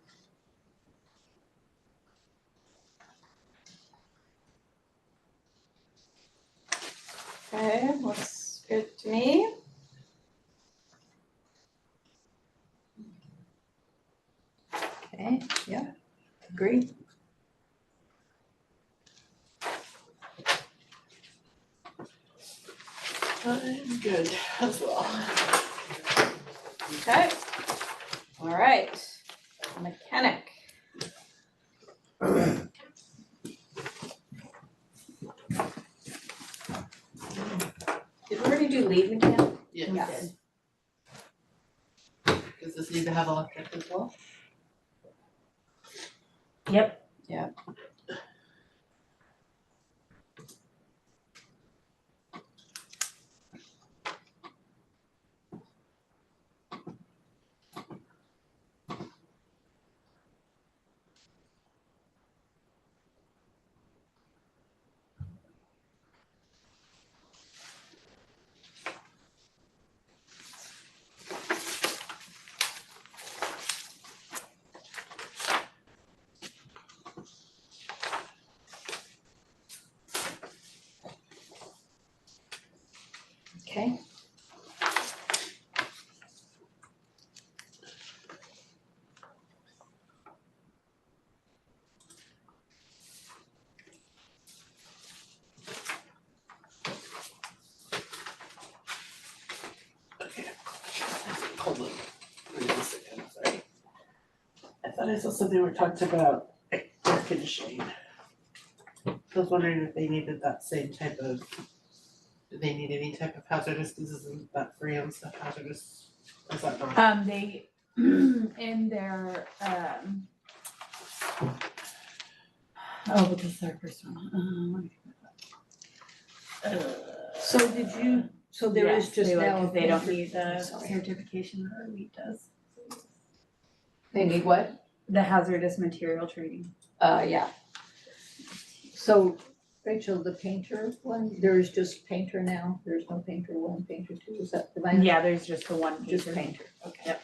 Okay, looks good to me. Okay, yeah, agree. I'm good as well. Okay. All right. Mechanic. Did we already do lead mechanic? Yes. Does this need to have electric as well? Yep. Okay. Okay. Hold on. Wait a second, sorry. I thought I saw something where it talked about air conditioning. I was wondering if they needed that same type of, do they need any type of hazardous, because isn't that Freon stuff hazardous? Is that not? They, in their, oh, because our first one, So did you, so there is yes, just they would, now. 'cause they don't paper- need the Sorry. certification that our lead does. They need what? The hazardous material training. Yeah. So Rachel, the painter one, there is just painter now, there's no painter one, painter two, is that the line? Yeah, there's just the one Just painter. painter, okay. Yep.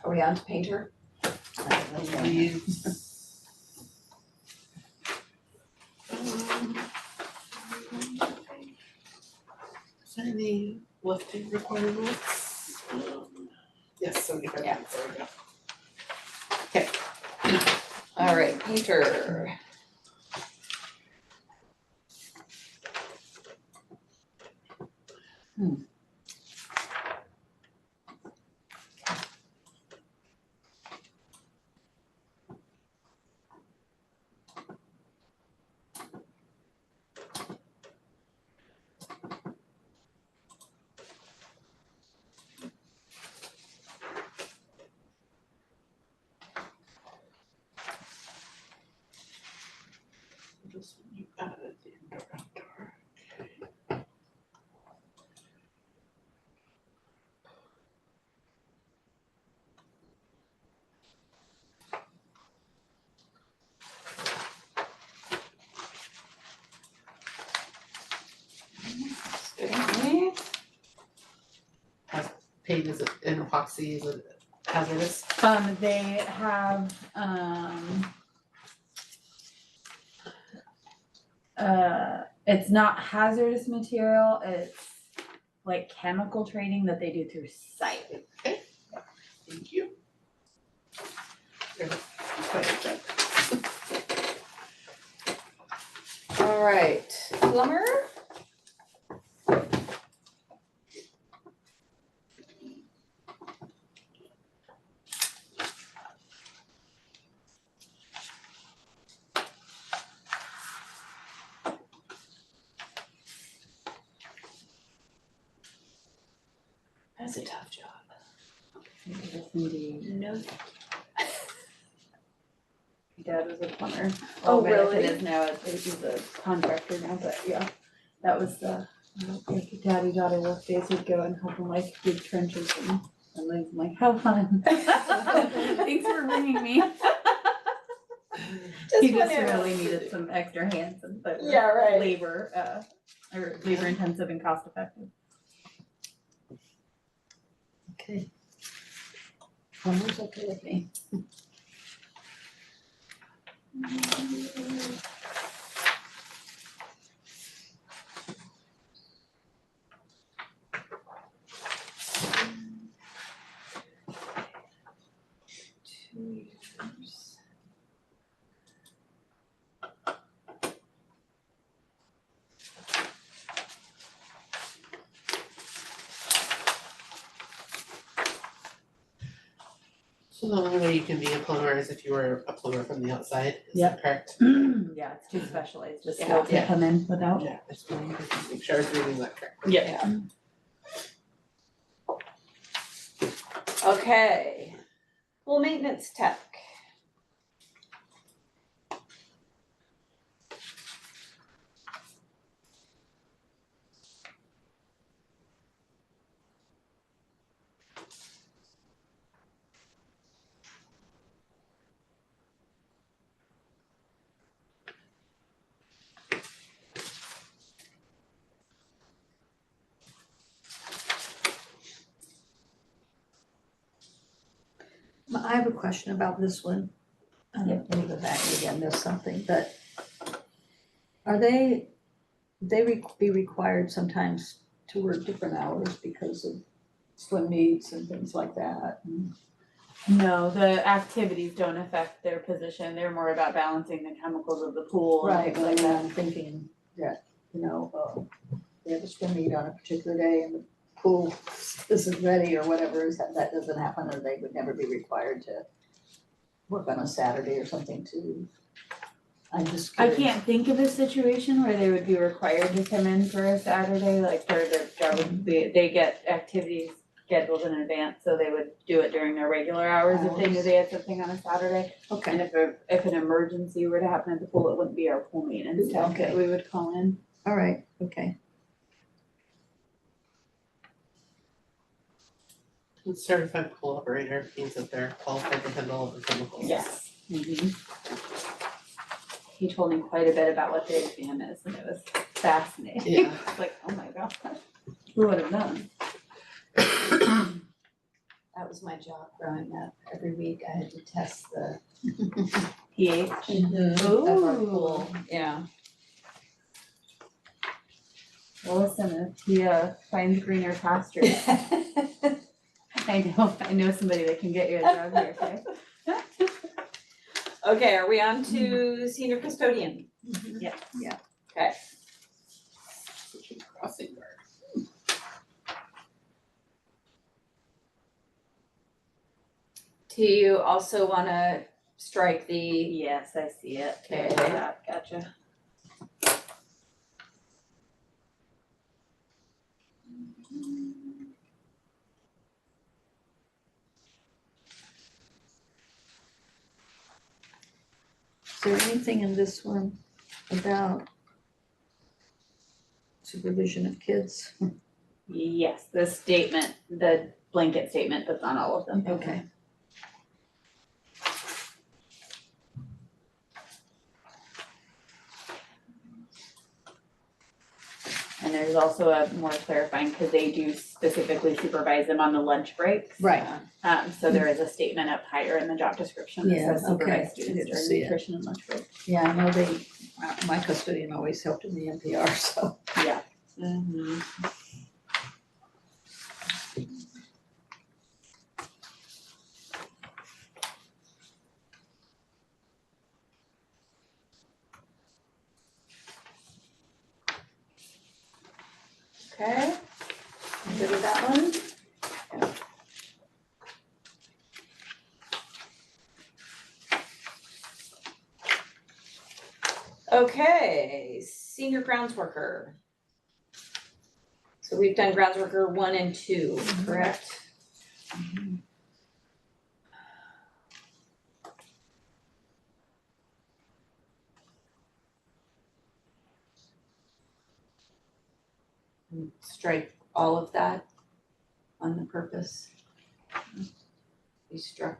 Are we on to painter? Leaves. Is there any lifting requirements? Yes, 75 Yeah. pounds, there we go. All right, painter. Just you added the indoor outdoor. Good to me. Paint is it, and epoxy is it hazardous? They have, it's not hazardous material, it's like chemical training that they do through site. Thank you. There, quite a bit. All right, plumber. That's a tough job. Yes, indeed. No. My dad was a plumber. Oh, Well, really? It is now, he's a contractor now, but yeah, that was the, like, daddy-daughter work days, we'd go and help him like dig trenches and Lynn's like, have fun. Thanks for bringing me. He just wondering what really else to needed do. some extra hands and but Yeah, right. labor, or labor intensive and cost effective. Okay. Summer's okay with me. So the only way you can be a plumber is if you were a plumber from the outside, is that correct? Yeah, it's too specialized, just Yeah. to come in without. Yeah, I just wanted to make sure I was reading that correctly. Yeah. Okay. Pool maintenance tech. I have a question about this one. Let me go back again, there's something, but are they be required sometimes to work different hours because of swim meets and things like that? No, the activities don't affect their position. They're more about balancing the chemicals of the pool and Right, things but like that. I'm thinking that, they have a swim meet on a particular day and the pool isn't ready or whatever, is that doesn't happen, or they would never be required to work on a Saturday or something too. I'm just I curious. can't think of a situation where they would be required to come in for a Saturday, like for their job would be, they get activities scheduled in advance, so they would do it during their regular hours if they knew they had something on a Saturday. Okay, And if an emergency were to happen at the pool, it wouldn't be our pool maintenance tech Okay. that we would call in. all right, okay. A certified pool operator means that they're qualified to handle all the chemicals. Yes. He told me quite a bit about what the exam is, and it was fascinating. Yeah. It's like, oh my gosh, who would have known? That was my job growing up. Every week I had to test the pH. of our pool. Yeah. Well, listen, if he finds greener pastures, I know somebody that can get you a job here, okay? Okay, are we on to senior custodian? Yeah. Yeah. Okay. Crossing guard. Do you also wanna strike the, Yes, I see it. Okay. Yeah, gotcha. Is there anything in this one about supervision of kids? Yes, the statement, the blanket statement that's on all of them. Okay. And there's also a more clarifying, because they do specifically supervise them on the lunch breaks. Right. So there is a statement up higher in the job description that Yeah, says okay. supervise I students didn't during see it. nutrition and lunch break. Yeah, I know my custodian always helped in the NPR, so. Yeah. okay? You good with that one? Okay, senior grounds worker. So we've done grounds worker 1 and 2, correct? Strike all of that on the purpose. You struck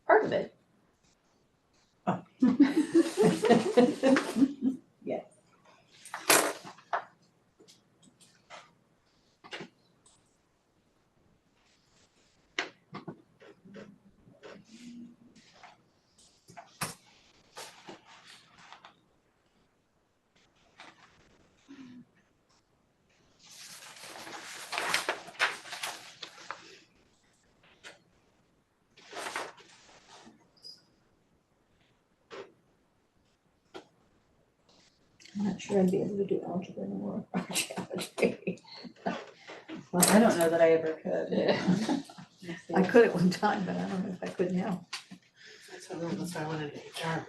part of it. Yes. I'm not sure I'd be able to do algebra anymore, or geometry. Well, I don't know that I ever could. I could at one time, but I don't know if I could now. That's why I wanted to HR.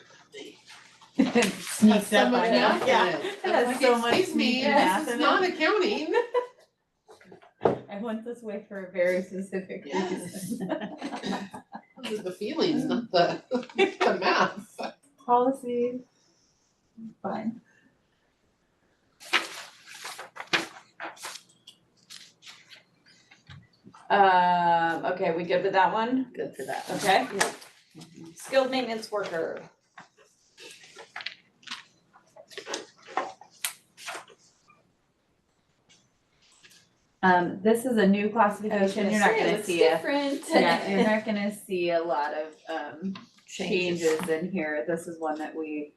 Sneaks up on you. Yeah. It has so much Excuse me, sneaky math this in is it. not accounting. I went this way for a very specific Yes. reason. Those are the feelings, not the, the math. Policy, fine. Okay, we good with that one? Good for that. Okay. Skilled maintenance worker. This is a new classification, you're not gonna see a, Different. yeah, you're not gonna see a lot of changes in here. This is one that we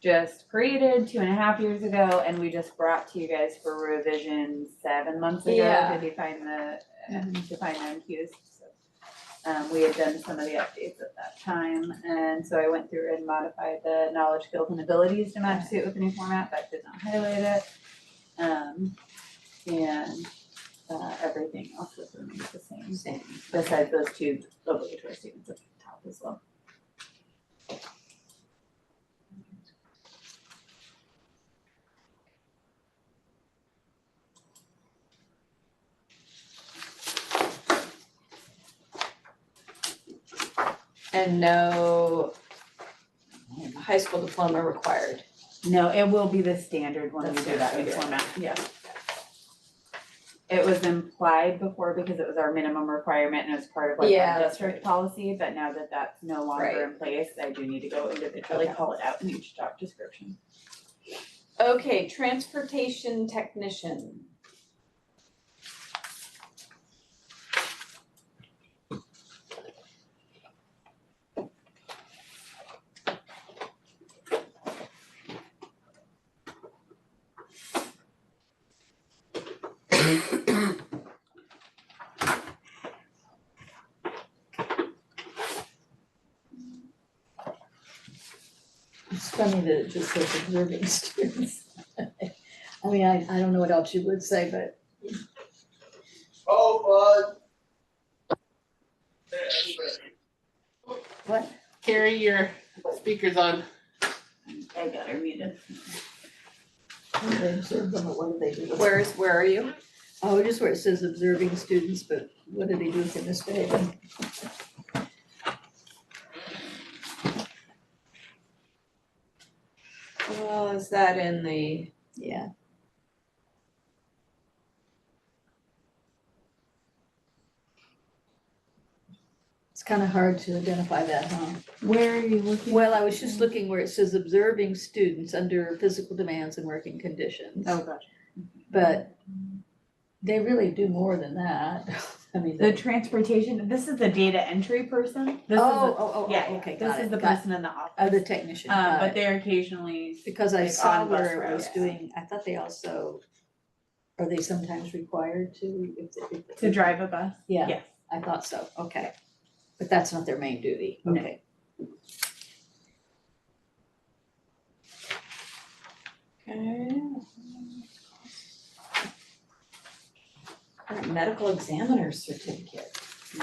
just created 2.5 years ago, and we just brought to you guys for revision 7 months ago Yeah. to define the MQs. So, we had done some of the updates at that time, and so I went through and modified the knowledge, skills, and abilities to match suit with the new format, but did not highlight it. And everything else was remains the same, besides those 2 obligatory statements at the top as well. And no high school diploma required. No, it will be the standard when we That's do that new okay. format, yeah. It was implied before because it was our minimum requirement and it was part of like Yeah, our that's district right. policy, but now that that's no longer Right. in place, I do need to go individually Okay. call it out in each job description. Okay, transportation technician. It's funny that it just says observing students. I mean, I don't know what else you would say, but Oh, bud. what? Carry your speakers on. I got her muted. They observe them, but what do they do with them? Where are you? Oh, just where it says observing students, but what do they do if they misbehave? Well, is that in the, Yeah. It's kind of hard to identify that, huh? Where are you looking? Well, I was just looking where it says observing students under physical demands and working conditions. Oh, gotcha. But they really do more than that. I mean. The transportation, this is the data entry person. This is Yeah, okay, This got is it. the Got- person in the office. Oh, the technician, got But it. they're occasionally, Because I like, saw on bus where it was routes. doing, I thought they also, are they sometimes required to, if. to drive a bus. Yeah, Yes. I thought so, okay. But that's not their main duty, No. okay. okay. Medical examiner certificate.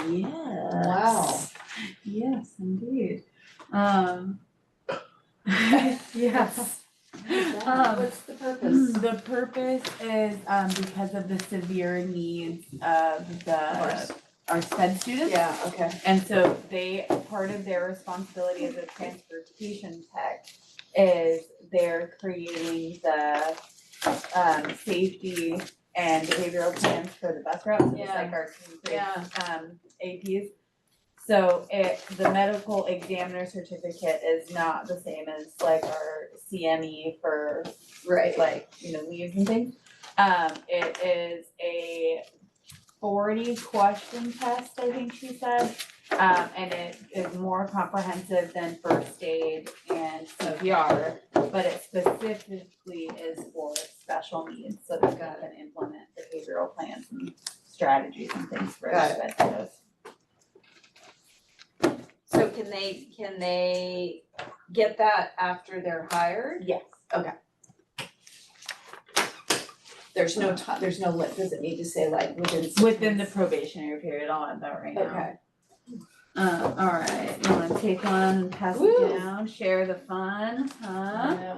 Yes. Wow. Yes, indeed. Yes. What's the purpose? The purpose is, because of the severe needs of our SPED students. Yeah, okay. And so part of their responsibility as a transportation tech is they're creating the safety and behavioral plans for the bus routes, just like our APs. So the medical examiner certificate is not the same as like our CME for Right. like, leaves and things. It is a 40 question test, I think she said. And it is more comprehensive than first aid and CPR, but it specifically is for special needs, so they can implement behavioral plans and strategies and things for Got those. So can they get that after they're hired? Yes. There's no time, does it need to say like within 6 Within the months? probationary period, I'll add that right now. Okay. All right, you wanna take one and pass Woo. it down, share the fun, huh? That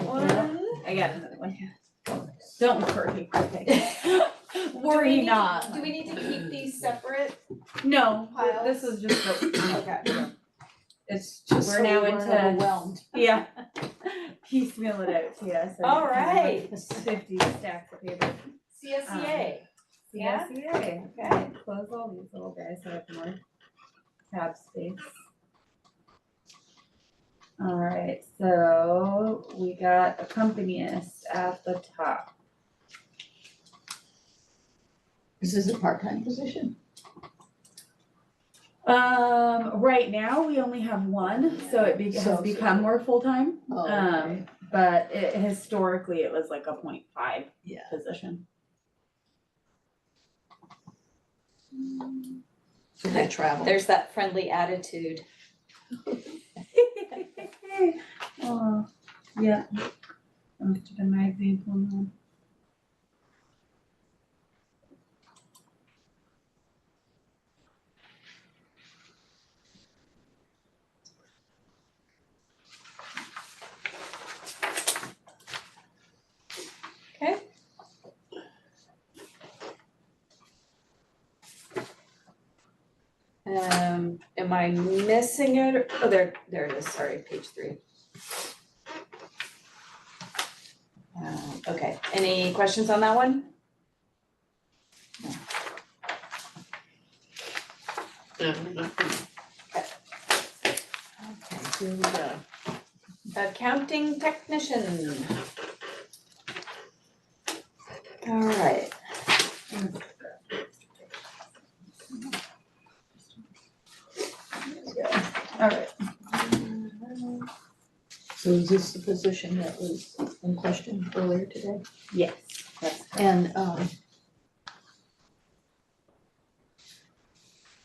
one. I got another one. Don't worry. Worry not. Do we need to keep these separate? No, Piles? this was just Okay. it's Just we're so now we weren't into, overwhelmed. yeah. Piecemeal it out, yeah, so. All right. 50 stacks of paper. CSEA. Yeah? CSEA, okay, close all these little guys so I have more tab space. All right, so we got accompanist at the top. This is a part-time position. Right now, we only have one, so it has So- become more full-time. Oh, okay. But historically, it was like a 0.5 Yeah. position. So they travel. There's that friendly attitude. Oh, yeah. That must have been my example now. Okay. Am I missing it? Oh, there it is, sorry, page 3. Okay, any questions on that one? Okay, here we go. Accounting technician. All right. All right. So is this the position that was in question earlier today? Yes, that's And,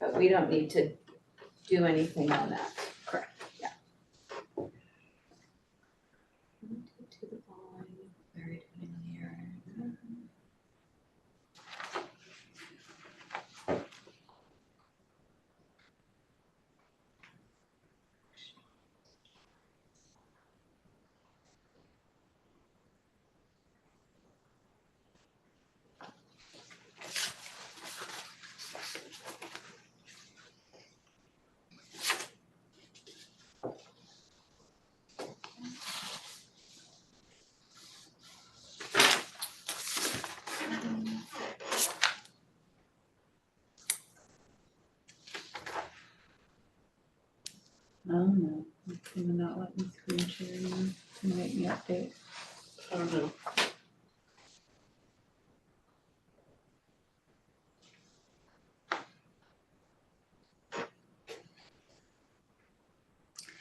But we don't need to do anything on that. Correct. Yeah. To the bond, buried in here. Oh no, it's gonna not let me screen share anymore. It's gonna make me update. I don't know.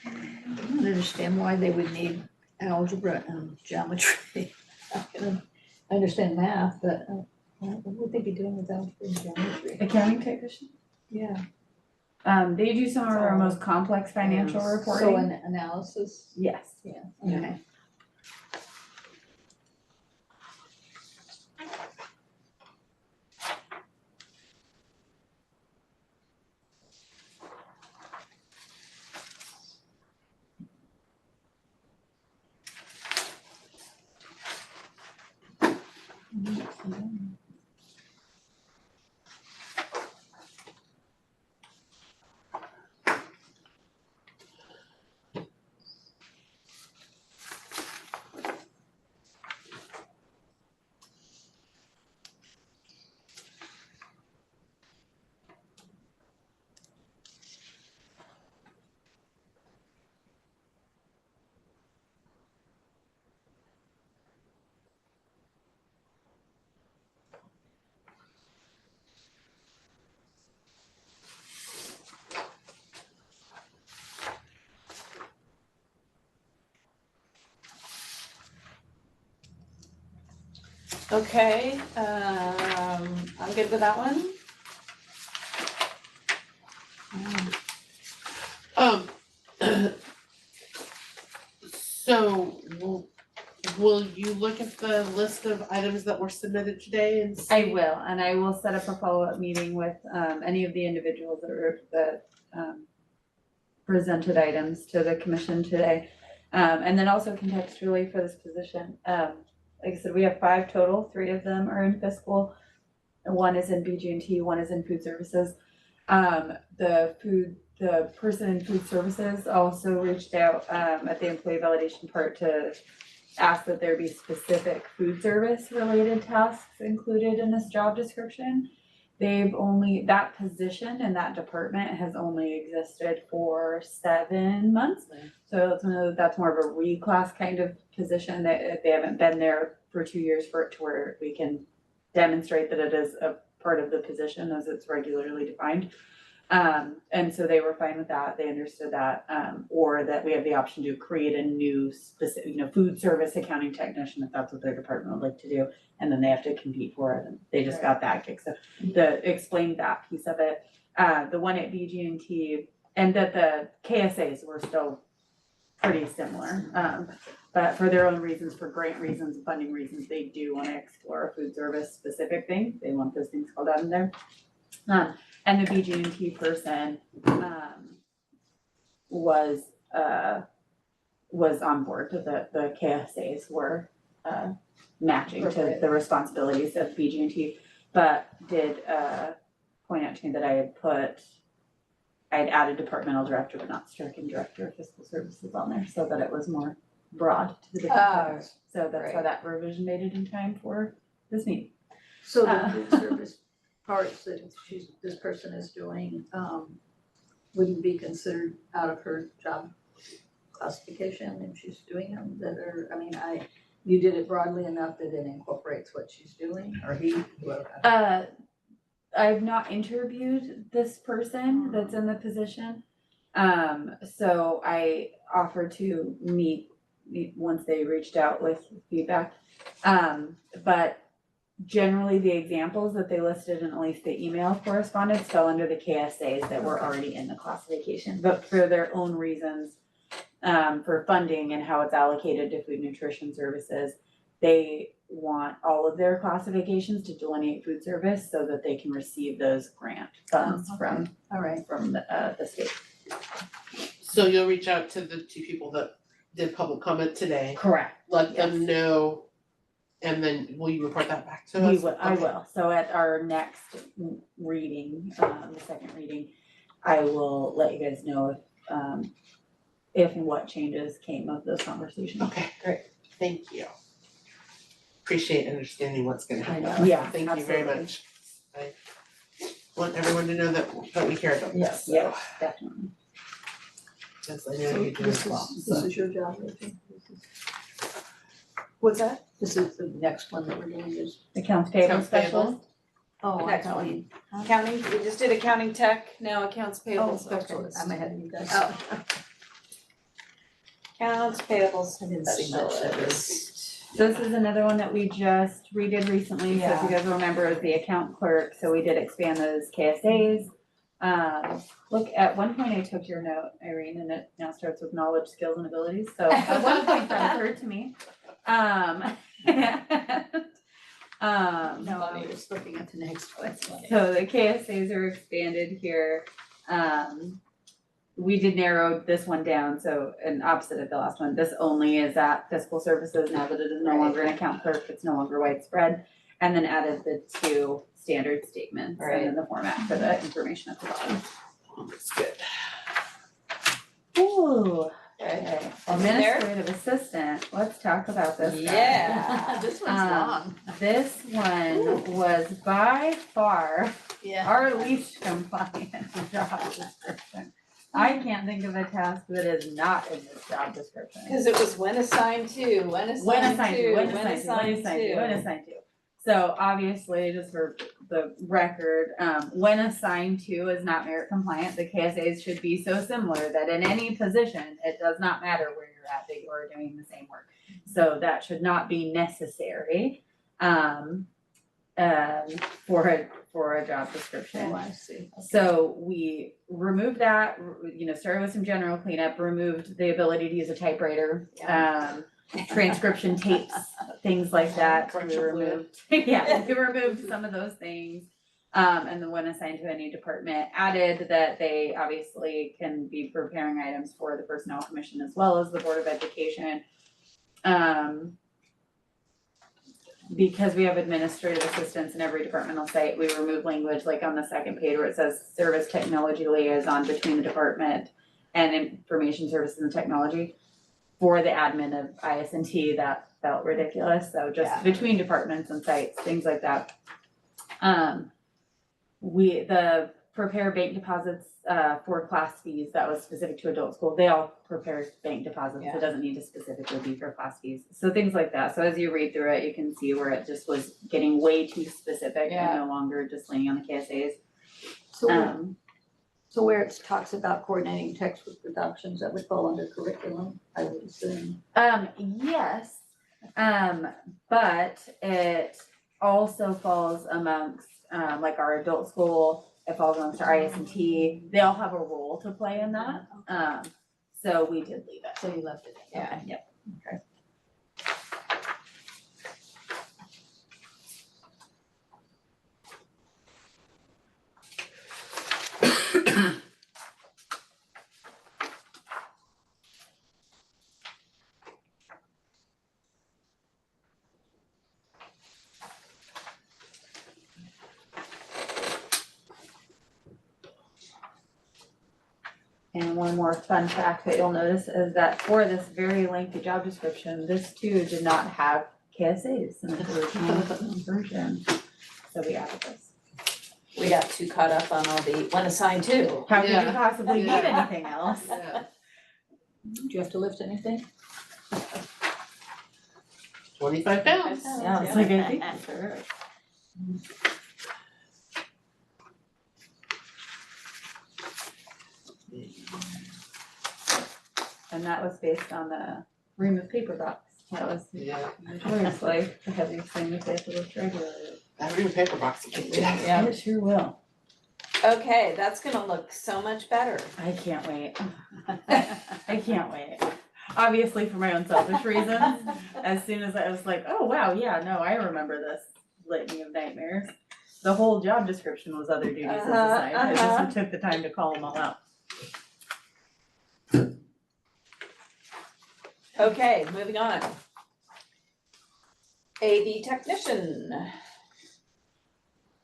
I don't understand why they would need algebra and geometry. I understand math, but what would they be doing with algebra and geometry? Accounting technician? Yeah. They do some of our most complex financial So reporting. an analysis, Yes. yeah, Yeah. okay. Okay, I'm good with that one. So will you look at the list of items that were submitted today and see? I will, and I will set up a follow-up meeting with any of the individuals that presented items to the commission today. And then also contextually for this position, like I said, we have 5 total, 3 of them are in fiscal, 1 is in BG&T, 1 is in food services. The person in food services also reached out at the employee validation part to ask that there be specific food service related tasks included in this job description. That position and that department has only existed for 7 months. So that's more of a reclass kind of position, that they haven't been there for 2 years for it to where we can demonstrate that it is a part of the position as it's regularly defined. And so they were fine with that, they understood that, or that we have the option to create a new specific, food service accounting technician, if that's what their department would like to do, and then they have to compete for it, and they just got that kick, so explained that piece of it. The one at BG&T, and that the KSAs were still pretty similar, but for their own reasons, for grant reasons, funding reasons, they do wanna explore a food service specific thing, they want those things called out in there. And the BG&T person was on board, the KSAs were matching to the responsibilities of BG&T, but did point out to me that I'd added departmental director but not stricken director of fiscal services on there, so that it was more broad to the different departments. So that's why that revision made it in time for this meeting. So the food service parts that this person is doing, wouldn't be considered out of her job classification if she's doing them that are, you did it broadly enough that it incorporates what she's doing, or whoever. I've not interviewed this person that's in the position. So I offered to meet once they reached out with feedback. But generally the examples that they listed in at least the email correspondence fell under the KSAs that were already in the classification, but for their own reasons, for funding and how it's allocated to food nutrition services, they want all of their classifications to delineate food service so that they can receive those grant funds from the state. So you'll reach out to the 2 people that did public comment today, Correct. let them know, and then will you report that back to us? I will. So at our next reading, the second reading, I will let you guys know if and what changes came of those conversations. Okay, great, thank you. Appreciate understanding what's gonna happen. Yeah, Thank you very absolutely. much. I want everyone to know that we care about this, so. Yes, definitely. Yes, I know you do as well, This so. is your job, Rachel. What's that? This is the next one that we're doing is, Accounts payable Accounts payable. specialist. oh, Next accounting. Accounting, we just did accounting tech, now accounts payable Oh, specialist. I'm ahead of you guys. Accounts payable I didn't see much of specialist. So this is another one that we just redid recently, so if you guys remember, it was the account clerk, so we did expand those KSAs. Look, at one point I took your note, Irene, and it now starts with knowledge, skills, and abilities, so at one point that occurred to me. No, I was looking at the next one. So the KSAs are expanded here. We did narrow this one down, so and opposite of the last one, this only is at fiscal services now that it is no longer an account clerk, it's no longer widespread. And then added the 2 standard statements and then the format for the information at the bottom. That's good. Ooh, Okay. administrative assistant, let's talk about this guy. Yeah. This one's long. This one was by far Yeah. our least compliant job description. I can't think of a task that is not in this job description. Cause it was when assigned to, when assigned to, when assigned to. So obviously, just for the record, when assigned to is not merit compliant, the KSAs should be so similar that in any position, it does not matter where you're at, that you are doing the same work. So that should not be necessary. for a job description. Oh, I see. So we removed that, started with some general cleanup, removed the ability to use a typewriter, transcription tapes, things like that. We Correction fluid. removed, yeah, we removed some of those things. And then when assigned to a new department, added that they obviously can be preparing items for the Personnel Commission as well as the Board of Education. Because we have administrative assistants in every departmental site, we remove language like on the second page where it says service technology liaison between the department and information services and technology. For the admin of IS&T, that felt ridiculous, so just between departments and sites, things like that. The prepare bank deposits for class fees, that was specific to adult school, they all prepare bank deposits, it doesn't need to specifically be for class fees, so things like that. So as you read through it, you can see where it just was getting way too specific and no longer just leaning on the KSAs. So where it talks about coordinating textbook productions, that would fall under curriculum, I would assume. Yes, but it also falls amongst like our adult school, it falls amongst our IS&T, they all have a role to play in that. So we did leave it. So you left it. Yeah. Yep. Okay. And one more fun fact that you'll notice is that for this very lengthy job description, this too did not have KSAs in its original version. So we added this. We got too caught up on all the one assigned to. How could you Yeah. possibly need Yeah. anything else? Do you have to lift anything? 25 pounds. Yeah, it's like I think sure. And that was based on the ream of paper box. That was Yeah. notoriously the heaviest thing that they have to lift regularly. That real paper box will get you. Yeah. It sure will. Okay, that's gonna look so much better. I can't wait. I can't wait. Obviously for my own selfish reasons, as soon as I was like, oh wow, yeah, no, I remember this litany of nightmares. The whole job description was other duties as assigned. I just took the time to call them all out. Okay, moving on. AV technician.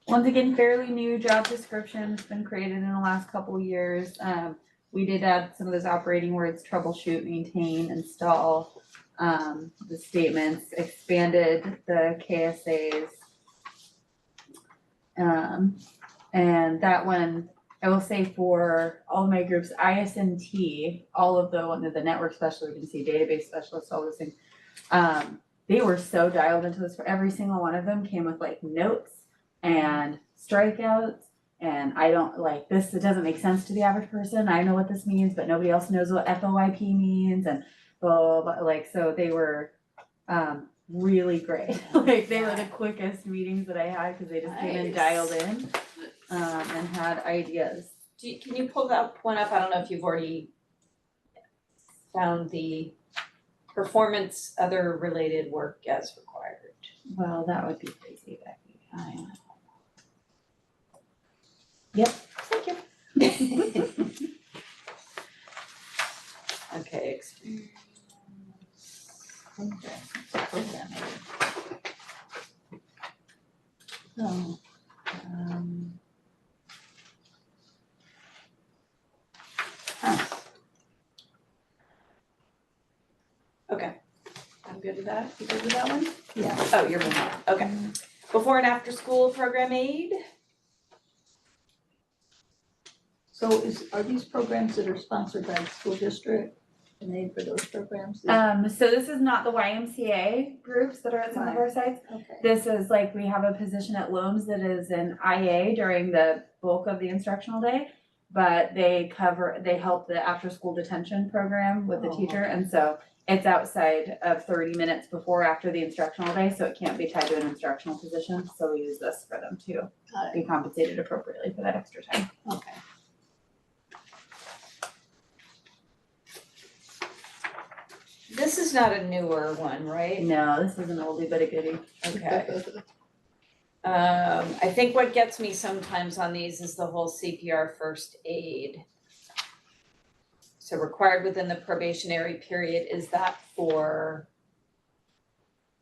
Once again, fairly new job description. It's been created in the last couple of years. We did add some of those operating words: troubleshoot, maintain, install. The statements, expanded the KSAs. And that one, I will say for all of my groups, IS&T, all of the network specialists, you can see database specialists, all those things. They were so dialed into this. For every single one of them came with like notes and strikeouts. And I don't like this, it doesn't make sense to the average person. I know what this means, but nobody else knows what FOIP means and blah, blah, blah. Like, so they were really great. Like they were the quickest meetings that I had because they just came in Nice. dialed in and had ideas. Can you pull that one up? I don't know if you've already found the performance other related work as required. Well, that would be crazy, Becky. I know. Yep. Thank you. Okay, experience. Oh, Okay, I'm good with that. You good with that one? yeah. Oh, you're moving on. Okay. Before and after school program aid. So are these programs that are sponsored by the school district and aid for those programs? So this is not the YMCA groups that are at some of our sites. Okay. This is like, we have a position at Loams that is an IA during the bulk of the instructional day. But they help the after school detention program with the Oh, teacher, and so it's outside of 30 minutes before or after the instructional day, so it can't be tied to an instructional position. So we use this for them to be compensated appropriately for that extra time. Okay. This is not a newer one, right? No, this is an oldie but a goodie. Okay. I think what gets me sometimes on these is the whole CPR first aid. So required within the probationary period, is that for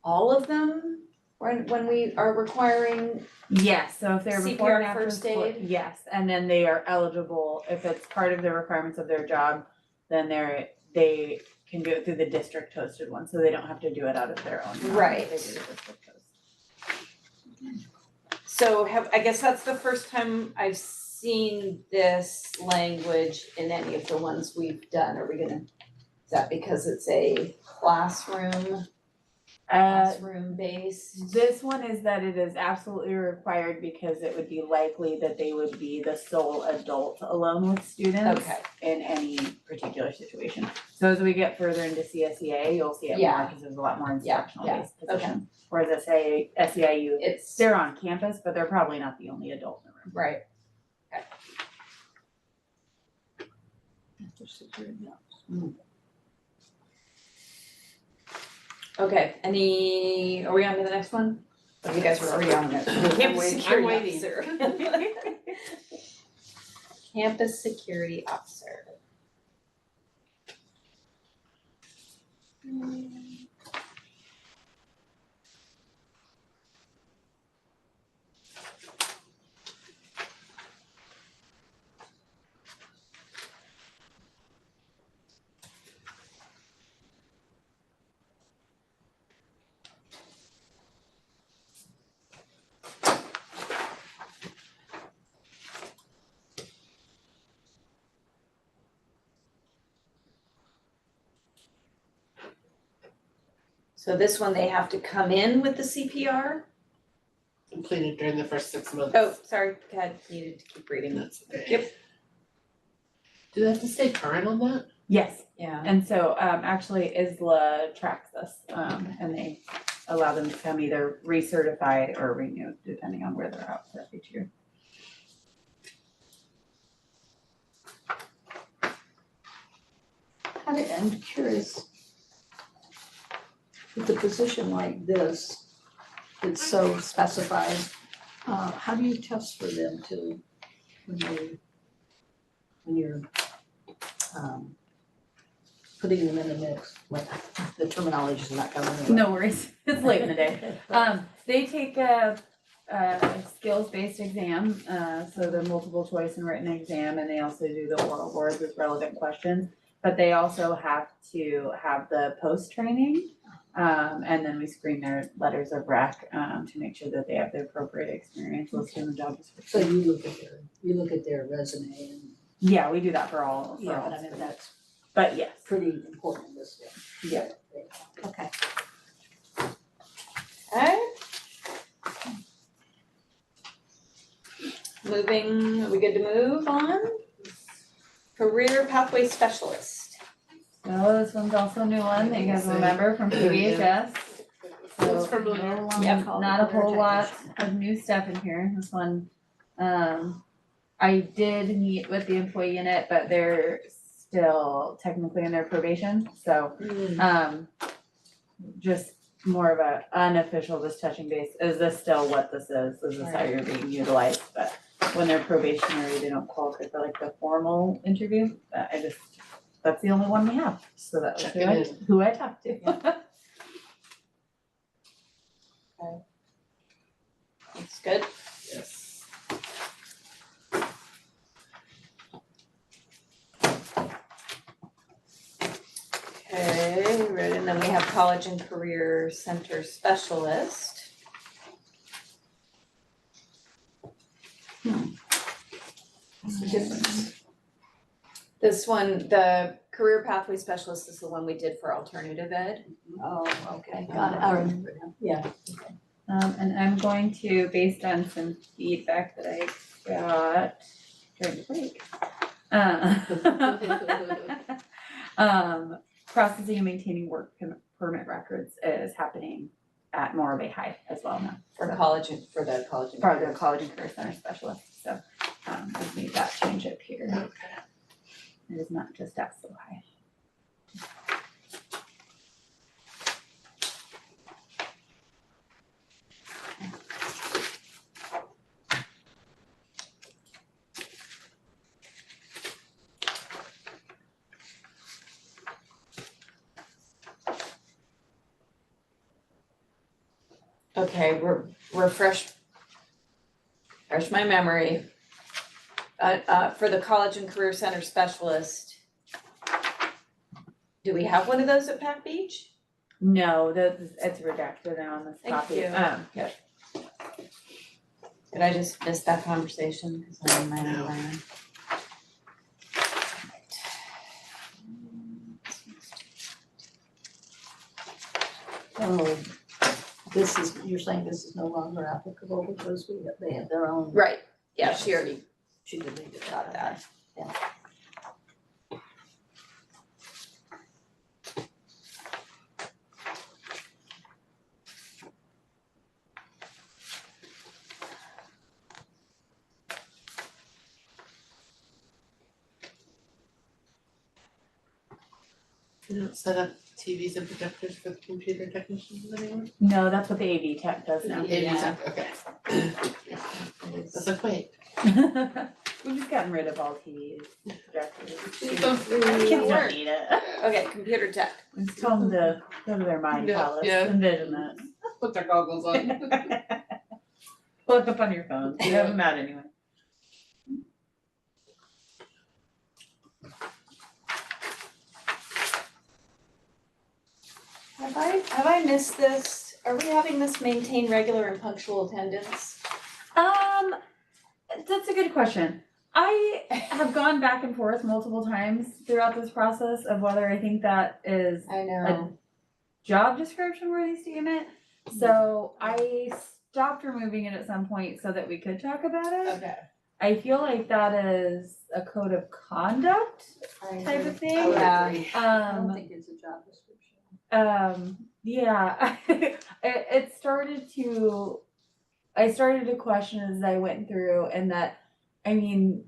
all of them? When we are requiring, Yes, so if they're before and CPR after first school, aid? yes, and then they are eligible, if it's part of the requirements of their job, then they can do it through the district hosted one, so they don't have to do it out of their own. Right. They do the district host. so I guess that's the first time I've seen this language in any of the ones we've done. Are we gonna, is that because it's a classroom based? This one is that it is absolutely required because it would be likely that they would be the sole adult alone with students. Okay. In any particular situation. So as we get further into CSEA, you'll see it more Yeah. because there's a lot more Yeah, instructional yeah, based positions. Whereas SEIU, It's, they're on campus, but they're probably not the only adult in the room. right, okay, are we on to the next one? Oh, you guys were already on it. Campus security waiting. officer. Campus security officer. So this one, they have to come in with the CPR? Completed during the first 6 months. Oh, sorry, God, needed to keep reading. That's okay. Yep. Do they have to stay current on that? Yes, Yeah. and so actually ISLA tracks this, and they allow them to come either recertify or renew, depending on where they're at for each year. I'm curious, with a position like this, it's so specified, how do you test for them to, when you're, putting them in the mix, like, the terminology is not coming in. No worries, it's late in the day. They take a skills-based exam, so the multiple choice and written exam, and they also do the oral boards with relevant questions. But they also have to have the post-training, and then we screen their letters of rec, to make sure that they have the appropriate experience listed in the job So description. you look at their resume and, Yeah, we do that for all yeah, but I mean, students. that's But yes, pretty important, this one. yeah. Okay. Okay. Moving, are we good to move on? Career pathway specialist. So this one's also a new one that you guys remember from PBHS. Sounds So familiar. Yep, not a whole lot of new stuff in here, this one, I did meet with the employee unit, but they're still technically in their probation, so, just more of a unofficial, just touching base, is this still what this is how you're being utilized, but when they're probationary, they don't qualify for like the formal interview, that's the only one we have, so that was Checking who I talked to. That's good. Yes. Okay, right, and then we have college and career center specialist. What's the difference? This one, the career pathway specialist is the one we did for alternative ed. Oh, okay, got it, I remember now, yeah. And I'm going to, based on some feedback that I got during the break. processing and maintaining work permit records is happening at Morro Bay High as well now. For college and for the college and For the career. College and Career Center specialist, so, we've made that change up here. It is not just at so high. Okay, refresh my memory. For the College and Career Center specialist, do we have one of those at Pac Beach? No, it's redacted on this Thank copy. you. Did I just miss that conversation? Cause I'm in my own land. Oh, this is, you're saying this is no longer applicable because they have their own. Right, yeah, she already She deleted got that. You don't set up TVs and projectors for the computer technicians anymore? No, that's what the AV tech does now. Okay. Yeah, it is. That's like, wait. We've just gotten rid of all TVs, projectors. Kids don't Kids don't need it. Okay, computer tech. We just told them to go to their mind Yeah, palace, yeah. envision it. put their goggles on. Look up on your phone, you have them out anyway. Have I missed this? Are we having this maintain regular and punctual attendance? That's a good question. I have gone back and forth multiple times throughout this process of whether I think that is I know. job description worthy statement. So I stopped removing it at some point so that we could talk about it. Okay. I feel like that is a code of conduct type of thing. Oh, yeah. I don't think it's a job description. Yeah, it started to, I started to question as I went through, and that, I mean,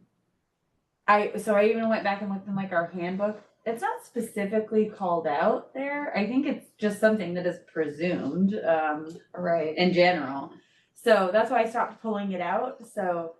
so I even went back and looked in like our handbook. It's not specifically called out there. I think it's just something that is presumed, Right. in general. So that's why I stopped pulling it out. So,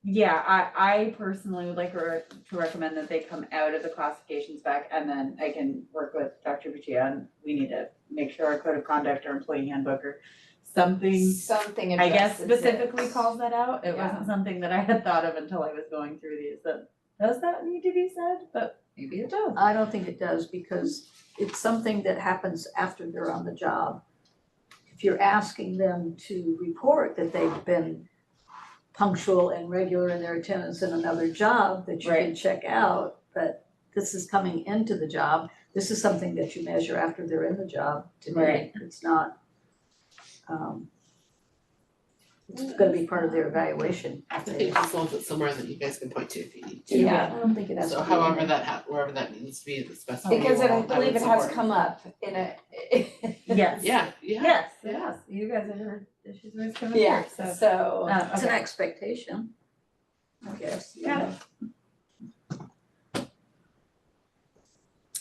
yeah, I personally would like to recommend that they come out of the classifications back, and then I can work with Dr. Buccia, and we need to make sure our code of conduct or employee handbook or something, Something I guess, addresses specifically it. calls that out. It Yeah. wasn't something that I had thought of until I was going through these, that, does that need to be said? But maybe it does. I don't think it does because it's something that happens after they're on the job. If you're asking them to report that they've been punctual and regular in their attendance in another job that you can check out, but this is coming into the job, this is something that you measure after they're in the job to me. Right. It's not, it's gonna be part of their evaluation. I think just want it somewhere that you guys can point to if you need to. Yeah. I don't think it has to So be in however there. that wherever that needs to be, the specific. Because I would believe it has support. come up in a. Yes. Yeah, Yes, Yeah. yes. You guys have heard issues where it's coming Yeah, through, so. so. It's an Okay. expectation, I guess. Yeah.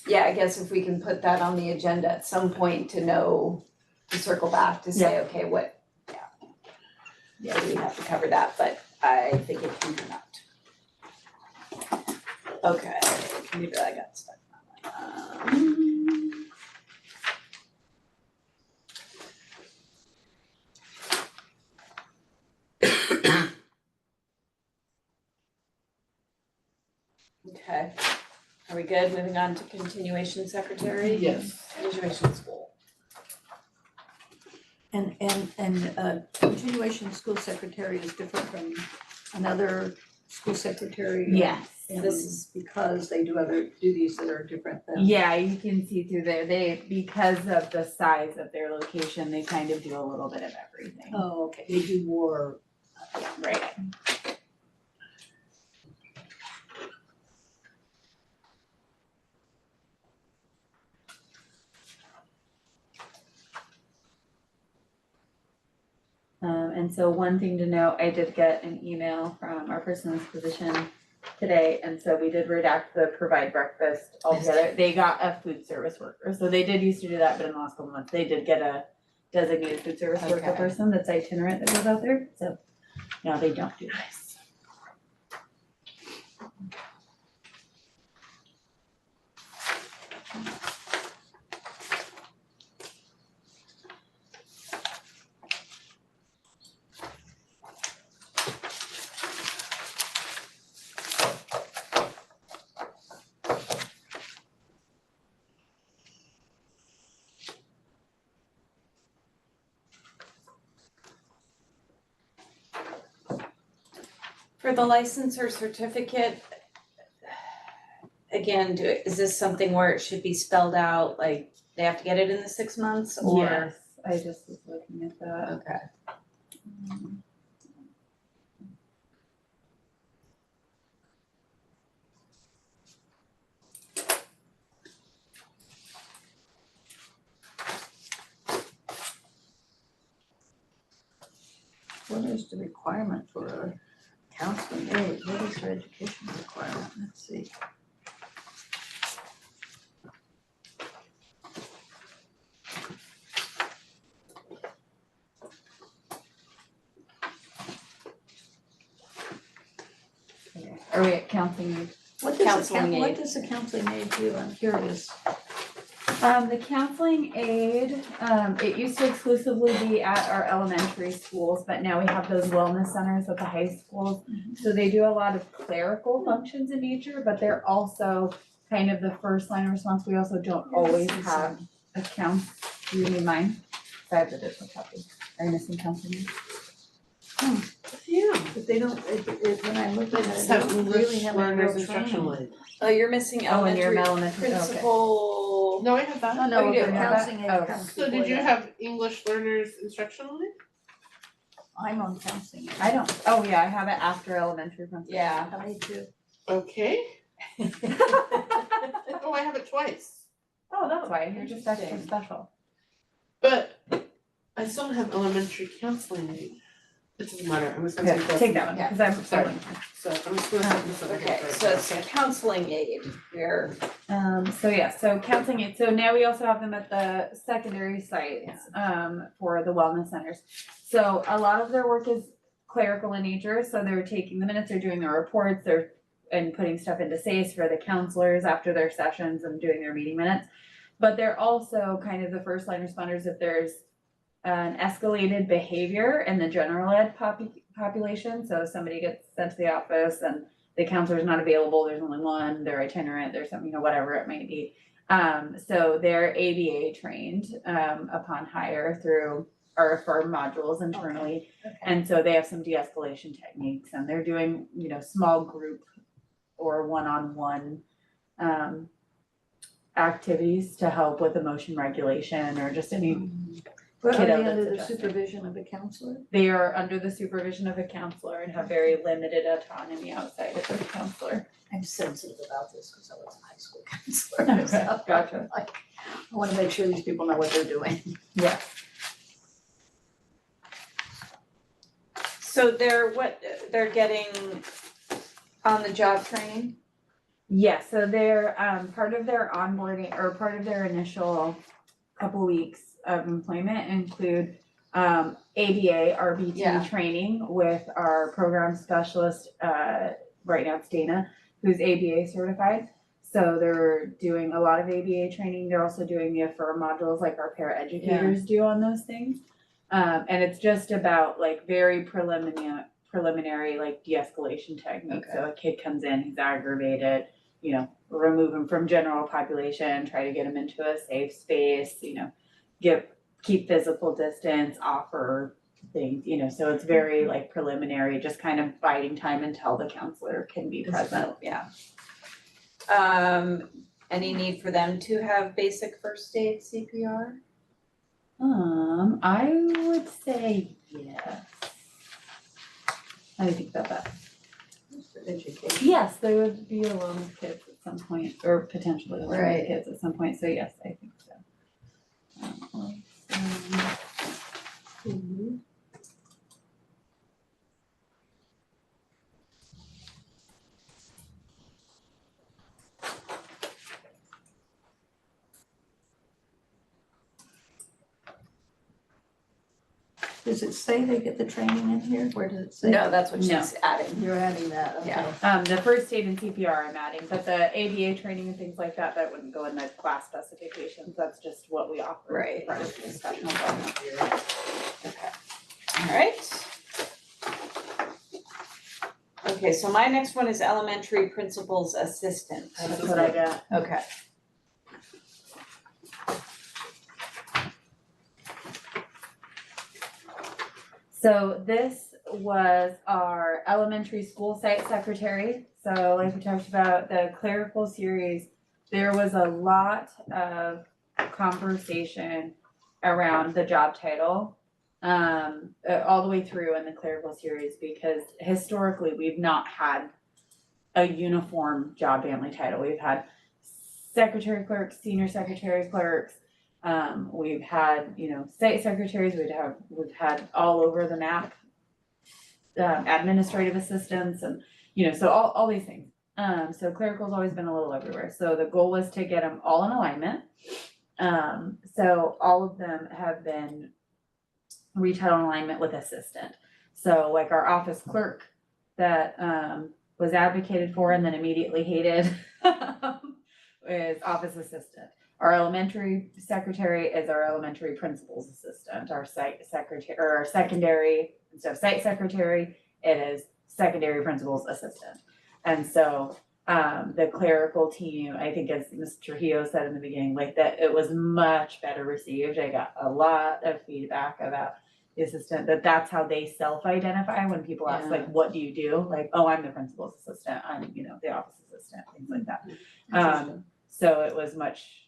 Yeah, I guess if we can put that on the agenda at some point to know, to circle back to say, okay, what, yeah, we have to cover that, but I think it can come out. Okay, maybe I got stuck on that one. Okay, are we good? Moving on to continuation secretary? Yes. Continuation school. And continuation school secretary is different from another school secretary. Yes. And This this is- is because they do other duties that are different than. Yeah, you can see through there, because of the size of their location, they kind of do a little bit of everything. Oh, okay, they do more. Right. And so one thing to note, I did get an email from our person in this position today, and so we did redact the provide breakfast altogether. They got a food service worker, so they did used to do that, but in the last couple months, they did get a designated food service worker Okay. person that's itinerant that goes out there, so no, they don't do that. For the license or certificate, again, is this something where it should be spelled out, like they have to get it in the 6 months or? Yes, I just was looking at that. Okay. What is the requirement for a counseling aid? What is her education requirement? Let's see. Are we at counseling aid? What does Counseling what aid. does the counseling aid do? I'm curious. The counseling aid, it used to exclusively be at our elementary schools, but now we have those wellness centers at the high schools. So they do a lot of clerical functions in nature, but they're also kind of the first line of response. We also don't always have accounts. Do you need mine? I have the digital copy. Are you missing counseling aid? Yeah. But they don't, when I look at it, Just they have don't really English have any learners real instructional training. aid. Oh, you're missing Oh, and you're elementary elementary, okay. principal. No, I have that. No, no, Oh, you but do have that? counseling aid Oh. comes So before did you that. have English learners instructional aid? I'm on counseling aid. I don't, oh yeah, I have it after elementary principal. Yeah. I need to. Okay. Oh, I have it twice. Oh, that's why, you're just extra Interesting. special. But I still have elementary counseling aid. It doesn't matter, I'm just gonna Okay, take this. take that one, cause I'm Sorry. So I'm just gonna set this over here Okay, for a so it's second. counseling aid, where, So yeah, so counseling aid, so now we also have them at the secondary sites, for the wellness centers. So a lot of their work is clerical in nature, so they're taking the minutes, they're doing their reports, and putting stuff into SACE for the counselors after their sessions and doing their meeting minutes. But they're also kind of the first line responders if there's an escalated behavior in the general ed population, so somebody gets sent to the office and the counselor's not available, there's only one, they're itinerant, there's something, whatever it might be. So they're ABA trained, upon hire through our firm modules internally. Okay. And so they have some de-escalation techniques and they're doing, small group or one-on-one, activities to help with emotion regulation or just any, But are Kiddo they that's under the adjusted. supervision of a counselor? they are under the supervision of a counselor and have very limited autonomy outside of their counselor. I'm sensitive about this because I was a high school counselor. So, Gotcha. like, I wanna make sure these people know what they're doing. Yeah. so they're getting on the job training? Yeah, so they're, part of their onboarding or part of their initial couple weeks of employment include, ABA, Yeah. RBT training with our program specialist, right now it's Dana, who's ABA certified. So they're doing a lot of ABA training. They're also doing the AFFIRM modules like our paraeducators do on those things. And it's just about like very preliminary like de-escalation techniques. So a kid comes in, he's aggravated, remove him from general population, try to get him into a safe space, keep physical distance, offer things, so it's very like preliminary, just kind of biding time until the counselor can be present. Yeah. Any need for them to have basic first aid CPR? I would say yes. How do you think about that? For education. Yes, they would be alone with kids at some point, or potentially alone Right. with kids at some point, so yes, I think so. Does it say they get the training in here? Where does it say? No, that's what No. she's adding. You're adding that, okay. Yeah. The first aid and CPR I'm adding, but the ABA training and things like that, that wouldn't go in the class specifications. That's just what we offer. Right. Part of the professional development. Okay, all right. Okay, so my next one is elementary principal's assistant. That's what I got. Okay. So this was our elementary school site secretary. So like we talked about the clerical series, there was a lot of conversation around the job title all the way through in the clerical series, because historically we've not had a uniform job family title. We've had secretary clerks, senior secretary clerks. We've had, state secretaries, we've had all over the map, administrative assistants and, so all these things. So clerical's always been a little everywhere. So the goal was to get them all in alignment. So all of them have been retitled in alignment with assistant. So like our office clerk that, was advocated for and then immediately hated is office assistant. Our elementary secretary is our elementary principal's assistant. Our site secretary, or our secondary, instead of site secretary, it is secondary principal's assistant. And so the clerical team, I think as Mr. Trujillo said in the beginning, like that it was much better received. I got a lot of feedback about the assistant, that's how they self-identify when people ask, like, what do you do? Like, oh, I'm the principal's assistant, I'm, the office assistant, things like that. So it was much,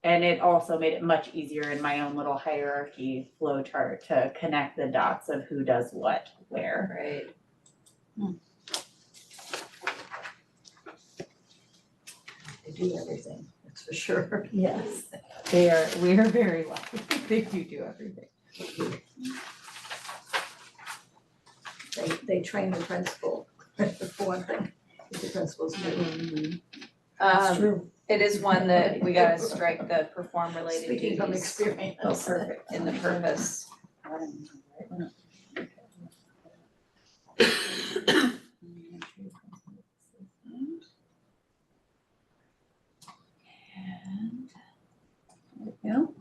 and it also made it much easier in my own little hierarchy flow chart to connect the dots of who does what, where. Right. They do everything, that's for sure. Yes, we are very lucky, they do everything. They train the principal, for one thing, if the principal's new. True. It is one that we gotta strike the perform related duties. Speaking from experience. Oh, perfect, in the purpose. And there we go.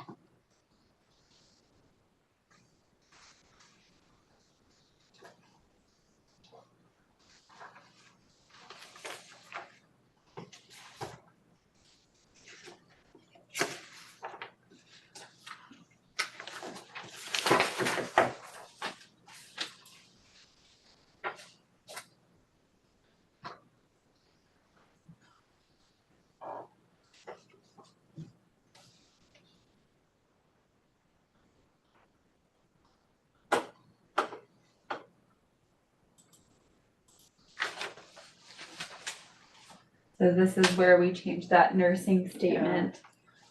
So this is where we change that nursing statement.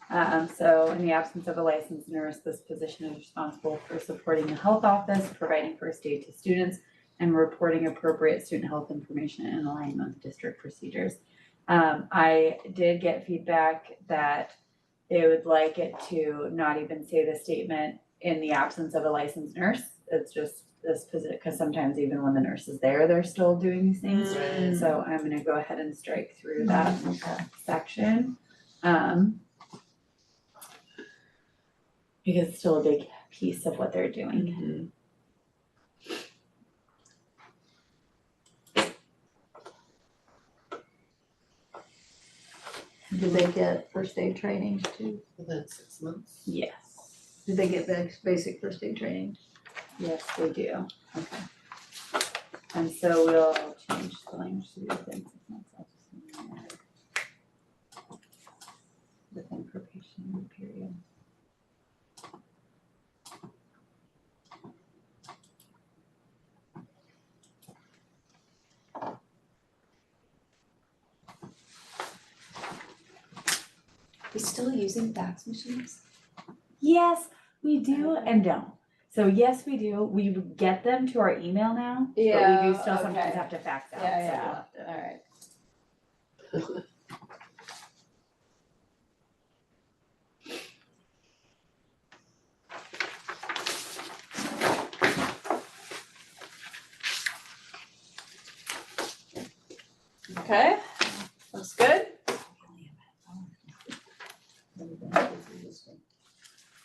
So in the absence of a licensed nurse, this position is responsible for supporting the health office, providing first aid to students, and reporting appropriate student health information in alignment with district procedures. I did get feedback that they would like it to not even say the statement in the absence of a licensed nurse. It's just this position, because sometimes even when the nurse is there, they're still doing these things. Mm. So I'm gonna go ahead and strike through that section. Because it's still a big piece of what they're doing. Do they get first aid training too? Within 6 months. Yes, Do they get basic first aid training? yes, they do. Okay. And so we'll change the language to be within 6 months. I'll just amend within probation period. We still using fax machines? Yes, we do and don't. So yes, we do. We get them to our email now, but we do still sometimes okay. have to fax out. so Yeah, we'll have to- alright. Okay, looks good.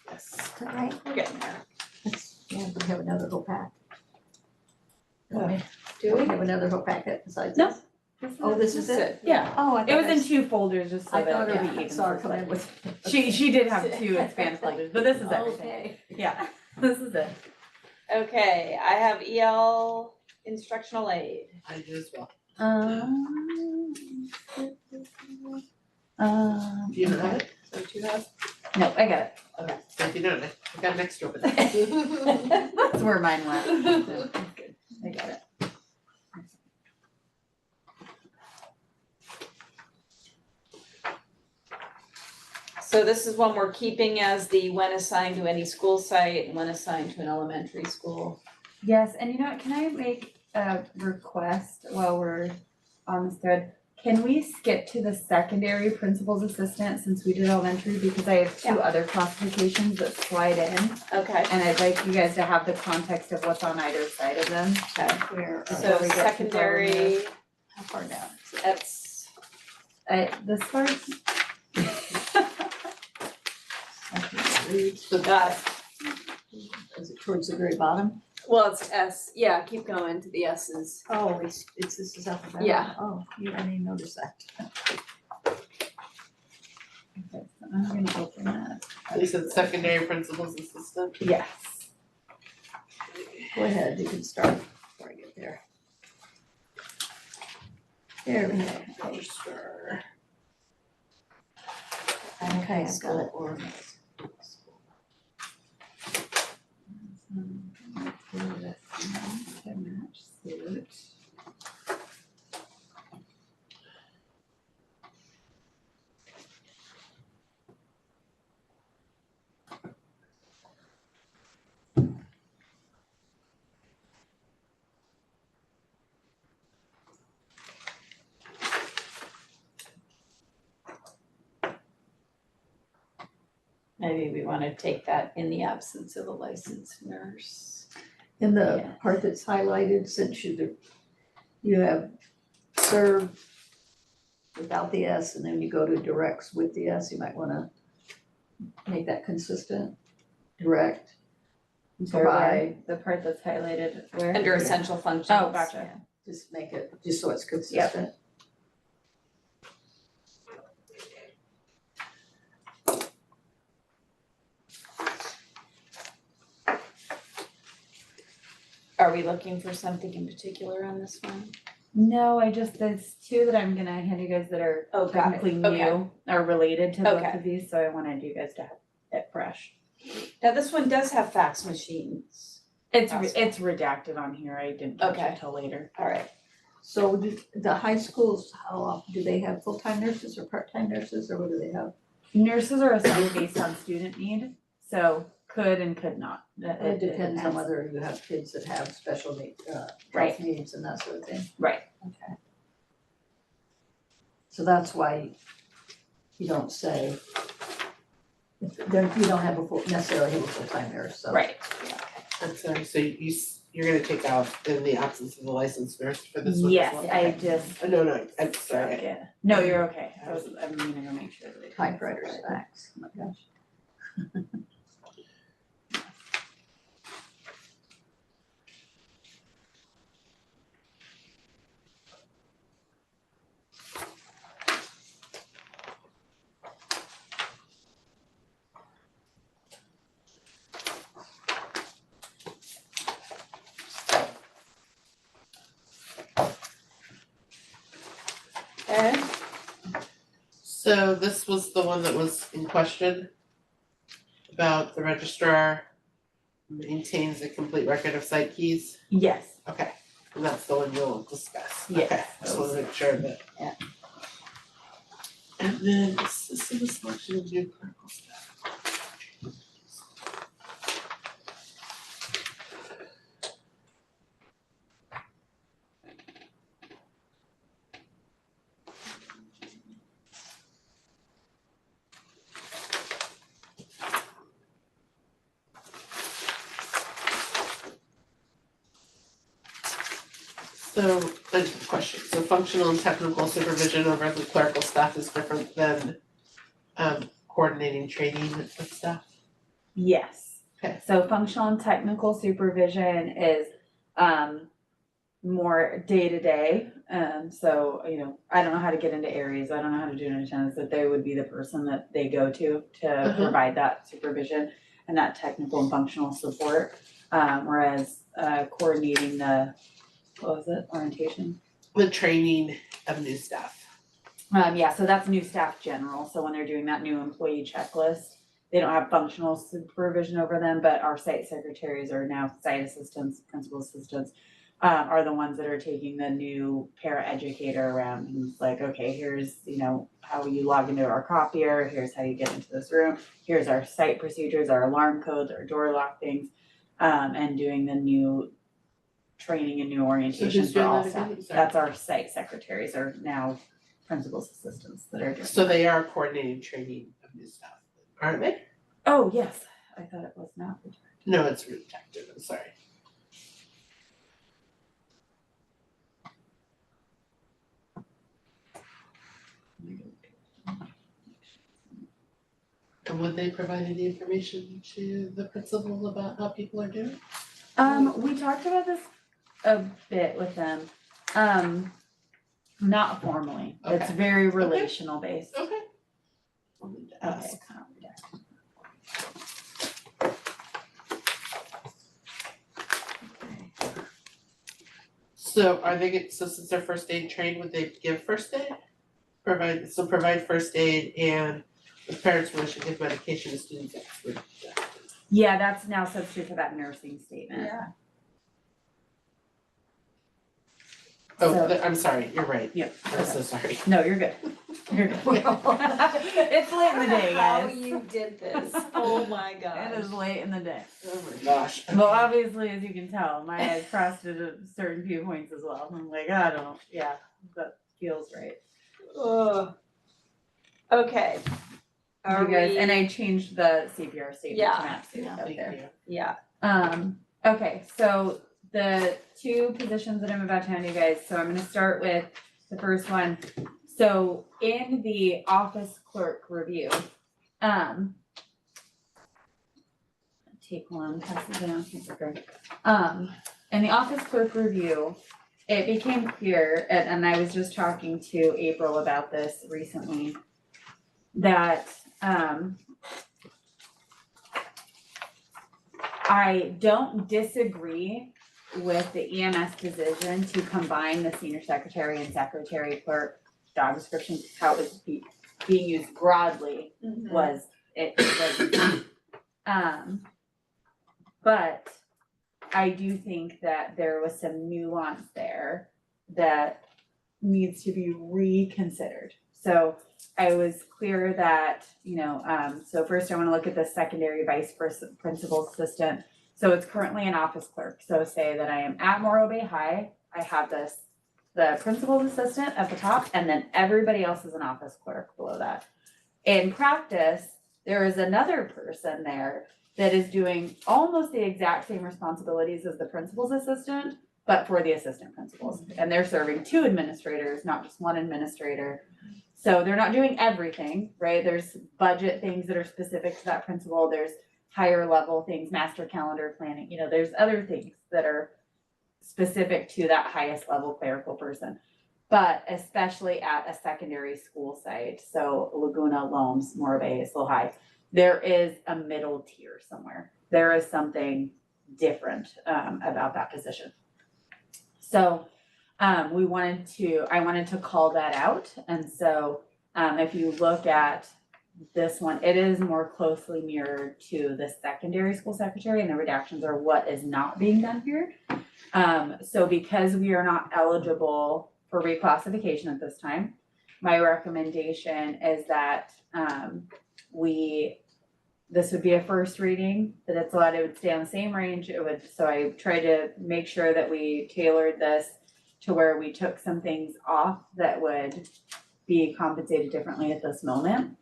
Yes. Is that right? We're getting there. Yeah, we have another whole pack. Do we? have another whole packet besides No. this? Oh, this is it? Yeah, Oh, I it was thought I in s- 2 folders just so I thought that it would I be even. saw her for come in everybody. with. She did have 2 expand folders, but this is everything. Okay. Yeah, this is it. Okay, I have EL instructional aid. I do as well. Do you have it? Is that what you have? No, I got it. Okay, so if you don't, I got an extra over there. That's where mine went. That's good. I got it. So this is one we're keeping as the when assigned to any school site and when assigned to an elementary school. Yes, and you know what, can I make a request while we're on this thread? Can we skip to the secondary principal's assistant since we did elementary, because I have 2 other classifications that slide in, Okay. and I'd like you guys to have the context of what's on either side of them. Where, So we get to secondary, how far down? that's, This part, got it. Is it towards the very bottom? Well, it's S, yeah, keep going to the S's. Oh, it's this is alphabetical. Yeah. Oh, you didn't even notice that. okay, so I'm gonna open that. You said secondary principal's assistant? Yes. Go ahead, you can start before I get there. There we go. Register. Okay, I've got it. Or Maybe we wanna take that in the absence of a licensed nurse. In the Yeah. part that's highlighted, since you have served without the S and then you go to directs with the S, you might wanna make that consistent, direct, provide, The part that's highlighted where? Under essential functions. Oh, gotcha. just make it, just so it's consistent. Are we looking for something in particular on this one? No, there's 2 that I'm gonna hand you guys that are Oh, got it. technically Okay. new, are related to both Okay. of these, so I wanted you guys to have it fresh. Now, this one does have fax machines. It's Awesome. it's redacted on here, I didn't catch Okay. it till later. All right. So do the high schools, how often, do they have full-time nurses or part-time nurses, or what do they have? Nurses are assigned based on student need, so could and could not. It depends on whether you have kids that have special need, Right. health needs and that sort of thing. Right. Okay. So that's why you don't say, you don't have necessarily have a full-time nurse, so. Right. I'm sorry, so you're gonna take out in the absence of the licensed nurse for this one as Yes, well? I Okay. just. No, I'm sorry. Yeah. No, you're okay. I'm gonna make sure that. Typewriter's facts, oh my gosh. Okay. So this was the one that was in question about the registrar maintains a complete record of site keys. Yes. Okay, and that's the one you'll discuss. Yes. Okay, just wanna make sure that. Yeah. And then this is the selection of new clerical staff. So question, so functional and technical supervision over the clerical staff is different than coordinating training with staff? Yes. Okay. So functional and technical supervision is more day-to-day. So, you know, I don't know how to get into areas, I don't know how to do an attendance, that they would be the person that they go to provide that supervision and that technical and functional support. Whereas coordinating the, what was it, orientation? The training of new staff. Yeah, so that's new staff general, so when they're doing that new employee checklist, they don't have functional supervision over them, but our site secretaries are now site assistants, principal assistants, are the ones that are taking the new paraeducator around and it's like, okay, here's, you know, how you log into our copier, here's how you get into this room, here's our site procedures, our alarm codes, our door lock things, and doing the new training and new orientation who's for doing all that staff. again? Sorry. That's our site secretaries are now principal's assistants that are doing. So they are coordinating training of new staff, aren't they? Oh, yes, I thought it was not. No, it's protected, I'm sorry. And would they provide any information to the principal about how people are doing? We talked about this a bit with them, not formally, it's Okay. very relational based. Okay. I'll need to ask. Okay. So are they so since they're first aid trained, would they give first aid? Provide first aid and the parents should give medication to students with. Yeah, that's now substitute for that nursing statement. Yeah. Oh, So- I'm sorry, you're right. Yep. I'm so sorry. No, you're good. You're good. It's late in the day, How guys. you did this, oh my gosh. It is late in the day. Oh my gosh. Well, obviously, as you can tell, my eyes crossed at a certain few points as well. I'm like, I don't, yeah, that feels right. Ugh. Okay. Are You guys, we- and I changed the CPR statement Yeah. to map suit up Thank there. you. Yeah, Okay, so the two positions that I'm about to hand you guys, so I'm gonna start with the first one. So in the office clerk review, take one, pass it down, in the office clerk review, it became clear, and I was just talking to April about this recently, that, I don't disagree with the EMS decision to combine the senior secretary and secretary clerk job descriptions, how it was being used broadly was, it was, but I do think that there was some nuance there that needs to be reconsidered. So I was clear that, you know, so first I wanna look at the secondary vice principal assistant. So it's currently an office clerk, so say that I am at Morro Bay High, I have the principal's assistant at the top, and then everybody else is an office clerk below that. In practice, there is another person there that is doing almost the exact same responsibilities as the principal's assistant, but for the assistant principals, and they're serving two administrators, not just one administrator. So they're not doing everything, right? There's budget things that are specific to that principal, there's higher level things, master calendar planning, you know, there's other things that are specific to that highest level clerical person. But especially at a secondary school site, so Laguna, Loams, Morro Bay, Slow High, there is a middle tier somewhere. There is something different about that position. So I wanted to call that out. And so if you look at this one, it is more closely mirrored to the secondary school secretary, and the redactions are what is not being done here. So because we are not eligible for reclassification at this time, my recommendation is that this would be a first reading, that it's allowed, it would stay on the same range, so I tried to make sure that we tailored this to where we took some things off that would be compensated differently at this moment.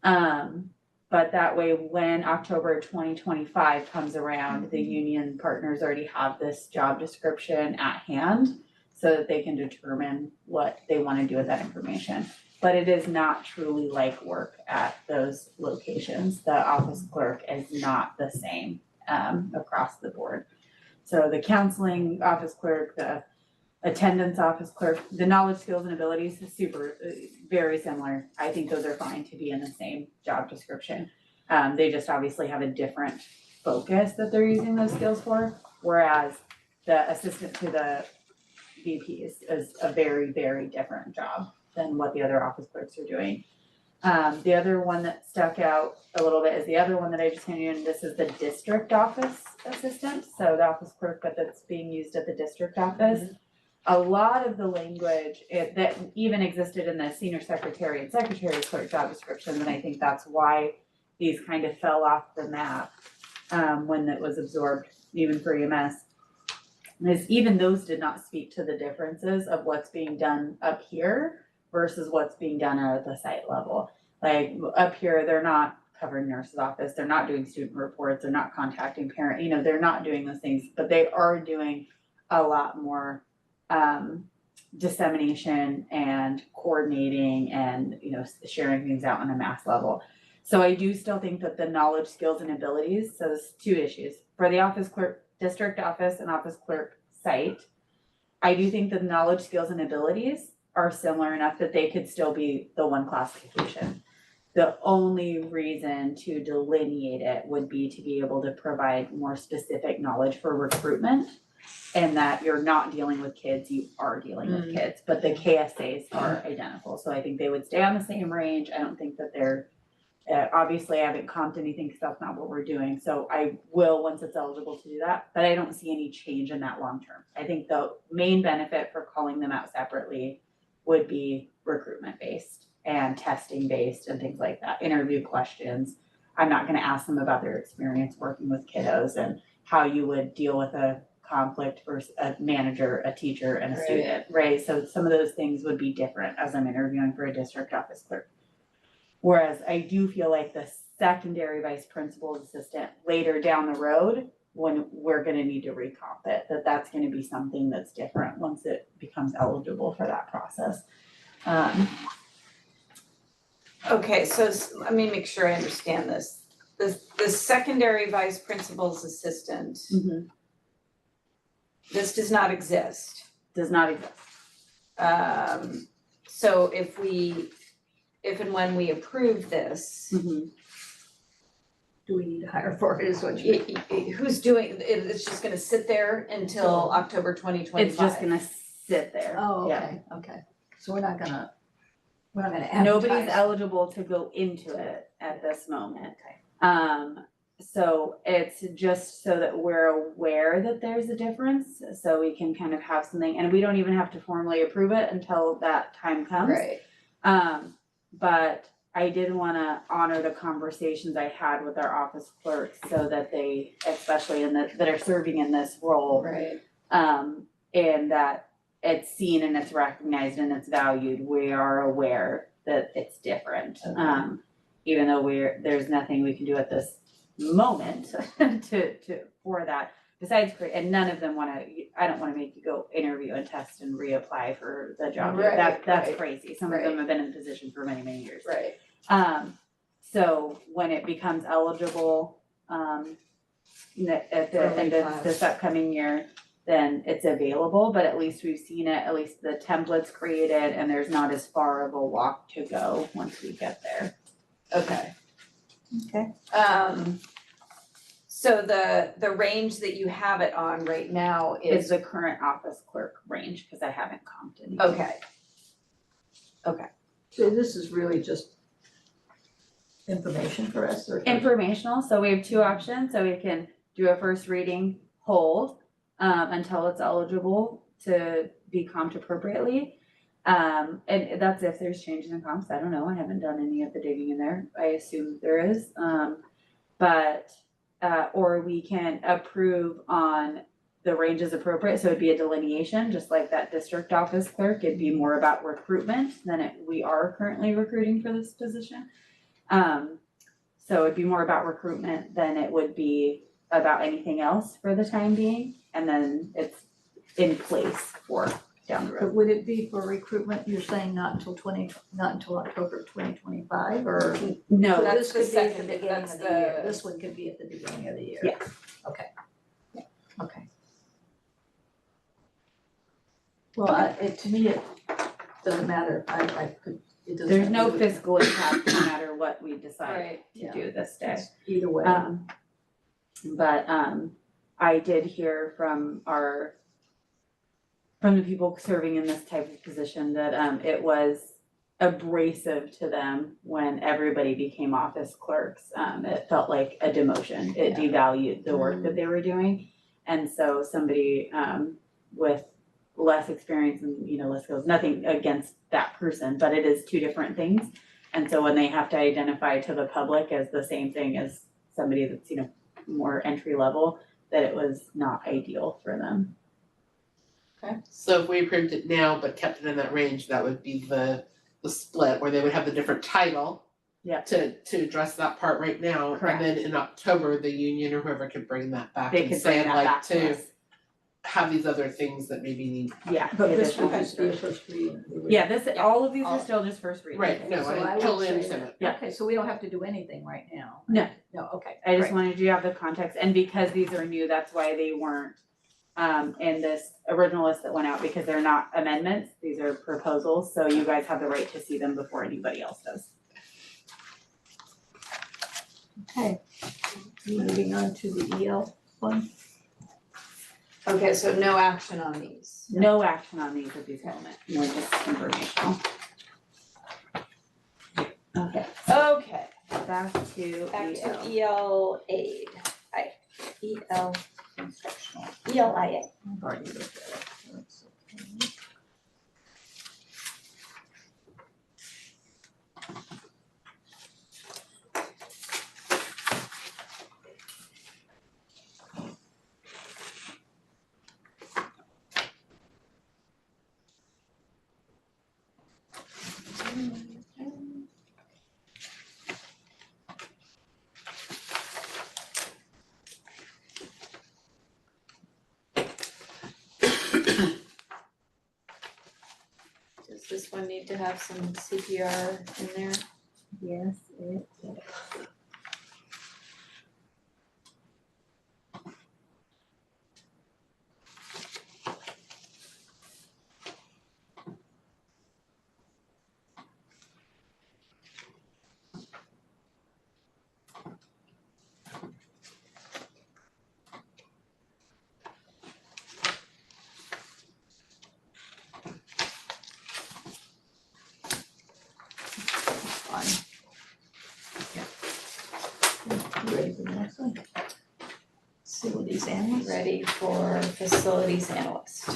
But that way, when October 2025 comes around, the union partners already have this job description at hand. so that they can determine what they want to do with that information. But it is not truly like work at those locations. The office clerk is not the same across the board. So the counseling office clerk, the attendance office clerk, the knowledge, skills, and abilities is very similar. I think those are fine to be in the same job description. They just obviously have a different focus that they're using those skills for, whereas the assistant to the VPs is a very, very different job than what the other office clerks are doing. The other one that stuck out a little bit is the other one that I just handed you, and this is the district office assistant, so the office clerk, but that's being used at the district office. A lot of the language that even existed in the senior secretary and secretary clerk job descriptions, and I think that's why these kind of fell off the map when it was absorbed, even for EMS, is even those did not speak to the differences of what's being done up here versus what's being done at the site level. Like up here, they're not covering nurse's office, they're not doing student reports, they're not contacting parent, they're not doing those things, but they are doing a lot more dissemination and coordinating and sharing things out on a mass level. So I do still think that the knowledge, skills, and abilities, so there's two issues. For the office clerk, district office and office clerk site, I do think the knowledge, skills, and abilities are similar enough that they could still be the one classification. The only reason to delineate it would be to be able to provide more specific knowledge for recruitment, and that you're not dealing with kids, you are dealing with kids, but the KSAs are identical. So I think they would stay on the same range. I don't think that they're, obviously I haven't comped anything because that's not what we're doing. So I will, once it's eligible, to do that, but I don't see any change in that long term. I think the main benefit for calling them out separately would be recruitment based and testing based and things like that, interview questions. I'm not gonna ask them about their experience working with kiddos and how you would deal with a conflict versus a manager, a teacher, and a student, right? So some of those things would be different as I'm interviewing for a district office clerk. Whereas I do feel like the secondary vice principal's assistant later down the road, when we're gonna need to recomp it, that's gonna be something that's different once it becomes eligible for that process. Okay, so let me make sure I understand this. The secondary vice principal's assistant, this does not exist. Does not exist. So if and when we approve this, Do we need to hire for it, is what you? who's doing, it's just gonna sit there until October 2025? It's just gonna sit there. Oh, Yeah. okay. So we're not gonna advertise. Nobody's eligible to go into it at this moment. So it's just so that we're aware that there's a difference, so we can kind of have something, and we don't even have to formally approve it until that time comes. Right. But I did wanna honor the conversations I had with our office clerks so that they, especially that are serving in this role. Right. And that it's seen and it's recognized and it's valued, we are aware that it's different. Okay. Even though there's nothing we can do at this moment for that, besides, and none of them I don't wanna make you go interview and test and reapply for the job. Right, That's right, crazy. Some of them have been in the position for many, many years. Right. So when it becomes eligible, at the end of this upcoming year, then it's available, but at least we've seen it, at least the template's created, and there's not as far of a walk to go once we get there. Okay. Okay. So the range that you have it on right now Is is, the current office clerk range, because I haven't comped anything. okay, So this is really just information for us or? Informational, so we have two options, so we can do a first reading, hold, until it's eligible to be comped appropriately. And that's if there's changes in comps, I don't know, I haven't done any of the digging in there, I assume there is. Or we can approve on the range is appropriate, so it'd be a delineation, just like that district office clerk, it'd be more about recruitment than we are currently recruiting for this position. So it'd be more about recruitment than it would be about anything else for the time being, and then it's in place for down the road. But would it be for recruitment, you're saying not until October 2025, or? No, That's This the could be at the second- beginning that's of the year, the- this one could be at the beginning of the year. Yeah. Okay. Okay. Well, to me, it doesn't matter, I could, it doesn't. there's no matter either. fiscal impact no matter what we decide Right, to yeah. do this day. Either way. But I did hear from the people serving in this type of position that it was abrasive to them when everybody became office clerks. It felt like a demotion. It devalued the work that they were doing. And so somebody with less experience and, less skills, nothing against that person, but it is two different things. And so when they have to identify to the public as the same thing as somebody that's, more entry level, that it was not ideal for them. So if we approved it now but kept it in that range, that would be the split where they would have the different title. Yeah. To address that part right now, Correct. and then in October, the union or whoever could bring that back They and could say bring that like back to to us. have these other things that maybe need. Yeah. But the this would additional just be a extra. first reading. Yeah, all of these are All- still just first reading. Right, no, So I I would totally say understand that- that. Yeah. Okay, so we don't have to do anything right now? No. No, okay. I just great. wanted you to have the context, and because these are new, that's why they weren't in this original list that went out, because they're not amendments, these are proposals, so you guys have the right to see them before anybody else does. Okay. Moving on to the EL one. okay, so no action on these. No action on these at this moment, more just informational. Okay, Okay, back to back EL. to EL aid, EL instructional, ELIA. I've already looked at it, so it's okay. Does this one need to have some CPR in there? Yes, it is. Fine. Yeah. You ready for the next one? Facilities analyst? Ready for facilities analyst.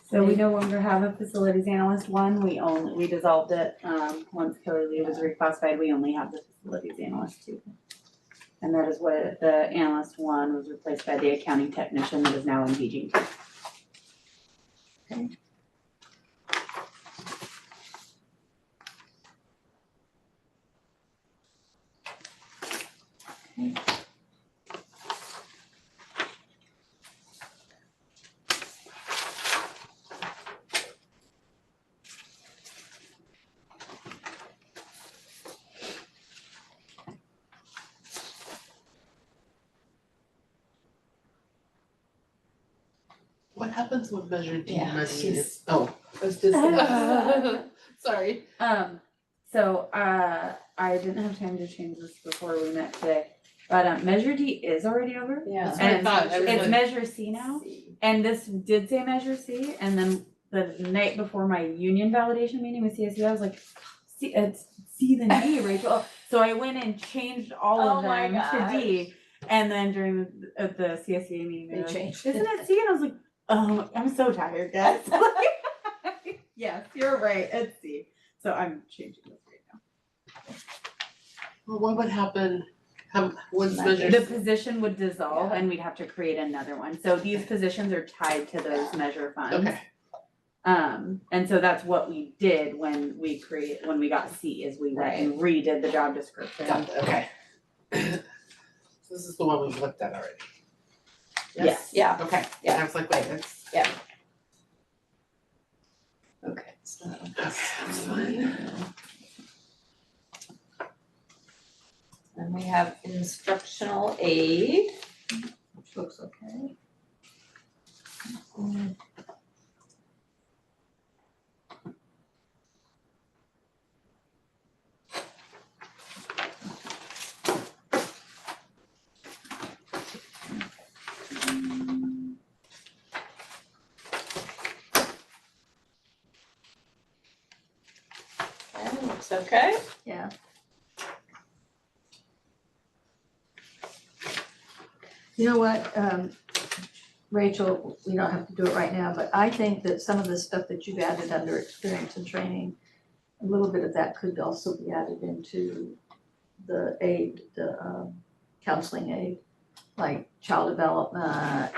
So we no longer have a facilities analyst one, we dissolved it, once Kelly Lee was reclassified, we only have the facilities analyst two. And that is what the analyst one was replaced by the accounting technician that is now in BG. What happens when Measure D Yeah, money she's- is, oh, I was just, sorry. So I didn't have time to change this before we met today, but Measure D is already over. Yeah. That's what I And thought, I was it's like- Measure C now, and this did say Measure C, and then the night before my union validation meeting with CSU, I was like, C, it's C then D, Rachel. So I went and changed all Oh of my them to D, and then during the CSU meeting, they They were like, changed. isn't it C? And I was like, oh, I'm so tired, guys. Yes, you're right, it's C. So I'm changing this right now. Well, what would happen, when's Measure? The position would dissolve Yeah. and we'd have to create another one. So these positions are tied to those measure funds. Okay, And so that's what we did when we got C, is we went and redid the job description. got it, okay. So this is the one we've looked at already. Yes. Yeah, Okay. Yeah. I was like, wait, it's. okay, so that'll Okay, that's fine. And we have instructional aid. Which looks okay. Okay, looks okay. Yeah. You know what, Rachel, we don't have to do it right now, but I think that some of the stuff that you've added under experience and training, a little bit of that could also be added into the aid, the counseling aid, like child development,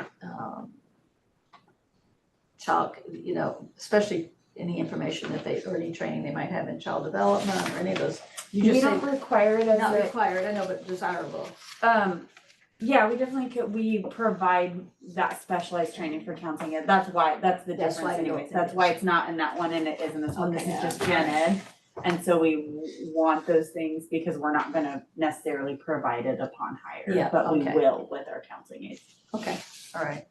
child, you know, especially any information that they, or any training they might have in child development or any of those. You We just say, don't require it as not a, required, I know, but desirable. yeah, we definitely could, we provide that specialized training for counseling ed. That's why, that's the That's difference why you don't anyways. think That's why it's- it's not in that one and it is in this one. This Okay. is just gen ed. And so we want those things because we're not gonna necessarily provide it upon hire. Yeah, But we okay. will with our counseling aides. Okay, all right.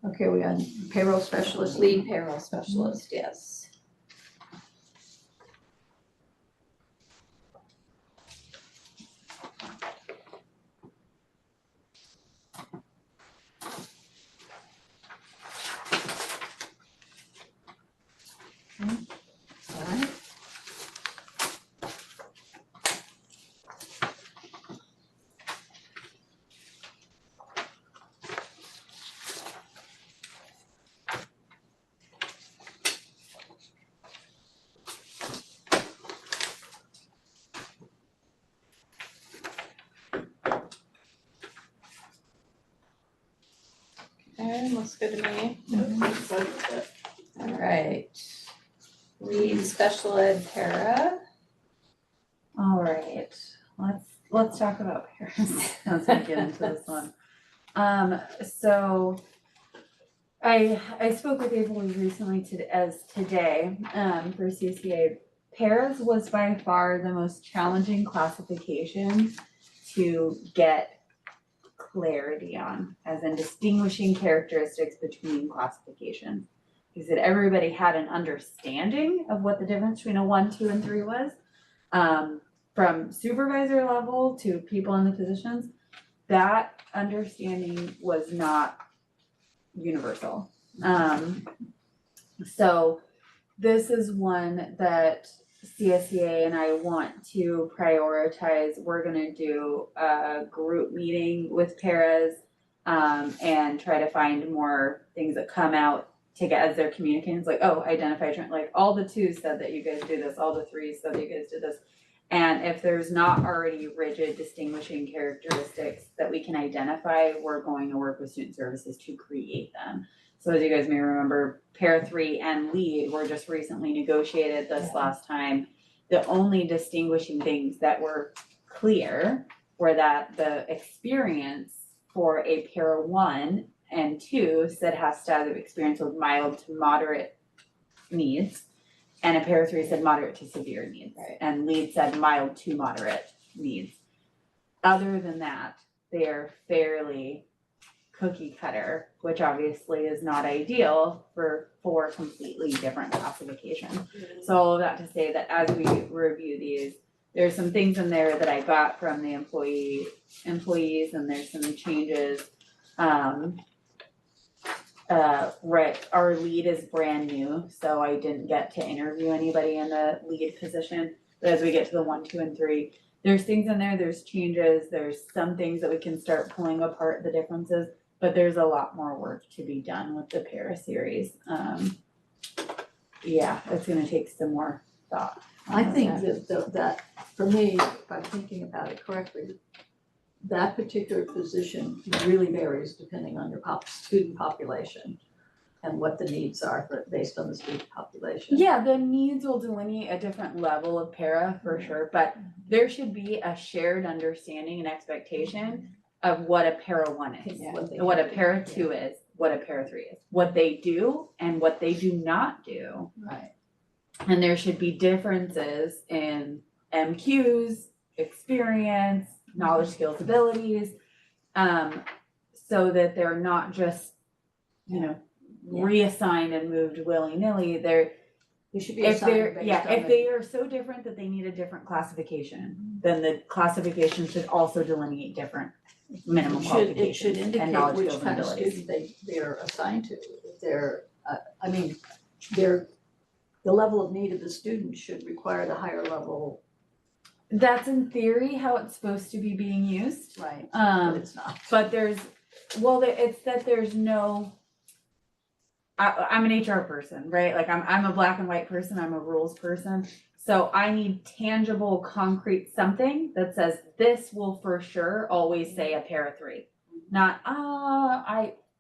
Okay, we got payroll specialist, Lead payroll specialist, yes. All right. Okay, looks good to me. Mm-hmm. All right. Lead special ed para. All right, let's talk about Paris as we get into this one. So I spoke with April recently today, for CCA. Paras was by far the most challenging classification to get clarity on, as in distinguishing characteristics between classifications. Because that everybody had an understanding of what the difference between a 1, 2, and 3 was. From supervisor level to people in the positions, that understanding was not universal. So this is one that CSEA and I want to prioritize. We're gonna do a group meeting with paras, and try to find more things that come out to get as they're communicating. It's like, oh, identify, like all the 2s said that you guys do this, all the 3s said that you guys did this. And if there's not already rigid distinguishing characteristics that we can identify, we're going to work with student services to create them. So as you guys may remember, para 3 and lead were just recently negotiated this last time. The only distinguishing things that were clear were that the experience for a para 1 and 2 said has to have experience with mild to moderate needs. And a para 3 said moderate to severe needs. Right. And lead said mild to moderate needs. Other than that, they are fairly cookie cutter, which obviously is not ideal for 4 completely different classifications. So all of that to say that as we review these, there's some things in there that I got from the employees, and there's some changes. Right, our lead is brand new, so I didn't get to interview anybody in the lead position. But as we get to the 1, 2, and 3, there's things in there, there's changes, there's some things that we can start pulling apart the differences, but there's a lot more work to be done with the para series. Yeah, it's gonna take some more thought. I think that for me, if I'm thinking about it correctly, that particular position really varies depending on your student population. and what the needs are for, based on the student population. Yeah, the needs will delineate a different level of para for sure, but there should be a shared understanding and expectation of what a para 1 is, what a para 2 is, what a para 3 is, what they do and what they do not do. Right. And there should be differences in MQs, experience, knowledge, skills, abilities, so that they're not just, you know, reassigned and moved willy-nilly. They're, They should be if assigned they're, based yeah, on if the- they are so different that they need a different classification, then the classification should also delineate different minimum It should qualifications and indicate knowledge, which skills, and kind of abilities. student they're assigned to. If they're, I mean, they're, the level of need of the student should require the higher level, That's in theory how it's supposed to be being used. right, but it's not. But there's, well, it's that there's no, I'm an HR person, right? Like I'm a black and white person, I'm a rules person. So I need tangible, concrete something that says this will for sure always say a para 3. Not,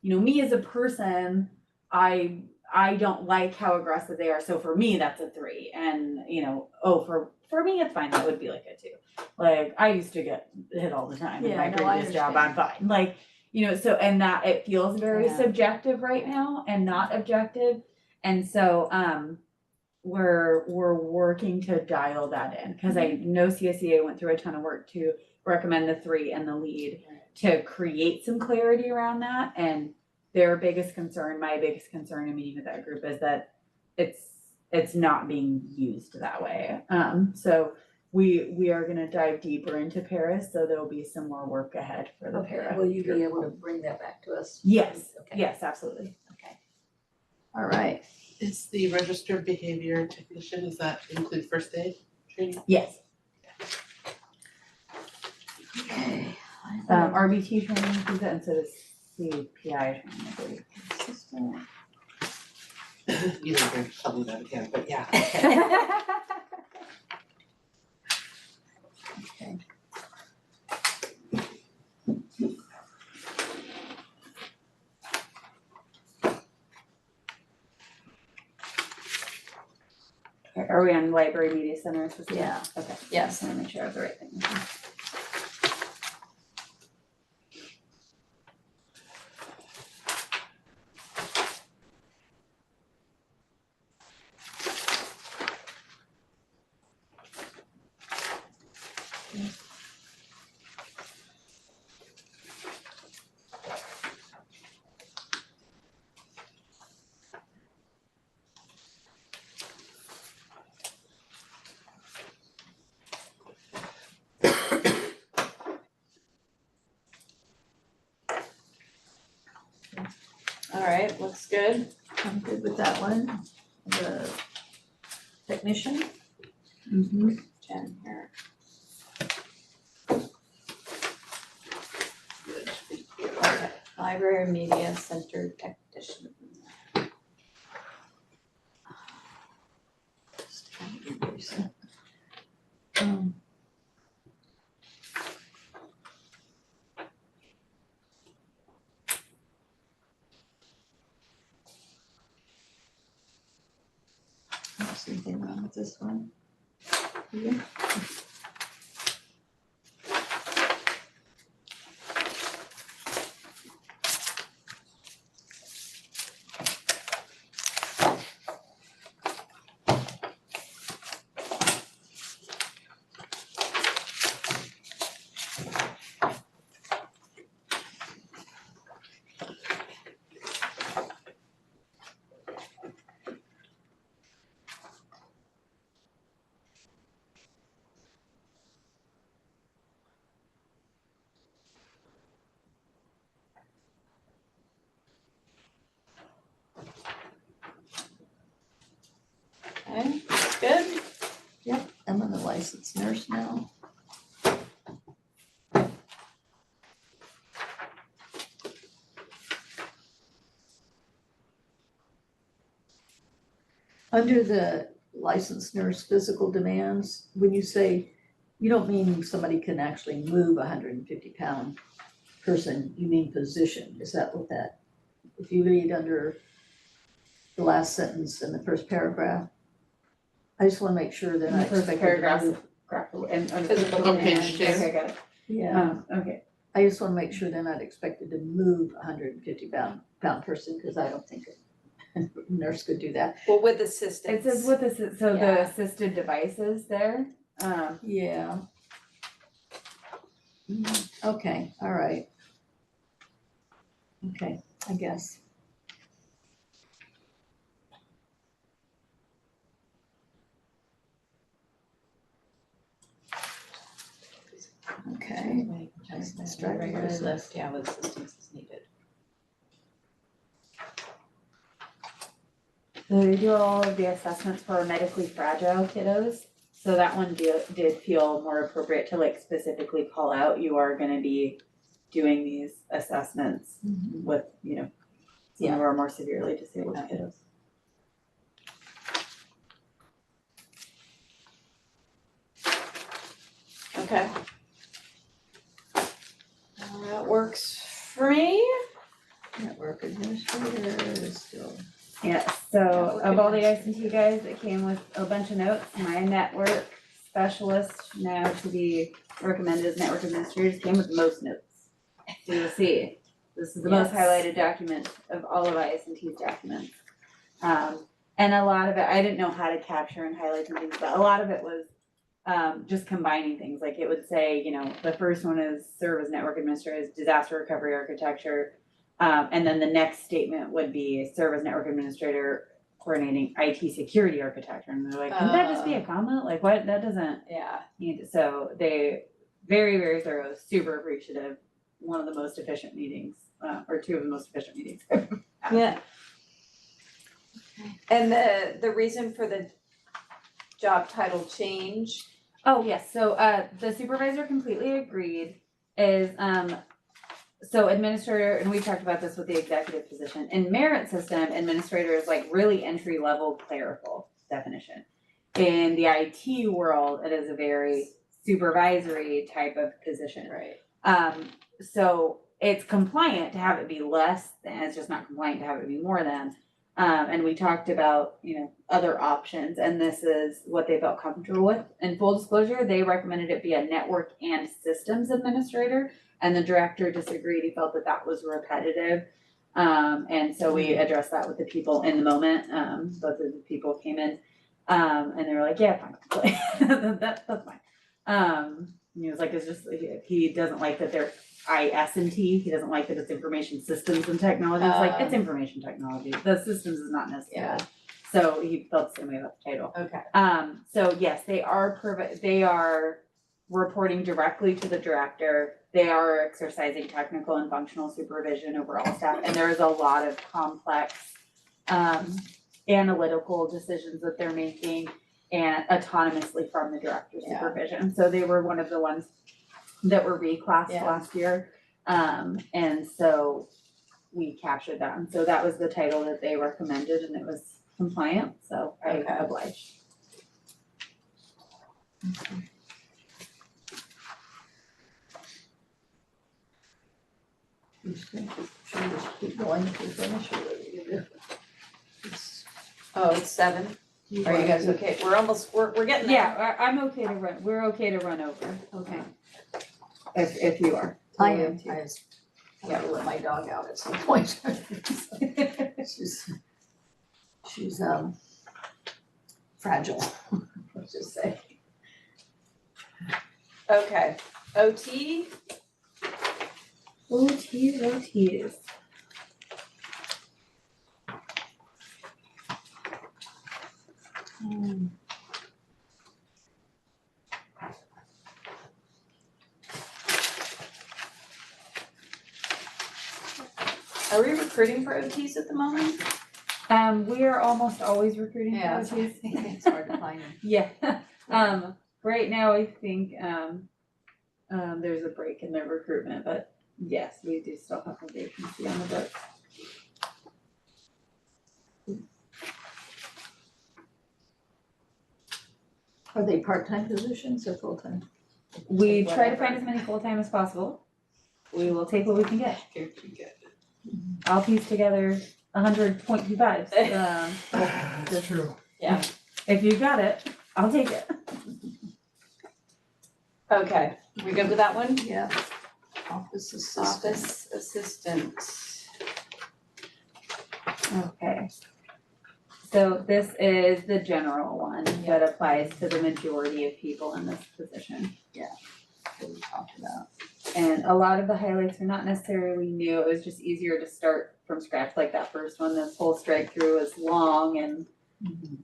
me as a person, I don't like how aggressive they are. So for me, that's a 3. And, for me, it's fine. That would be like a 2. Like I used to get hit all the time in Yeah, my no, I previous job. I'm fine. Like, so, and that it feels very Yeah. subjective right now and not objective. And so, we're working to dial that in because I know CSEA went through a ton of work to recommend the 3 and the lead to create some clarity around that. And their biggest concern, my biggest concern in meeting with that group is that it's not being used that way. So we are gonna dive deeper into Paris, so there'll be some more work ahead for the Okay, para. will you be able to bring that back to us? Yes, Okay. yes, absolutely. Okay. All right. Is the registered behavior technician, does that include first aid training? Yes. Okay. RBT training includes that, and so does CPI training, I believe. Either way, tell me that again, but yeah. Okay. Are we on library media center? Yeah. Okay. Yes. I wanna make sure I have the right thing. All right, looks good. I'm good with that one. The technician? Jen here. Okay, library media center technician. Just trying to get these. I don't see anything wrong with this one. Yeah. Okay, looks good. Yep, I'm a licensed nurse now. Under the licensed nurse physical demands, when you say, you don't mean somebody can actually move a 150-pound person, you mean position, is that what that? If you read under the last sentence in the first paragraph. I just wanna make sure they're In the not first expected paragraph. to move. And Physical On page okay, two. got it. Yeah, Okay. I just wanna make sure they're not expected to move a 150-pound person, cause I don't think a nurse could do that. Well, with It assistance. says with so the Yeah. assisted devices there, Yeah. Okay, all right. Okay, I guess. Okay. Let's try to Regular use it. list, yeah, with assistance is needed. so they do all of the assessments for medically fragile kiddos. So that one did feel more appropriate to like specifically call out, you are gonna be doing these assessments with, you know, some of our more severely disabled kiddos. Okay. That works for me. Network administrator is still. Yeah, so of all the ICT guys, it came with a bunch of notes. My network specialist, now to be recommended as network administrators, came with the most notes. So you'll see, this is the most Yes. highlighted document of all of IS&T's documents. And a lot of it, I didn't know how to capture and highlight some things, but a lot of it was just combining things. Like it would say, you know, the first one is serve as network administrators, disaster recovery architecture. And then the next statement would be serve as network administrator coordinating IT security architecture. And they're like, can that just be a comma? Like what, that doesn't Yeah. need, so they, very, very thorough, super appreciative. One of the most efficient meetings, or two of the most efficient meetings. Yeah. And the reason for the job title change, Oh, yes, so the supervisor completely agreed is so administrator, and we talked about this with the executive position, in merit system, administrator is like really entry level clerical definition. In the IT world, it is a very supervisory type of position. right? So it's compliant to have it be less than, it's just not compliant to have it be more than. And we talked about, you know, other options, and this is what they felt comfortable with. In full disclosure, they recommended it be a network and systems administrator, and the director disagreed. He felt that that was repetitive. And so we addressed that with the people in the moment. Both of the people came in, and they were like, yeah, fine. That's fine. And he was like, it's just, he doesn't like that they're IS&T, he doesn't like that it's information systems and technology, it's like, it's information technology, the systems is not necessary. Yeah. So he felt the same way about the title. Okay. So yes, they are reporting directly to the director, they are exercising technical and functional supervision over all staff, and there is a lot of complex analytical decisions that they're making and autonomously from the director's Yeah. supervision. So they were one of the ones that were reclassed Yeah. last year. And so we captured that. And so that was the title that they recommended, and it was compliant, so I Okay. obliged. Should we just keep going to finish or what do you do? Oh, it's 7. Are you guys okay? We're getting there. Yeah, I'm okay to run, we're okay to run over. Okay. If you are. I am, I gotta let my dog out at some point. She's fragile, let's just say. Okay, OT, OTs. are we recruiting for OTs at the moment? We are almost always recruiting for Yeah. OTs. It's hard to find them. Yeah, right now I think, there's a break in their recruitment, but yes, we do still have a vacancy on the books. Are they part-time positions or full-time? We try to Whatever. find as many full-time as possible. We will take what we can get. I'll piece together 100.25. That's true. Yeah. If you got it, I'll take it. Okay, we good with that one? Yeah. Office assistant. Office assistant. Okay. So this is the general one that applies to the majority of people in this position. Yeah. That we talked about. And a lot of the highlights are not necessarily new, it was just easier to start from scratch, like that first one, this whole strike through is long and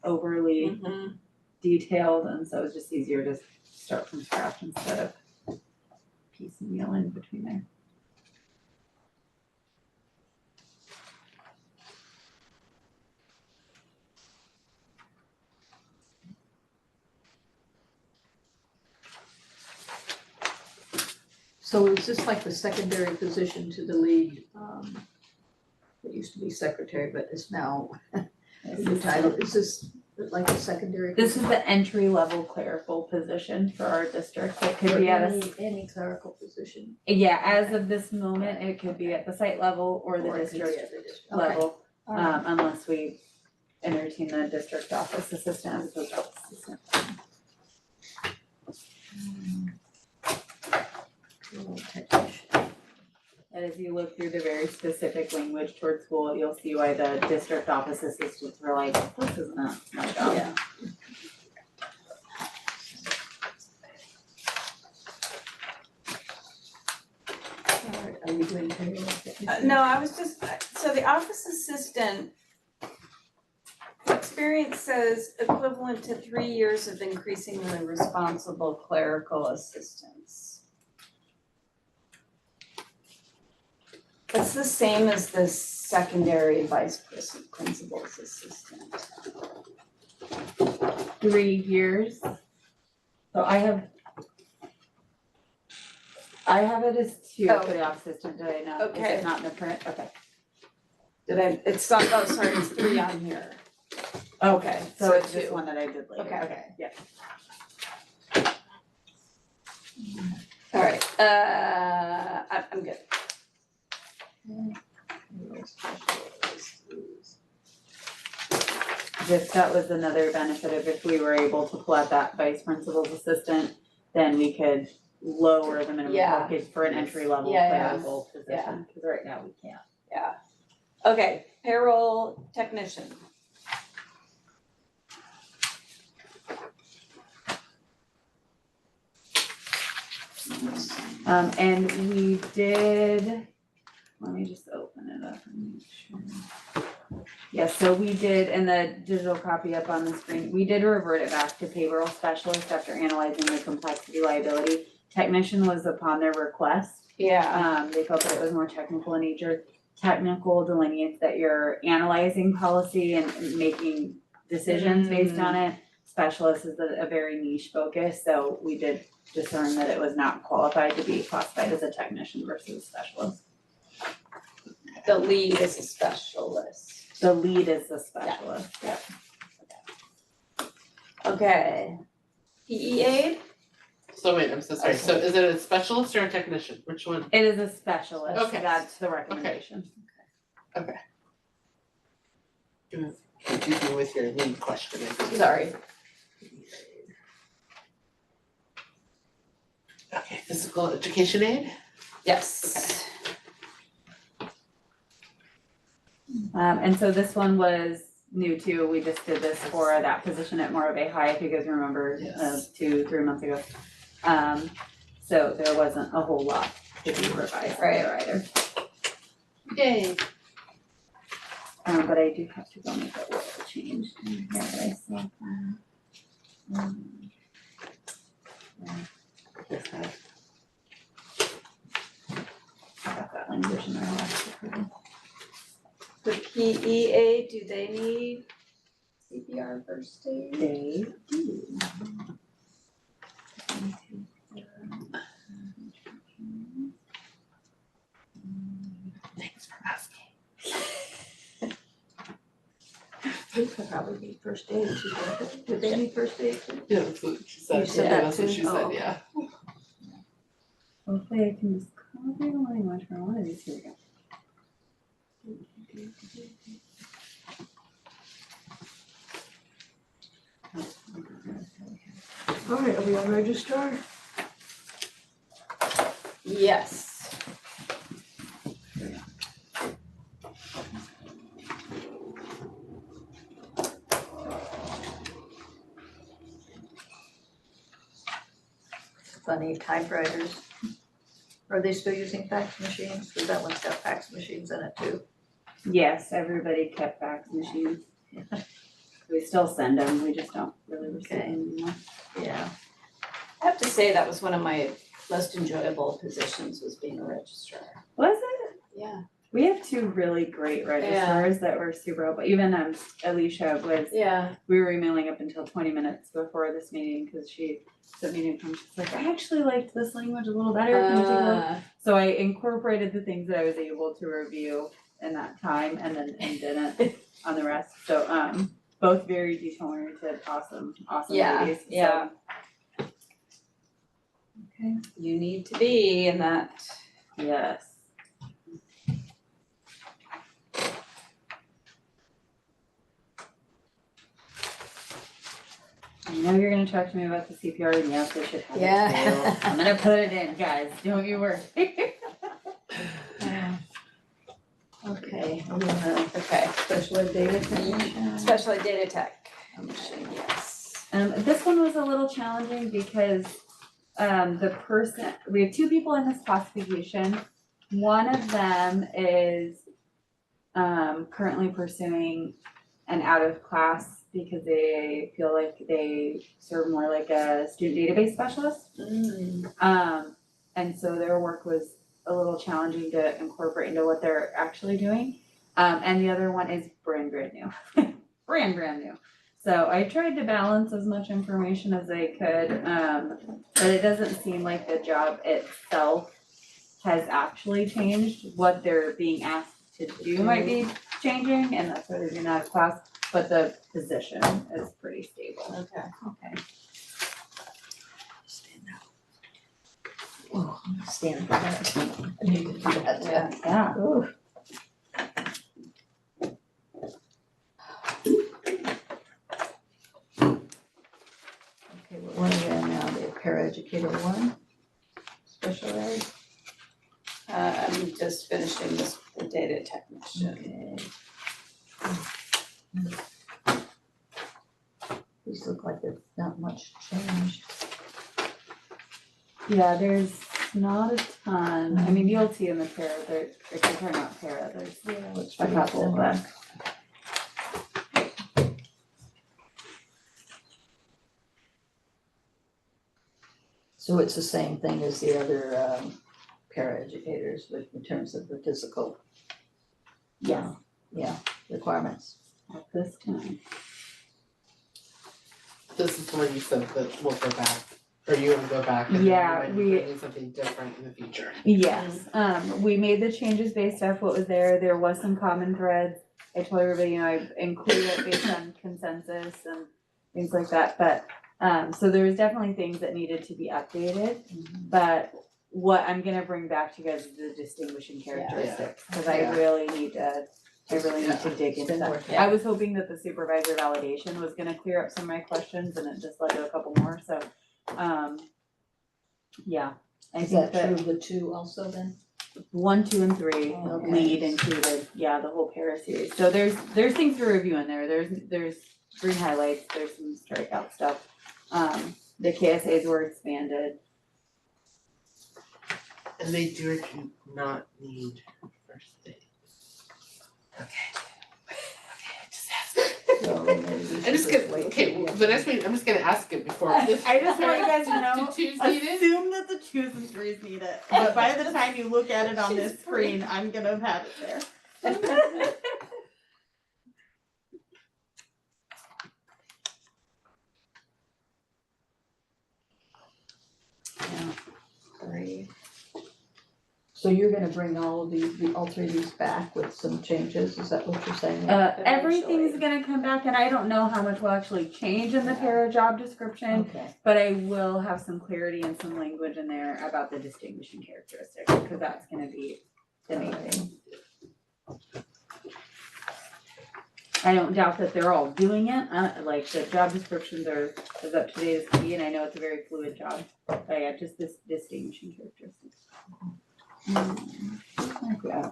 overly Mhm. detailed, and so it's just easier to start from scratch instead of piecemeal in between there. So is this like the secondary position to the lead, it used to be secretary, but it's now, the new title, is this like a secondary? This is the entry level clerical position for our district, it could Or be at any clerical position? yeah, as of this moment, it could be at the site level or the Or it could be district at the district. level, All right. unless we entertain the district office assistant as opposed to office assistant. And as you look through the very specific language towards school, you'll see why the district office assistants were like, this is not my job. Yeah. All right, are we doing payroll? No, I was just, so the office assistant experience says equivalent to 3 years of increasingly responsible clerical assistance. It's the same as the secondary vice principal's assistant. 3 years. So I have it as 2 Oh. for the office assistant, did I not? Is Okay. it not in the print? Okay. It's not, oh, sorry, it's 3 on here. Okay, so So it's this 2. one that I did later, Okay. okay, yeah. All right, I'm good. That was another benefit of if we were able to pull out that vice principal's assistant, then we could lower the minimum Yeah. package for an entry level Yeah, yeah. clerical position, cause right now we can't. Yeah. Okay, payroll technician. And we did, let me just open it up and make sure. Yeah, so we did, in the digital copy up on the screen, we did revert it back to payroll specialist after analyzing the complexity liability. Technician was upon their request. Yeah. They felt that it was more technical in nature. Technical delineates that you're analyzing policy and making decisions based on it. Specialist is a very niche focus, so we did discern that it was not qualified to be classified as a technician versus a specialist. The lead is a specialist. The lead is the specialist. Yeah. Okay. PE aid? So wait, I'm so sorry, so is it a specialist or a technician, which one? It is a specialist, Okay. that's the recommendation. Confuse me with your lead question, I think. Sorry. Okay, physical education aid? Yes. And so this one was new too, we just did this for that position at Morro High, if you guys remember, Yes. 2-3 months ago. So there wasn't a whole lot to be revised there either. Yay. But I do have to go make a little change in here that I saw. I got that language in there last approval. The PE aid, do they need CPR first aid? They do. Thanks for asking. They could probably need first aid too, don't they? Would they need first aid too? Yeah, that's what she said, You said yeah, that that's what too? she Oh, said, okay. yeah. Hopefully I can just copy the language from one of these, here we go. All right, are we on registrar? Yes. Funny typewriters. Are they still using fax machines? Cause that one's got fax machines in it too. Yes, everybody kept fax machines. We still send them, we just don't really receive Okay. them anymore. Yeah. I have to say that was one of my most enjoyable positions, was being a registrar. Was it? Yeah. We have two really great registrars that were super helpful. Even Alicia was, Yeah. we were emailing up until 20 minutes before this meeting because she sent me an email. She's like, I actually liked this language a little better. Can you take a look?" So I incorporated the things that I was able to review in that time and didn't on the rest. So both very detail oriented, awesome Yeah, ladies. yeah. Okay. You need to be in that. Yes. I know you're gonna talk to me about the CPR and yes, I should have it Yeah. too. I'm gonna put it in, guys, don't you worry. Okay, we're gonna Okay. special ed data technician. Special ed data tech. Yes. This one was a little challenging because the person, we have two people in this classification. One of them is currently pursuing an out of class because they feel like they serve more like a student database specialist. And so their work was a little challenging to incorporate into what they're actually doing. And the other one is brand new, brand new. So I tried to balance as much information as I could, but it doesn't seem like the job itself has actually changed. What they're being asked to do might be changing, and that's why they're doing out of class, but the position is pretty stable. Okay. Okay. Stand up. Oh, I'm gonna stand for that. I need to do that. Yeah. Yeah. Ooh. Okay, what are we at now? The paraeducator one? Special ed? I'm just finishing this, the data technician. Okay. These look like there's not much changed. Yeah, there's not a ton. I mean, you'll see in the para, they're not para, there's Yeah, looks a pretty couple, similar. but. So it's the same thing as the other paraeducators with, in terms of the physical. Yes. Yeah, requirements. At this time. This is where you said that we'll go back, or you wanna go back and then Yeah, you might be we- bringing something different in the future. Yes, we made the changes based off what was there. There was some common threads. I told everybody, I included it based on consensus and things like that, but, so there was definitely things that needed to be updated. But what I'm gonna bring back to you guys is the distinguishing characteristics, cause I Yeah. really need to dig into that. work, I was hoping that the supervisor validation was gonna clear up some of my questions and it just led to a couple more, so, yeah. I Is think that true of the two also then? 1, 2, and 3 Okay. lead included, yeah, the whole para series. So there's things to review in there. There's green highlights, there's some strikeout stuff. The KSAs were expanded. And they do not need first aid. So maybe we should I'm just gonna, wait okay, till we well, get the next meeting, I'm just gonna ask it before. I just want you guys to know, Do twos need it? assume that the 2s and 3s need it. But by the time you look at it on this screen, I'm gonna have had it there. Three. So you're gonna bring all three of these back with some changes, is that what you're saying? Everything's gonna come back, and I don't know how much will actually change in the para job description. Okay, But I will have some clarity and some language in there about the distinguishing characteristics, because that's gonna be the main thing. I don't doubt that they're all doing it, like the job descriptions are as up to date as can be, and I know it's a very fluid job. But yeah, just this distinguishing characteristics. Yeah.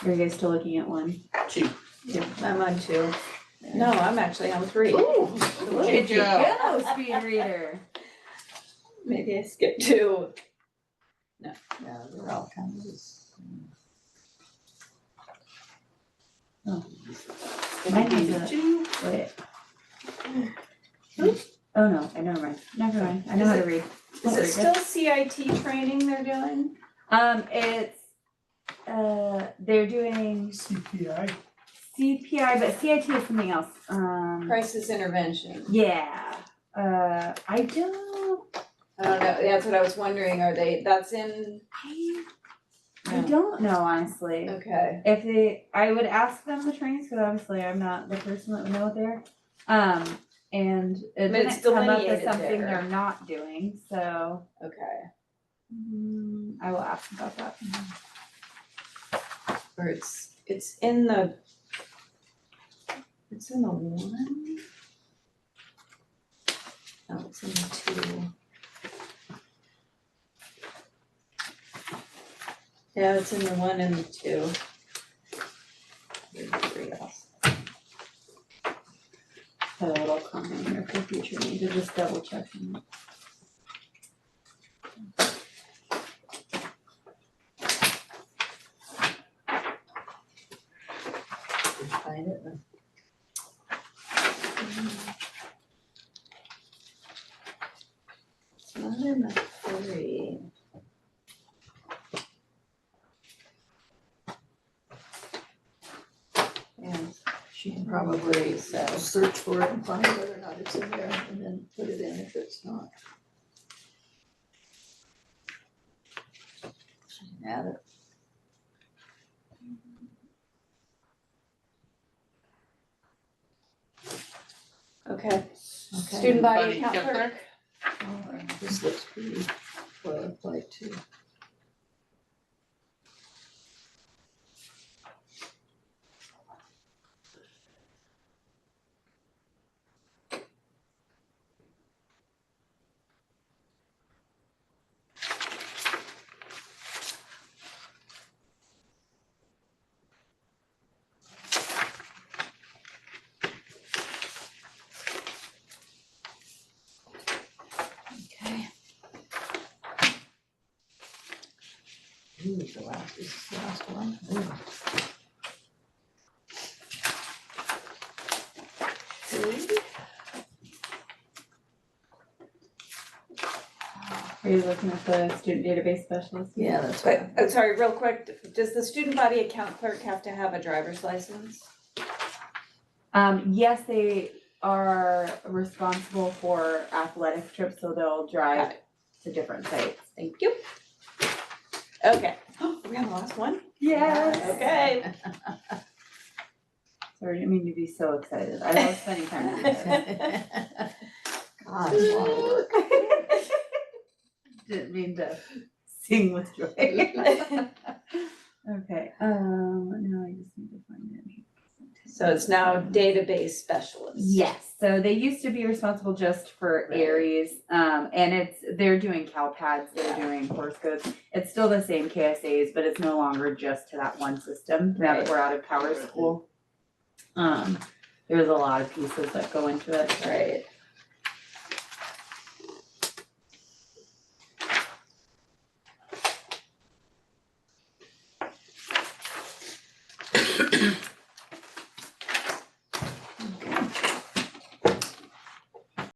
Are you guys still looking at one? Two. I'm on 2. No, I'm actually on 3. Ooh, Look at you go, speed reader. Maybe I skipped 2. Yeah, they're all kind of this. Mine has a, wait. Oh no, never mind, I know how to read. Is it still CIT training they're doing? It's, they're doing CPI, CPI, but CIT is something else, Crisis intervention. yeah, I don't, I don't know, that's what I was wondering, that's in? I don't know, honestly. Okay. If I would ask them the trainings, because obviously I'm not the person that would know what they are. And it But it's didn't come up as delineated something there. they're not doing, so Okay. I will ask about that. Or it's in the 1? No, it's in the 2. Yeah, it's in the 1 and the 2. There's 3 else. Put a little comment here for future need to just double check. Find it. It's not in the 3. Yeah, she can probably search for it and find whether or not it's in there and then put it in if it's not. She can add it. Okay. Okay. Student body account clerk. This looks pretty boilerplate too. Ooh, this is the last one. Ooh. Are you looking at the student database specialist? Yeah, that's But, right. sorry, real quick, does the student body account clerk have to have a driver's license? Yes, they are responsible for athletic trips, so they'll drive to different sites. Thank you. Okay, we have the last one? Yes. Okay. Sorry, I didn't mean to be so excited. I love spending time with you guys. God, it's a lot of work. Didn't mean to sing with joy. Okay, now I just need to find it. So it's now database specialist. Yes, so they used to be responsible just for Right. Aries, and they're doing CalPads, they're doing course codes. It's still the same KSAs, but it's no longer just to that one system, now that Right. we're out of Power School. There's a lot of pieces that go into it. Right.